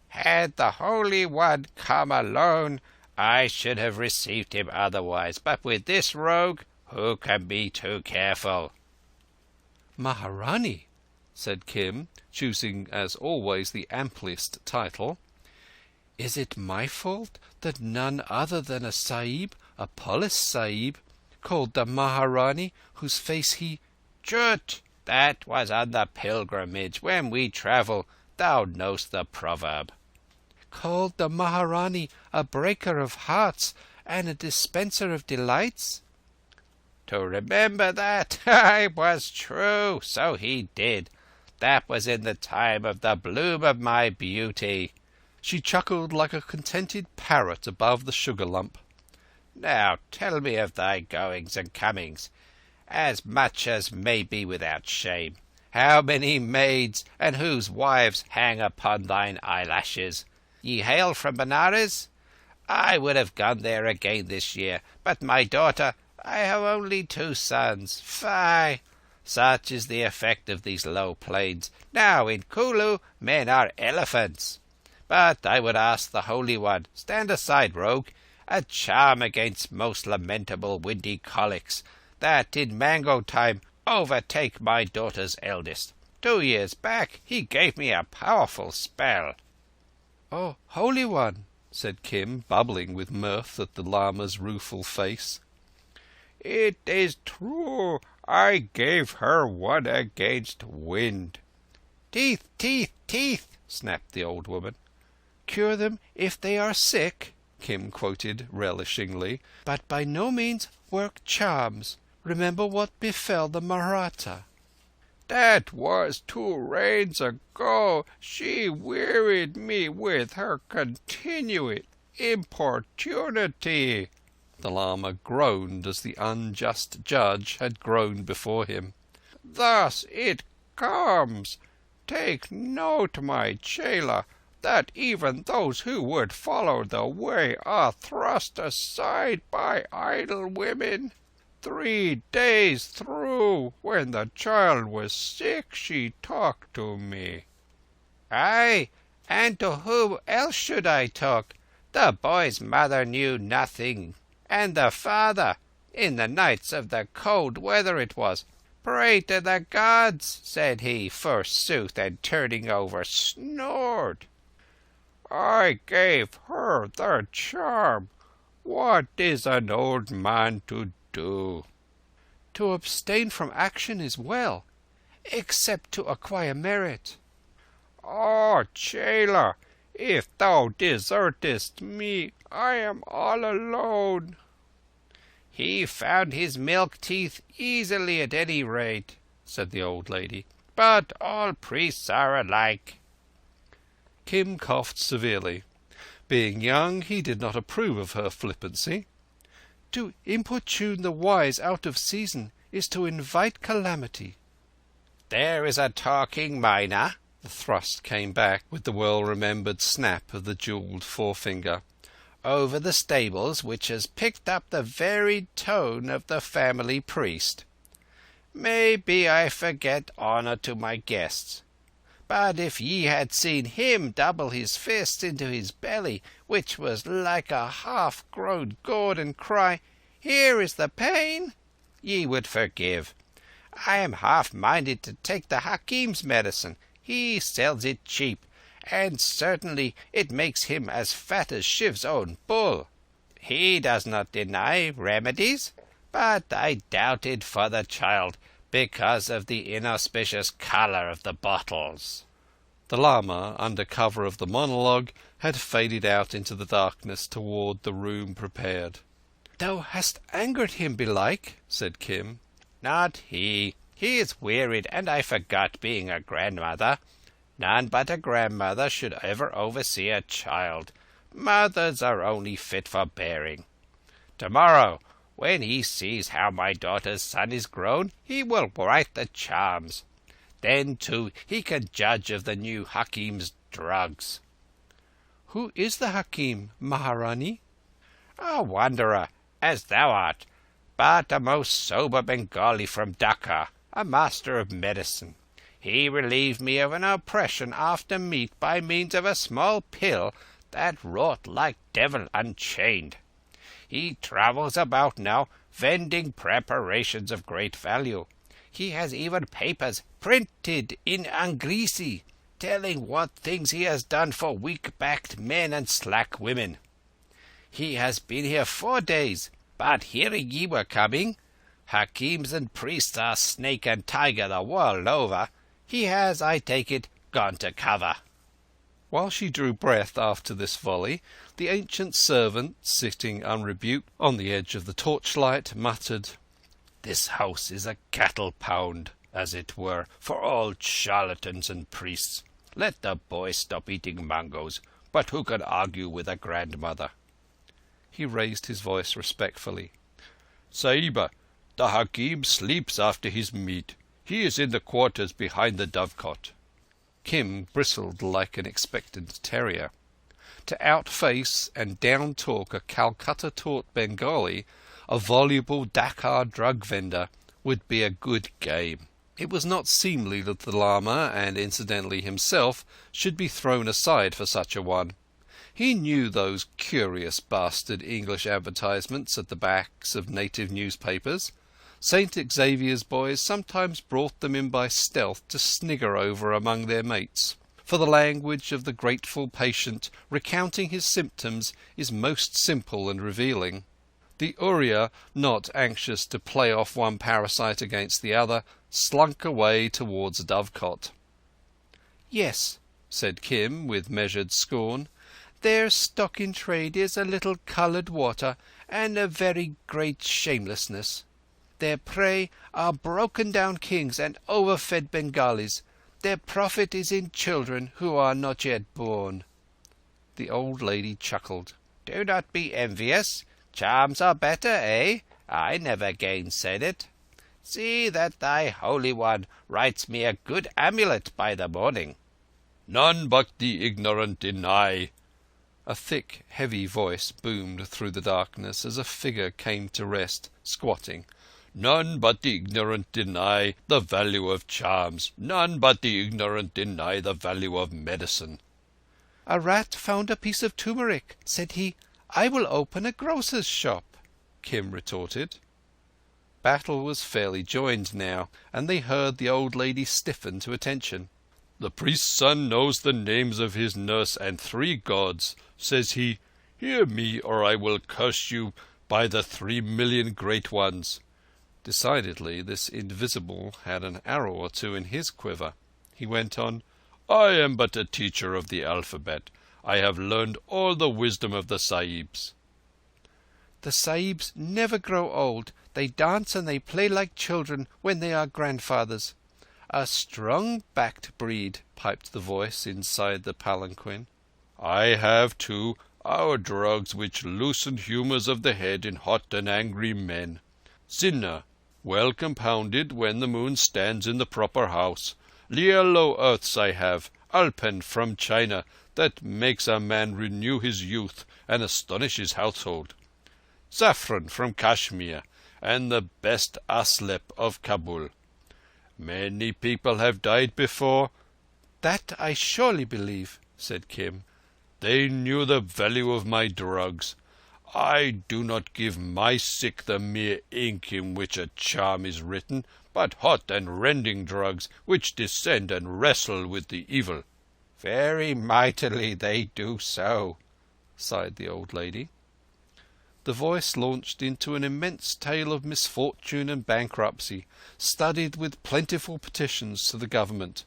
"Had the Holy One come alone, I should have received him otherwise, but with this rogue, who can be too careful?" "Maharani," said Kim, choosing as always the amplest title, "is it my fault that none other than a Sahib, a police Sahib, called the Maharani, whose face he—" "Chut! That was on the pilgrimage. When we travel, thou knowest the proverb." "Called the Maharani a breaker of hearts and a dispenser of delights?" To remember that? It was true, so he did. That was in the time of the bloom of my beauty. She chuckled like a contented parrot above the sugar lump. Now tell me of thy goings and comings, as much as may be without shame. How many maids and whose wives hang upon thine eyelashes? Ye hail from Benares? I would have gone there again this year, but my daughter, I have only 2 sons. Fie! Such is the effect of these low plains. Now in Kulu men are elephants. But I would ask the Holy One, stand aside, rogue, a charm against most lamentable windy colics, that in mango time overtake my daughter's eldest. 2 years back he gave me a powerful spell. "Oh, Holy One," said Kim, bubbling with mirth at the lama's rueful face. "It is true. I gave her one against wind." "Teeth, teeth, teeth," snapped the old woman. "Cure them if they are sick," Kim quoted relishingly, "but by no means work charms. Remember what befell the Mahratta." "That was 2 reigns ago. She wearied me with her continued importunity." The lama groaned as the unjust judge had groaned before him. "Thus it comes. Take note, my chela, that even those who would follow the way are thrust aside by idle women. 3 days through, when the child was sick, she talked to me." "Aye, and to whom else should I talk? The boy's mother knew nothing, and the father, in the nights of the cold weather it was, pray to the gods, said he, forsooth, and turning over snored." "I gave her the charm. What is an old man to do?" "To abstain from action is well, except to acquire merit." "Oh, chela, if thou desertest me, I am all alone." "He found his milk teeth easily at any rate," said the old lady. "But all priests are alike." Kim coughed severely. Being young, he did not approve of her flippancy. To importune the wise out of season is to invite calamity. "There is a talking miner." The thrust came back with the well-remembered snap of the jewelled forefinger. "Over the stables, which has picked up the varied tone of the family priest. Maybe I forget honour to my guests. But if ye had seen him double his fist into his belly, which was like a half-grown gourd, and cry, 'Here is the pain,' ye would forgive. I am half-minded to take the Hakim's medicine. He sells it cheap, and certainly it makes him as fat as Shiv's own bull. He does not deny remedies, but I doubted for the child because of the inauspicious colour of the bottles." The lama, under cover of the monologue, had faded out into the darkness toward the room prepared. "Thou hast angered him, belike," said Kim. "Not he. He is wearied, and I forgot being a grandmother. None but a grandmother should ever oversee a child. Mothers are only fit for bearing. Tomorrow, when he sees how my daughter's son is grown, he will write the charms. Then, too, he can judge of the new Hakim's drugs." "Who is the Hakim, Maharani?" "A wanderer, as thou art, but a most sober Bengali from Dhaka, a master of medicine. He relieved me of an oppression after meat by means of a small pill that wrought like devil unchained. He travels about now, vending preparations of great value. He has even papers printed in Angrisi, telling what things he has done for weak-backed men and slack women. He has been here 4 days, but hearing ye were coming, Hakims and priests are snake and tiger the world over, he has, I take it, gone to cover." While she drew breath after this volley, the ancient servant, sitting unrebuked on the edge of the torchlight, muttered, This house is a cattle pound, as it were, for all charlatans and priests. Let the boy stop eating mangoes, but who can argue with a grandmother?" He raised his voice respectfully. "Sahiba, the Hakim sleeps after his meat. He is in the quarters behind the dovecot." Kim bristled like an expectant terrier. To outface and down-talk a Calcutta-taught Bengali, a voluble Dakar drug vendor, would be a good game. It was not seemly that the lama, and incidentally himself, should be thrown aside for such a one. He knew those curious bastard English advertisements at the backs of native newspapers. St. Xavier's boys sometimes brought them in by stealth to snigger over among their mates, for the language of the grateful patient recounting his symptoms is most simple and revealing. The Urya, not anxious to play off one parasite against the other, slunk away towards Dovecot. "Yes," said Kim, with measured scorn, "their stock in trade is a little coloured water and a very great shamelessness. Their prey are broken-down kings and overfed Bengalis. Their profit is in children who are not yet born." The old lady chuckled. "Do not be envious. Charms are better, eh? I never gainsaid it. See that thy Holy One writes me a good amulet by the morning." "None but the ignorant deny." A thick, heavy voice boomed through the darkness as a figure came to rest, squatting. "None but the ignorant deny the value of charms. None but the ignorant deny the value of medicine." "A rat found a piece of turmeric. Said he, 'I will open a grocer's shop,'" Kim retorted. Battle was fairly joined now, and they heard the old lady stiffen to attention. "The priest's son knows the names of his nurse and 3 gods. Says he, 'Hear me, or I will curse you by the 3,000,000 great ones.'" Decidedly, this invisible had an arrow or two in his quiver. He went on, "I am but a teacher of the alphabet. I have learned all the wisdom of the Sahibs." "The Sahibs never grow old. They dance and they play like children when they are grandfathers. A strong-backed breed," piped the voice inside the palanquin. "I have, too, our drugs which loosen humours of the head in hot and angry men. Sinna, well compounded when the moon stands in the proper house. Yellow earths I have, Alpen from China, that makes a man renew his youth and astonish his household. Saffron from Kashmir, and the best aslep of Kabul. Many people have died before." "That I surely believe," said Kim. "They knew the value of my drugs. I do not give my sick the mere ink in which a charm is written, but hot and rending drugs which descend and wrestle with the evil." "Very mightily they do so," sighed the old lady. The voice launched into an immense tale of misfortune and bankruptcy, studded with plentiful petitions to the government.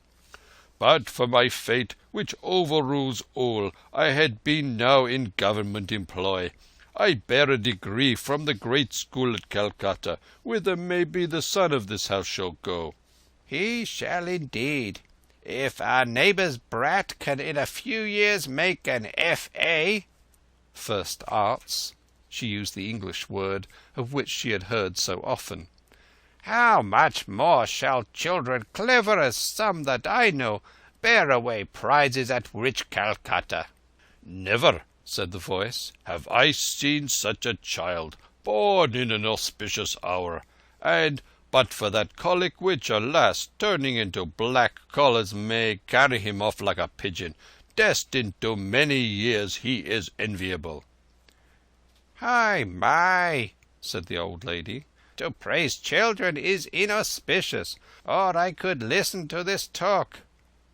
"But for my fate, which overrules all, I had been now in government employ. I bear a degree from the great school at Calcutta, whither maybe the son of this house shall go." "He shall indeed. If our neighbour's brat can in a few years make an F.A. First Arts. She used the English word of which she had heard so often. how much more shall children clever as some that I know bear away prizes at rich Calcutta?" "Never," said the voice, "have I seen such a child, born in an auspicious hour, and, but for that colic which, alas, turning into black collars may carry him off like a pigeon, destined to many years, he is enviable." "Hai mai," said the old lady. "To praise children is inauspicious, or I could listen to this talk.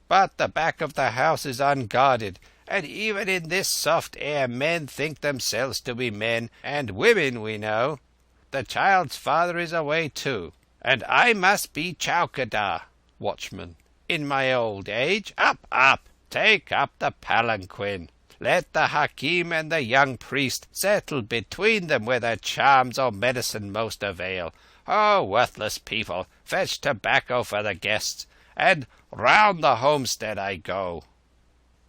But the back of the house is unguarded, and even in this soft air men think themselves to be men, and women we know. The child's father is away too, and I must be chowkidar Watchman. in my old age. Up, up! Take up the palanquin. Let the Hakim and the young priest settle between them whether charms or medicine most avail. Oh, worthless people, fetch tobacco for the guests, and round the homestead I go."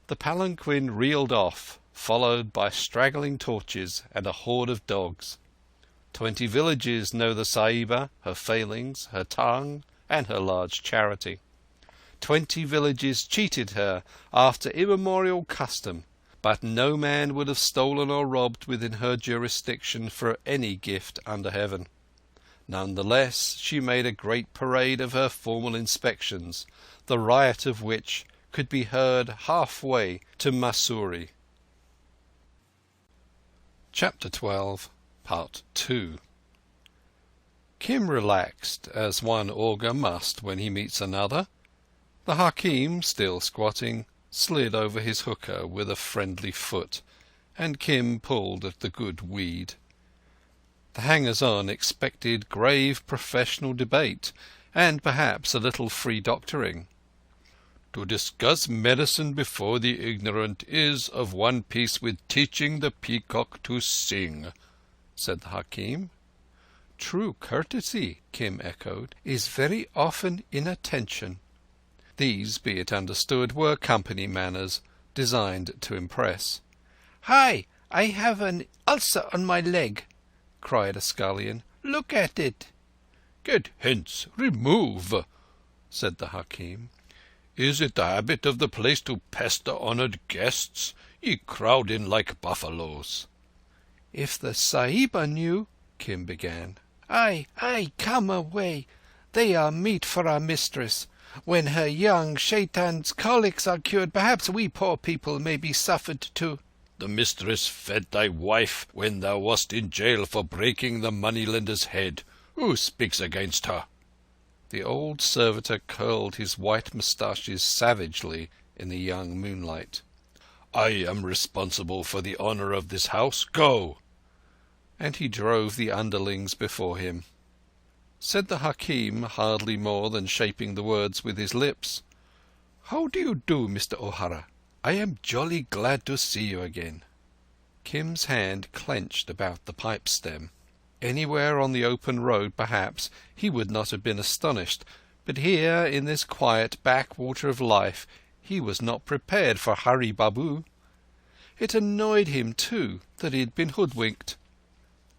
The palanquin reeled off, followed by straggling torches and a horde of dogs. 20 villages know the Sahiba, her failings, her tongue, and her large charity. 20 villages cheated her after immemorial custom, but no man would have stolen or robbed within her jurisdiction for any gift under heaven. None the less, she made a great parade of her formal inspections, the riot of which could be heard halfway to Mussoorie. Chapter 12, Part 2. Kim relaxed, as one augur must when he meets another. The Hakim, still squatting, slid over his hookah with a friendly foot, and Kim pulled at the good weed. The hangers-on expected grave professional debate, and perhaps a little free doctoring. To discuss medicine before the ignorant is of one piece with teaching the peacock to sing, said the Hakim. True courtesy, Kim echoed, is very often inattention. These, be it understood, were company manners, designed to impress. "Hi! I have an ulcer on my leg," cried a scullion. "Look at it." "Get hence! Remove!" said the Hakim. "Is it the habit of the place to pester honoured guests? Ye crowd in like buffaloes." "If the Sahiba knew," Kim began. Aye, come away. They are meat for our mistress. When her young shaitan's colics are cured, perhaps we poor people may be suffered too." "The mistress fed thy wife when thou wast in jail for breaking the moneylender's head. Who speaks against her?" The old servitor curled his white moustaches savagely in the young moonlight. "I am responsible for the honour of this house. Go!" And he drove the underlings before him. Said the Hakim, hardly more than shaping the words with his lips, "How do you do, Mr. O'Hara? I am jolly glad to see you again." Kim's hand clenched about the pipe stem. Anywhere on the open road, perhaps, he would not have been astonished, but here, in this quiet backwater of life, he was not prepared for Hari Babu. It annoyed him, too, that he had been hoodwinked.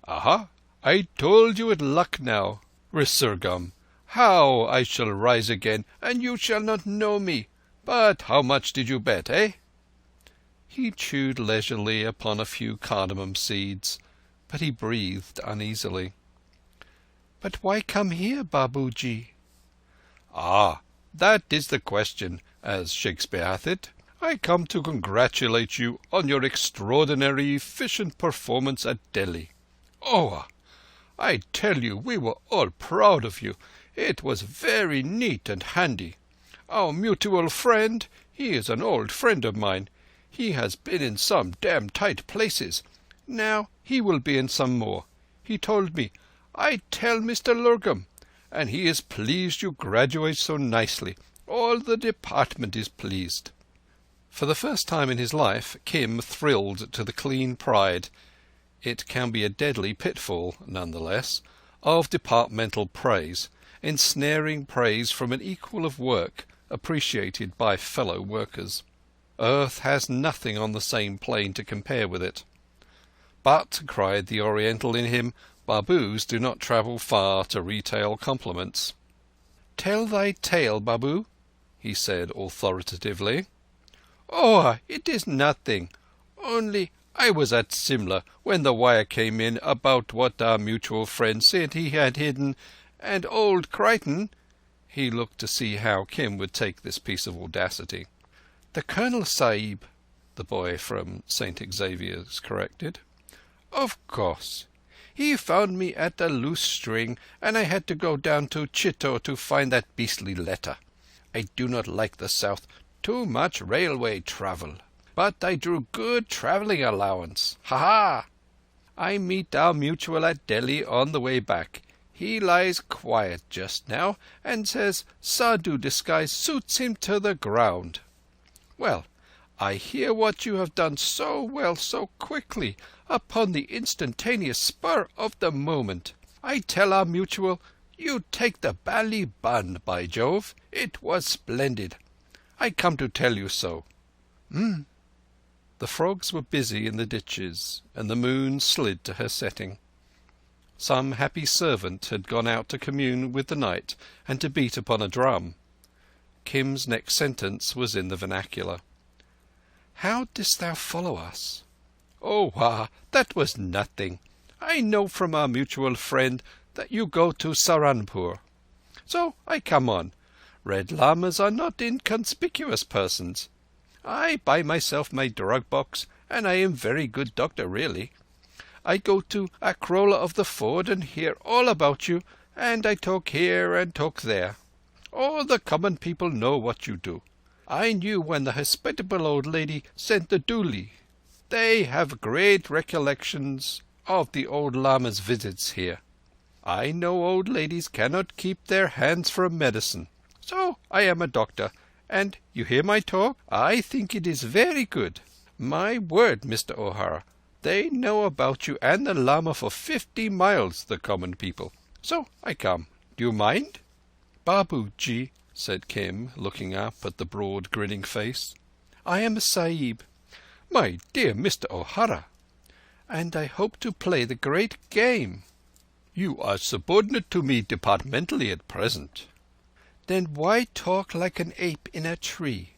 "Aha! I told you at Lucknow, Resurgam, how I shall rise again, and you shall not know me. But how much did you bet, eh?" He chewed leisurely upon a few cardamom seeds, but he breathed uneasily. "But why come here, Babuji?" "Ah, that is the question, as Shakespeare hath it. I come to congratulate you on your extraordinary efficient performance at Delhi. Oh, I tell you, we were all proud of you. It was very neat and handy. Our mutual friend, he is an old friend of mine. He has been in some damn tight places. Now he will be in some more. He told me, I tell Mr. Lurgam, and he is pleased you graduate so nicely. All the department is pleased." For the first time in his life, Kim thrilled to the clean pride— it can be a deadly pitfall, none the less— of departmental praise, ensnaring praise from an equal of work, appreciated by fellow workers. Earth has nothing on the same plane to compare with it. But, cried the Oriental in him, Babus do not travel far to retail compliments. "Tell thy tale, Babu," he said authoritatively. "Oh, it is nothing. Only I was at Simla when the wire came in about what our mutual friend said he had hidden, and old Crichton—" He looked to see how Kim would take this piece of audacity. "The Colonel Sahib," the boy from St. Xavier's corrected. "Of course. He found me at a loose string, and I had to go down to Chittor to find that beastly letter. I do not like the South. Too much railway travel. But I drew good travelling allowance. Ha! I meet our mutual at Delhi on the way back. He lies quiet just now, and says Sadhu disguise suits him to the ground. Well, I hear what you have done so well, so quickly, upon the instantaneous spur of the moment. I tell our mutual, you take the bally bun, by Jove. It was splendid. I come to tell you so. The frogs were busy in the ditches, and the moon slid to her setting. Some happy servant had gone out to commune with the night and to beat upon a drum. Kim's next sentence was in the vernacular. "How didst thou follow us?" Oh, that was nothing. I know from our mutual friend that you go to Saranpur. So I come on. Red Lamas are not inconspicuous persons. I buy myself my drug box, and I am very good doctor, really. I go to Akrola of the Ford and hear all about you, and I talk here and talk there. All the common people know what you do. I knew when the hospitable old lady sent the dooli. They have great recollections of the old Lama's visits here. I know old ladies cannot keep their hands from medicine. So I am a doctor, and you hear my talk? I think it is very good. My word, Mr. O'Hara, they know about you and the Lama for 50 miles, the common people. So I come. Do you mind? "Babuji," said Kim, looking up at the broad, grinning face, "I am a Sahib." My dear Mr. O'Hara. "And I hope to play the great game." You are subordinate to me departmentally at present. "Then why talk like an ape in a tree?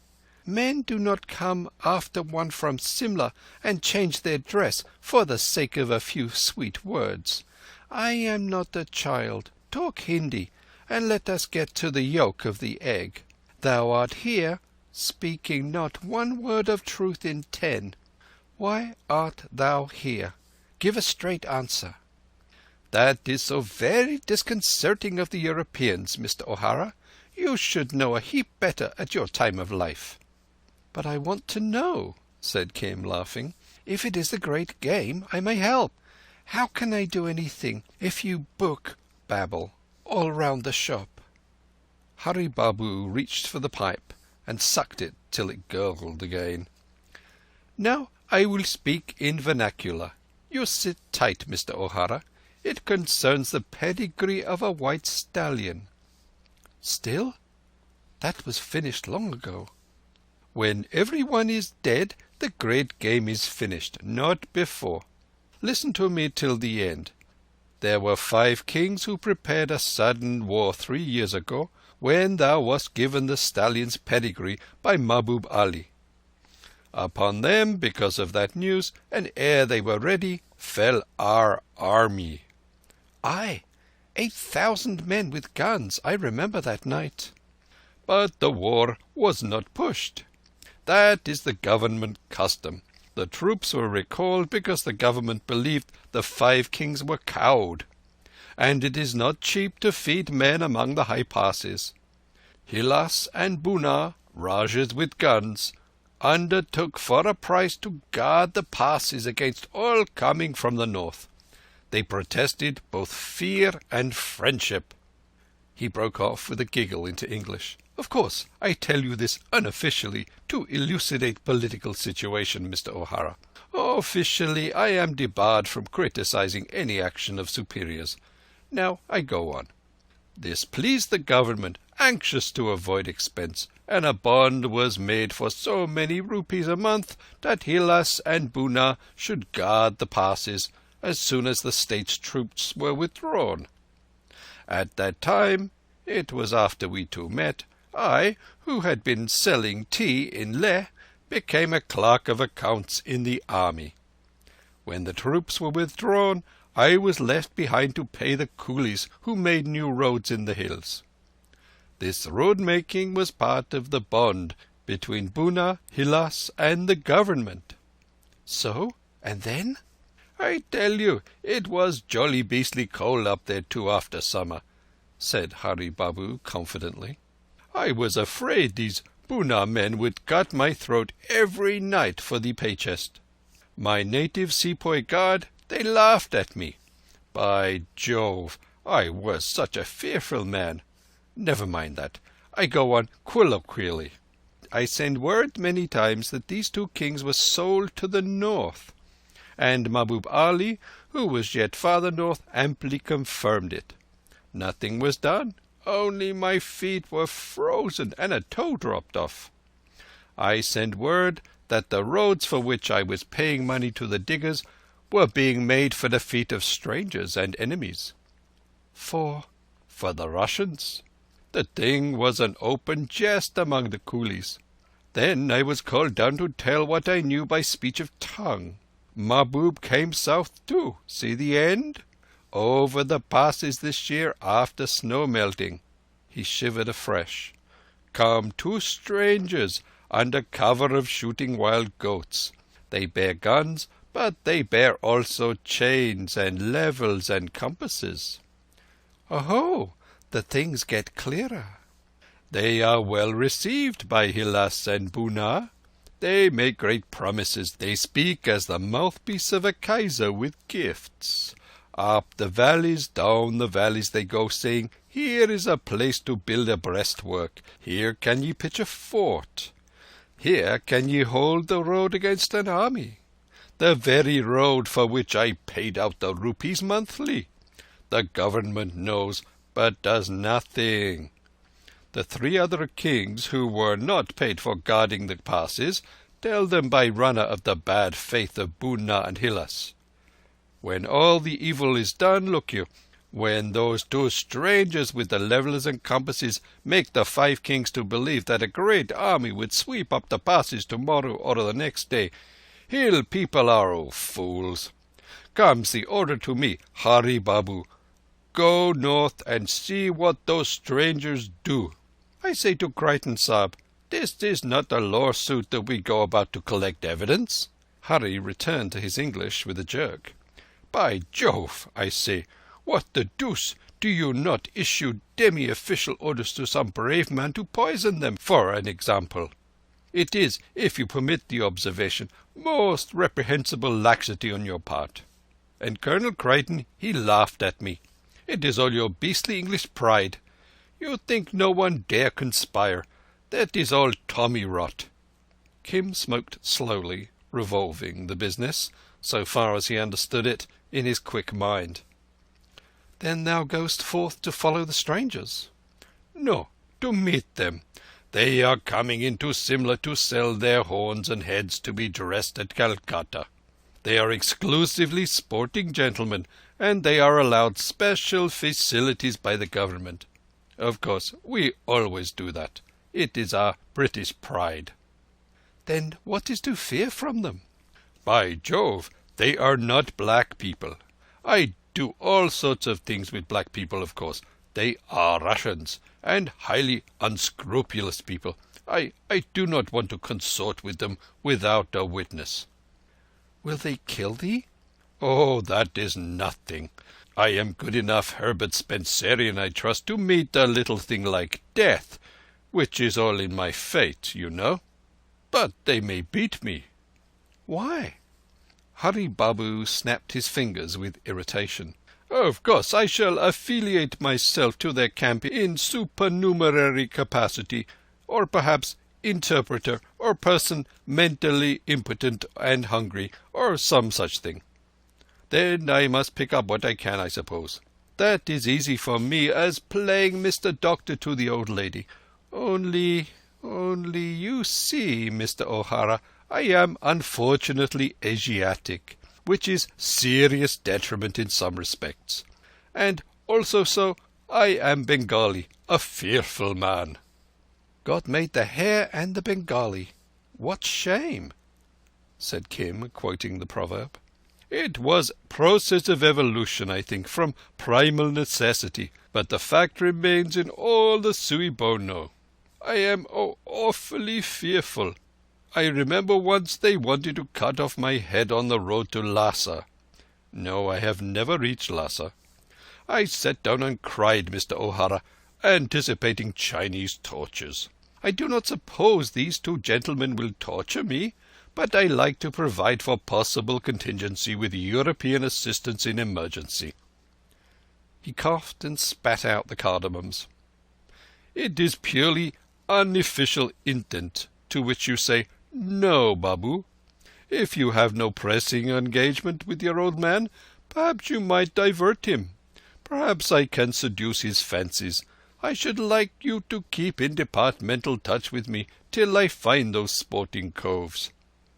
Men do not come after one from Simla and change their dress for the sake of a few sweet words. I am not a child. Talk Hindi, and let us get to the yolk of the egg. Thou art here, speaking not one word of truth in 10. Why art thou here? Give a straight answer." That is so very disconcerting of the Europeans, Mr. O'Hara. You should know a heap better at your time of life. "But I want to know," said Kim, laughing. "If it is the great game, I may help. How can I do anything if you babble all round the shop?" Hari Babu reached for the pipe and sucked it till it gurgled again. Now I will speak in vernacular. You sit tight, Mr. O'Hara. It concerns the pedigree of a white stallion. "Still? That was finished long ago." When everyone is dead, the great game is finished, not before. Listen to me till the end. There were 5 kings who prepared a sudden war 3 years ago, when thou wast given the stallion's pedigree by Mahbub Ali. Upon them, because of that news, and ere they were ready, fell our army. "Aye, 8,000 men with guns. I remember that night." But the war was not pushed. That is the government custom. The troops were recalled because the government believed the 5 kings were cowed. And it is not cheap to feed men among the high passes. Hilas and Bunna, Rajas with guns, undertook for a price to guard the passes against all coming from the north. They protested both fear and friendship. He broke off with a giggle into English. Of course, I tell you this unofficially to elucidate political situation, Mr. O'Hara. Officially, I am debarred from criticizing any action of superiors. Now I go on. This pleased the government, anxious to avoid expense, and a bond was made for so many rupees a month that Hilas and Bunna should guard the passes as soon as the state's troops were withdrawn. At that time, it was after we two met, I, who had been selling tea in Leh, became a clerk of accounts in the army. When the troops were withdrawn, I was left behind to pay the coolies who made new roads in the hills. This road-making was part of the bond between Bunna, Hilas, and the government. "So? And then?" "I tell you, it was jolly beastly cold up there too after summer," said Hari Babu confidently. "I was afraid these Bunna men would cut my throat every night for the pay chest. My native sepoy guard, they laughed at me. By Jove, I was such a fearful man. Never mind that. I go on colloquially. I send word many times that these 2 kings were sold to the north, and Mahbub Ali, who was yet farther north, amply confirmed it. Nothing was done. Only my feet were frozen and a toe dropped off. I sent word that the roads for which I was paying money to the diggers were being made for the feet of strangers and enemies. For the Russians. The thing was an open jest among the coolies. Then I was called down to tell what I knew by speech of tongue. Mahbub came south too. See the end? Over the passes this year after snow melting. He shivered afresh. Come two strangers under cover of shooting wild goats. They bear guns, but they bear also chains and levels and compasses. Oh, the things get clearer. They are well received by Hillas and Bunna. They make great promises. They speak as the mouthpiece of a Kaiser with gifts. Up the valleys, down the valleys they go, saying, "Here is a place to build a breastwork. Here can ye pitch a fort. Here can ye hold the road against an army. The very road for which I paid out the rupees monthly. The government knows, but does nothing." The three other kings who were not paid for guarding the passes tell them by runner of the bad faith of Bunna and Hillas. When all the evil is done, look you, when those two strangers with the levels and compasses make the five kings to believe that a great army would sweep up the passes tomorrow or the next day, hill people are all fools. Comes the order to me, Hari Babu, go north and see what those strangers do. I say to Crichton Sahib, this is not a lawsuit that we go about to collect evidence. Hari returned to his English with a jerk. By Jove, I say, what the deuce do you not issue demi-official orders to some brave man to poison them, for an example? It is, if you permit the observation, most reprehensible laxity on your part. And Colonel Crichton, he laughed at me. It is all your beastly English pride. You think no one dare conspire. That is all tommy rot. Kim smoked slowly, revolving the business, so far as he understood it, in his quick mind. Then thou goest forth to follow the strangers? No, to meet them. They are coming into Simla to sell their horns and heads to be dressed at Calcutta. They are exclusively sporting gentlemen, and they are allowed special facilities by the government. Of course, we always do that. It is our British pride. Then what is to fear from them? By Jove, they are not black people. I do all sorts of things with black people, of course. They are Russians, and highly unscrupulous people. I do not want to consort with them without a witness. Will they kill thee? Oh, that is nothing. I am good enough Herbert Spencerian, I trust, to meet a little thing like death, which is all in my fate, you know. But they may beat me. Why? Hari Babu snapped his fingers with irritation. Of course, I shall affiliate myself to their camp in supernumerary capacity, or perhaps interpreter, or person mentally impotent and hungry, or some such thing. Then I must pick up what I can, I suppose. That is easy for me as playing Mr. Doctor to the old lady. Only you see, Mr. O'Hara, I am unfortunately Asiatic, which is serious detriment in some respects. And also so, I am Bengali, a fearful man. God made the hare and the Bengali. What shame, said Kim, quoting the proverb. It was process of evolution, I think, from primal necessity, but the fact remains in all the sui bono. I am awfully fearful. I remember once they wanted to cut off my head on the road to Lhasa. No, I have never reached Lhasa. I sat down and cried, Mr. O'Hara, anticipating Chinese tortures. I do not suppose these two gentlemen will torture me, but I like to provide for possible contingency with European assistance in emergency. He coughed and spat out the cardamoms. It is purely unofficial intent, to which you say, no, Babu. If you have no pressing engagement with your old man, perhaps you might divert him. Perhaps I can seduce his fancies. I should like you to keep in departmental touch with me till I find those sporting coves.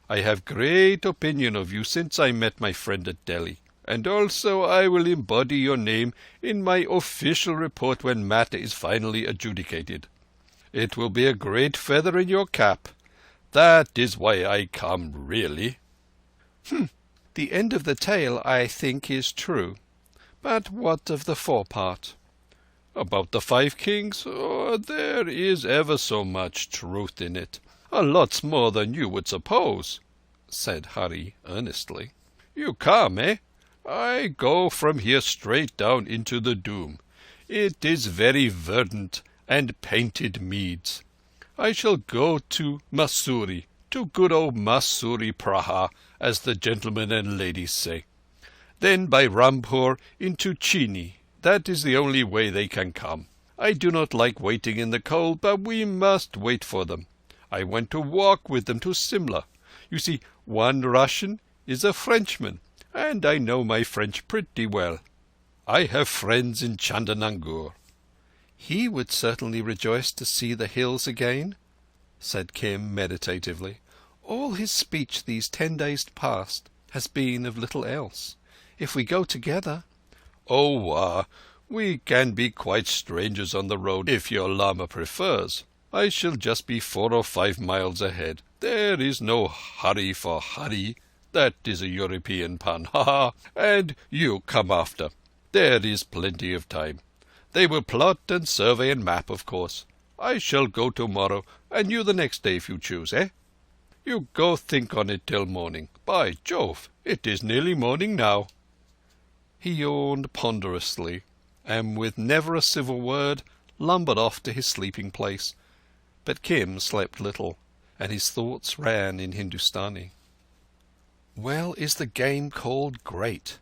I have great opinion of you since I met my friend at Delhi, and also I will embody your name in my official report when matter is finally adjudicated. It will be a great feather in your cap. That is why I come, really." The end of the tale, I think, is true. But what of the forepart? About the 5 kings? Oh, there is ever so much truth in it. A lots more than you would suppose," said Hurry earnestly. "You come, eh? I go from here straight down into the Doom. It is very verdant and painted meads. I shall go to Masuri, to good old Masuri Praha, as the gentlemen and ladies say. Then by Rampur into Chini. That is the only way they can come. I do not like waiting in the cold, but we must wait for them. I want to walk with them to Simla. You see, one Russian is a Frenchman, and I know my French pretty well. I have friends in Chandanangur." "He would certainly rejoice to see the hills again," said Kim meditatively. "All his speech these 10 days past has been of little else. If we go together—" "Oh, we can be quite strangers on the road if your lama prefers. I shall just be 4 or 5 miles ahead. There is no hurry for hurry. That is a European pun, ha! And you come after. There is plenty of time. They will plot and survey and map, of course. I shall go tomorrow, and you the next day if you choose, eh? You go think on it till morning. By Jove, it is nearly morning now." He yawned ponderously, and with never a civil word lumbered off to his sleeping place. But Kim slept little, and his thoughts ran in Hindustani. "Well is the game called great.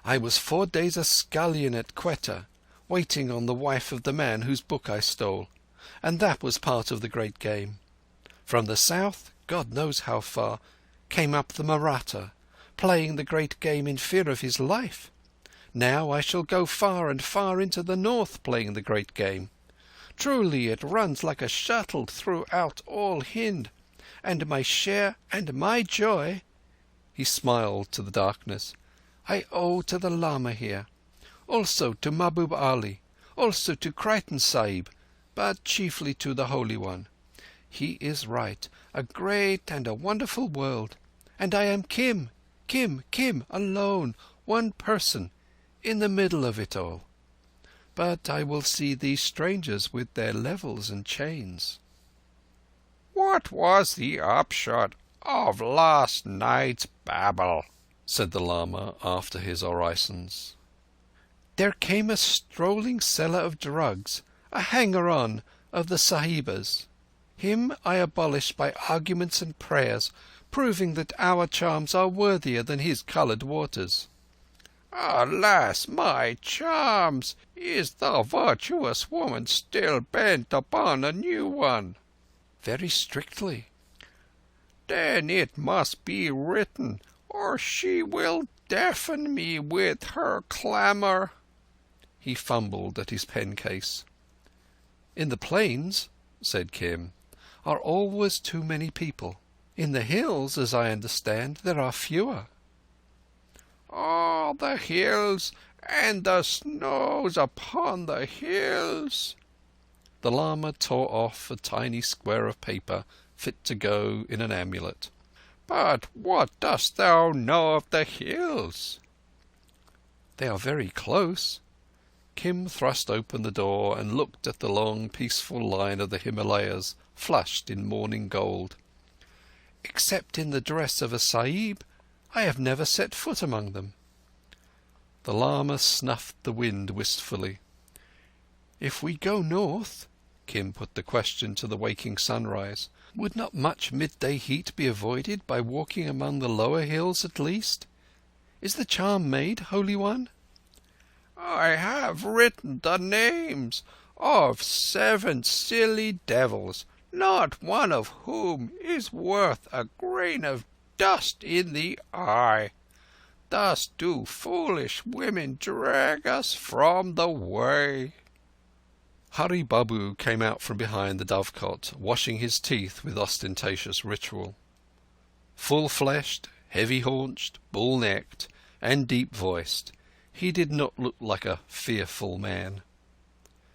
I was 4 days a scullion at Quetta, waiting on the wife of the man whose book I stole, and that was part of the great game. From the south, God knows how far, came up the Maratha, playing the great game in fear of his life. Now I shall go far and far into the north playing the great game. Truly it runs like a shuttle throughout all Hind, and my share and my joy," he smiled to the darkness, "I owe to the Lama here, also to Mahbub Ali, also to Crichton Sahib, but chiefly to the Holy One. He is right, a great and a wonderful world, and I am Kim, alone, one person, in the middle of it all. But I will see these strangers with their levels and chains." "What was the upshot of last night's babble?" said the Lama after his orisons. "There came a strolling seller of drugs, a hanger-on of the Sahibas. Him I abolished by arguments and prayers, proving that our charms are worthier than his coloured waters." "Alas, my charms! Is the virtuous woman still bent upon a new one?" "Very strictly." "Then it must be written, or she will deafen me with her clamour." He fumbled at his pen case. "In the plains," said Kim, "are always too many people. In the hills, as I understand, there are fewer." "Oh, the hills and the snows upon the hills!" The Lama tore off a tiny square of paper fit to go in an amulet. "But what dost thou know of the hills?" "They are very close." Kim thrust open the door and looked at the long, peaceful line of the Himalayas, flushed in morning gold. "Except in the dress of a Sahib, I have never set foot among them." The Lama snuffed the wind wistfully. "If we go north," Kim put the question to the waking sunrise, "would not much midday heat be avoided by walking among the lower hills at least? Is the charm made, Holy One?" "I have written the names of 7 silly devils, not one of whom is worth a grain of dust in the eye. Thus do foolish women drag us from the way." Hurry Babu came out from behind the dovecot, washing his teeth with ostentatious ritual. Full-fleshed, heavy-haunched, bull-necked, and deep-voiced, he did not look like a fearful man.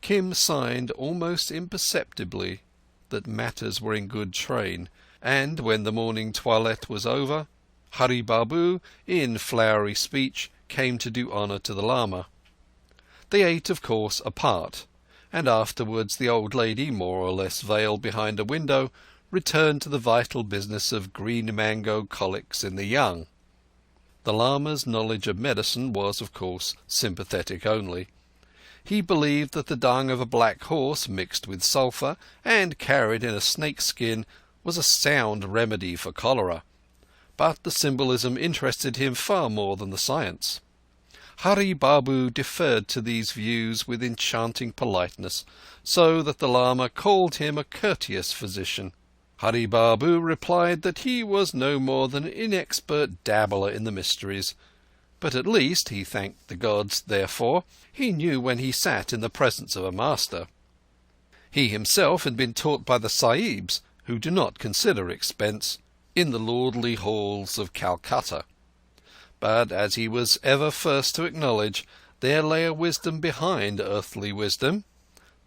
Kim signed almost imperceptibly that matters were in good train, and when the morning toilette was over, Hurry Babu, in flowery speech, came to do honour to the lama. They ate, of course, apart, and afterwards the old lady, more or less veiled behind a window, returned to the vital business of green mango colics in the young. The lama's knowledge of medicine was, of course, sympathetic only. He believed that the dung of a black horse mixed with sulphur and carried in a snake-skin was a sound remedy for cholera, but the symbolism interested him far more than the science. Hurry Babu deferred to these views with enchanting politeness, so that the lama called him a courteous physician. Hurry Babu replied that he was no more than an inexpert dabbler in the mysteries, but at least, he thanked the gods therefore, he knew when he sat in the presence of a master. He himself had been taught by the Sahibs, who do not consider expense, in the lordly halls of Calcutta. But, as he was ever first to acknowledge, there lay a wisdom behind earthly wisdom,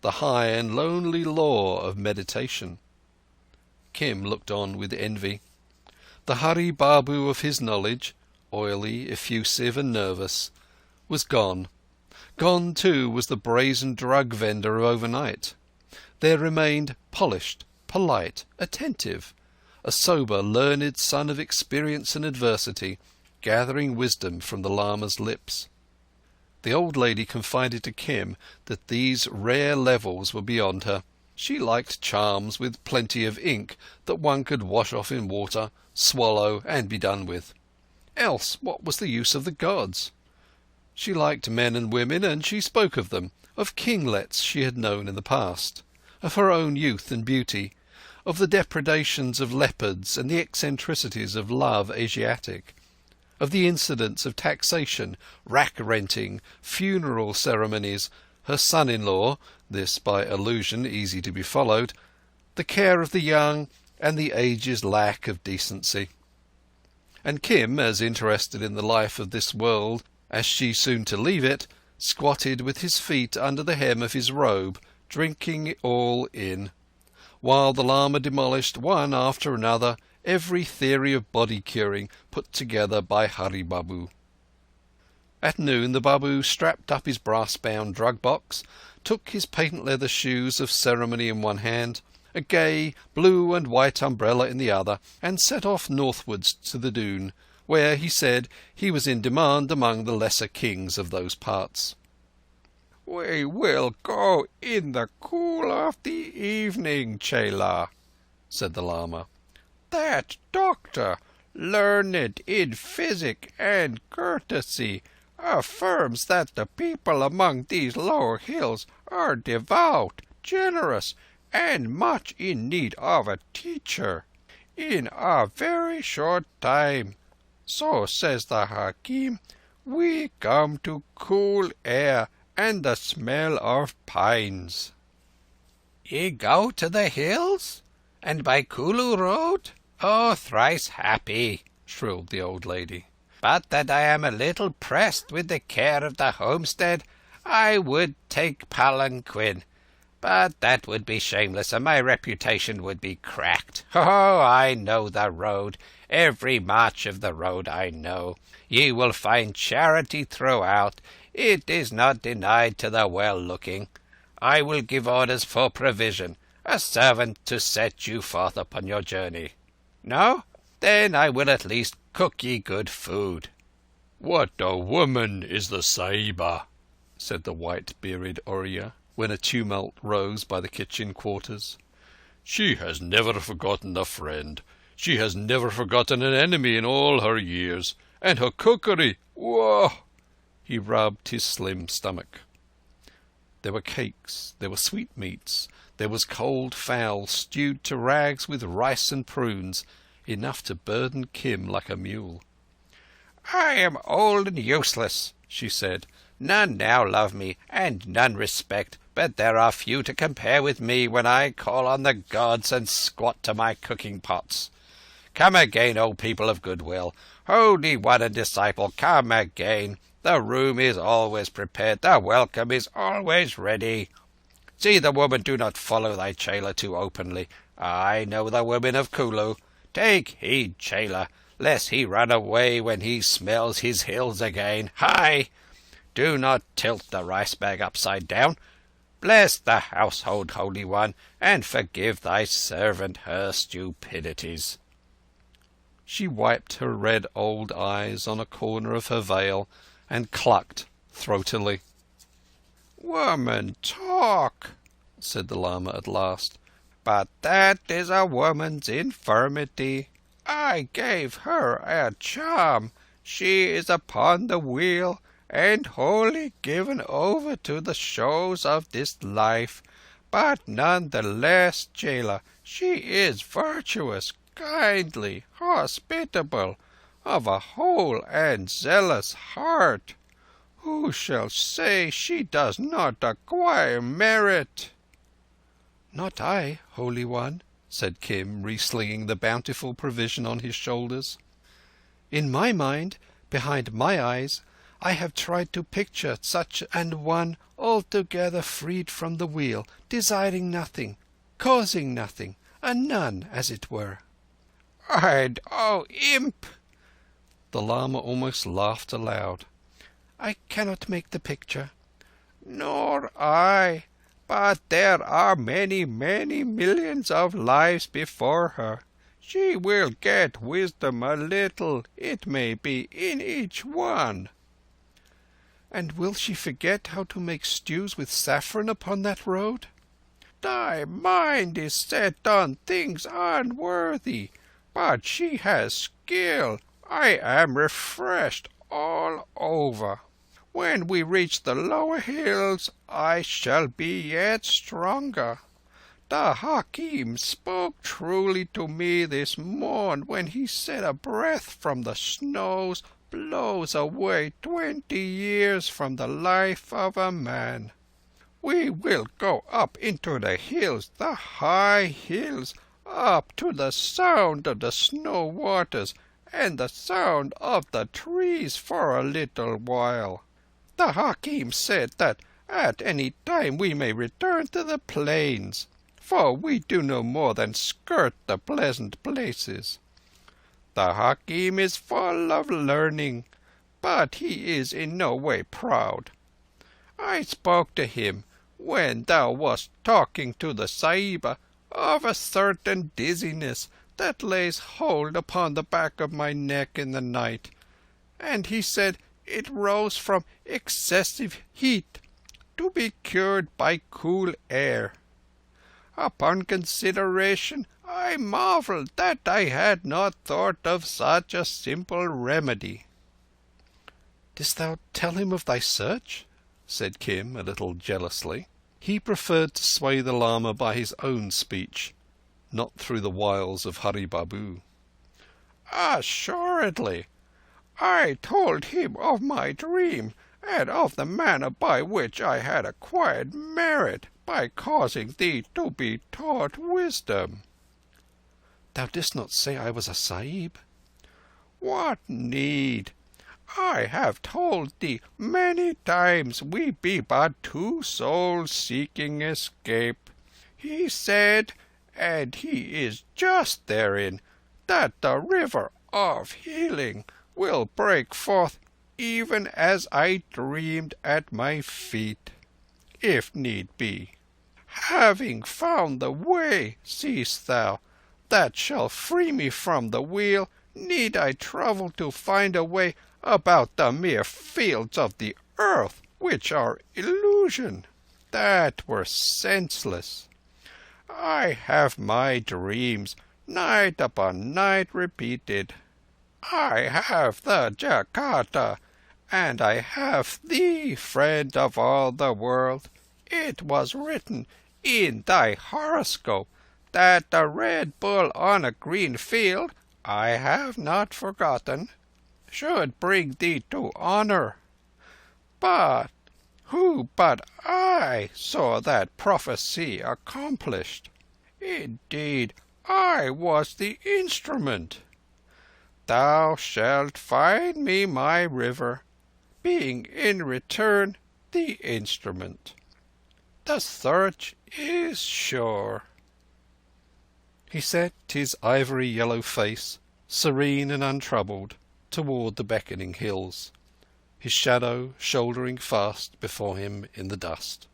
the high and lonely law of meditation. Kim looked on with envy. The Hurry Babu of his knowledge, oily, effusive and nervous, was gone. Gone, too, was the brazen drug vendor of overnight. There remained polished, polite, attentive, a sober, learned son of experience and adversity, gathering wisdom from the lama's lips. The old lady confided to Kim that these rare levels were beyond her. She liked charms with plenty of ink that one could wash off in water, swallow, and be done with. Else what was the use of the gods? She liked men and women, and she spoke of them, of kinglets she had known in the past, of her own youth and beauty, of the depredations of leopards and the eccentricities of love Asiatic, of the incidents of taxation, rack-renting, funeral ceremonies, her son-in-law, this by allusion easy to be followed, the care of the young, and the age's lack of decency. And Kim, as interested in the life of this world as she soon to leave it, squatted with his feet under the hem of his robe, drinking it all in, while the lama demolished one after another every theory of body curing put together by Hurry Babu. At noon the Babu strapped up his brass-bound drug-box, took his patent leather shoes of ceremony in one hand, a gay blue and white umbrella in the other, and set off northwards to the dune, where, he said, he was in demand among the lesser kings of those parts. "We will go in the cool of the evening, Chela," said the lama. "That doctor, learned in physic and courtesy, affirms that the people among these lower hills are devout, generous, and much in need of a teacher. In a very short time, so says the Hakim, we come to cool air and the smell of pines." "Ye go to the hills? And by Kulu road? Oh, thrice happy!" shrilled the old lady. "But that I am a little pressed with the care of the homestead, I would take palanquin. But that would be shameless, and my reputation would be cracked. Oh, I know the road. Every march of the road I know. Ye will find charity throughout. It is not denied to the well-looking. I will give orders for provision, a servant to set you forth upon your journey. No? Then I will at least cook ye good food." "What a woman is the Sahiba," said the white-bearded Oorya, when a tumult rose by the kitchen quarters. "She has never forgotten a friend. She has never forgotten an enemy in all her years. And her cookery, whoa!" He rubbed his slim stomach. There were cakes, there were sweetmeats, there was cold fowl stewed to rags with rice and prunes. enough to burden Kim like a mule. "I am old and useless," she said. "None now love me, and none respect, but there are few to compare with me when I call on the gods and squat to my cooking pots. Come again, O people of goodwill. Holy One and disciple, come again. The room is always prepared, the welcome is always ready. See the woman do not follow thy chela too openly. I know the women of Kulu. Take heed, chela, lest he run away when he smells his hills again. Hi! Do not tilt the rice bag upside down. Bless the household, Holy One, and forgive thy servant her stupidities." She wiped her red old eyes on a corner of her veil and clucked throatily. "Woman talk," said the Lama at last. "But that is a woman's infirmity. I gave her a charm. She is upon the wheel and wholly given over to the shows of this life. But none the less, chela, she is virtuous, kindly, hospitable, of a whole and zealous heart. Who shall say she does not acquire merit?" "Not I, Holy One," said Kim, reslinging the bountiful provision on his shoulders. "In my mind, behind my eyes, I have tried to picture such an one altogether freed from the wheel, desiring nothing, causing nothing, a nun, as it were." "And, oh, imp!" The Lama almost laughed aloud. "I cannot make the picture." "Nor I. But there are many, many millions of lives before her. She will get wisdom a little, it may be, in each one." "And will she forget how to make stews with saffron upon that road?" "Thy mind is set on things unworthy, but she has skill. I am refreshed all over. When we reach the lower hills, I shall be yet stronger. The Hakim spoke truly to me this morn when he said a breath from the snows blows away 20 years from the life of a man. We will go up into the hills, the high hills, up to the sound of the snow waters and the sound of the trees for a little while. The Hakim said that at any time we may return to the plains, for we do no more than skirt the pleasant places. The Hakim is full of learning, but he is in no way proud. I spoke to him, when thou wast talking to the Sahiba, of a certain dizziness that lays hold upon the back of my neck in the night, and he said it rose from excessive heat, to be cured by cool air. Upon consideration, I marvelled that I had not thought of such a simple remedy." "Didst thou tell him of thy search?" said Kim a little jealously. He preferred to sway the Lama by his own speech, not through the wiles of Hari Babu. "Assuredly. I told him of my dream and of the manner by which I had acquired merit by causing thee to be taught wisdom." "Thou didst not say I was a Sahib." "What need? I have told thee many times we be but two souls seeking escape. He said, and he is just therein, that the river of healing will break forth even as I dreamed at my feet, if need be. Having found the way, seest thou, that shall free me from the wheel, need I trouble to find a way about the mere fields of the earth, which are illusion? That were senseless. I have my dreams, night upon night repeated. I have the Jakarta, and I have thee, friend of all the world. It was written in thy horoscope that the Red Bull on a green field I have not forgotten. Should bring thee to honour. But who but I saw that prophecy accomplished? Indeed, I was the instrument. Thou shalt find me my river, being in return the instrument. The search is sure." He set his ivory yellow face, serene and untroubled, toward the beckoning hills, his shadow shouldering fast before him in the dust.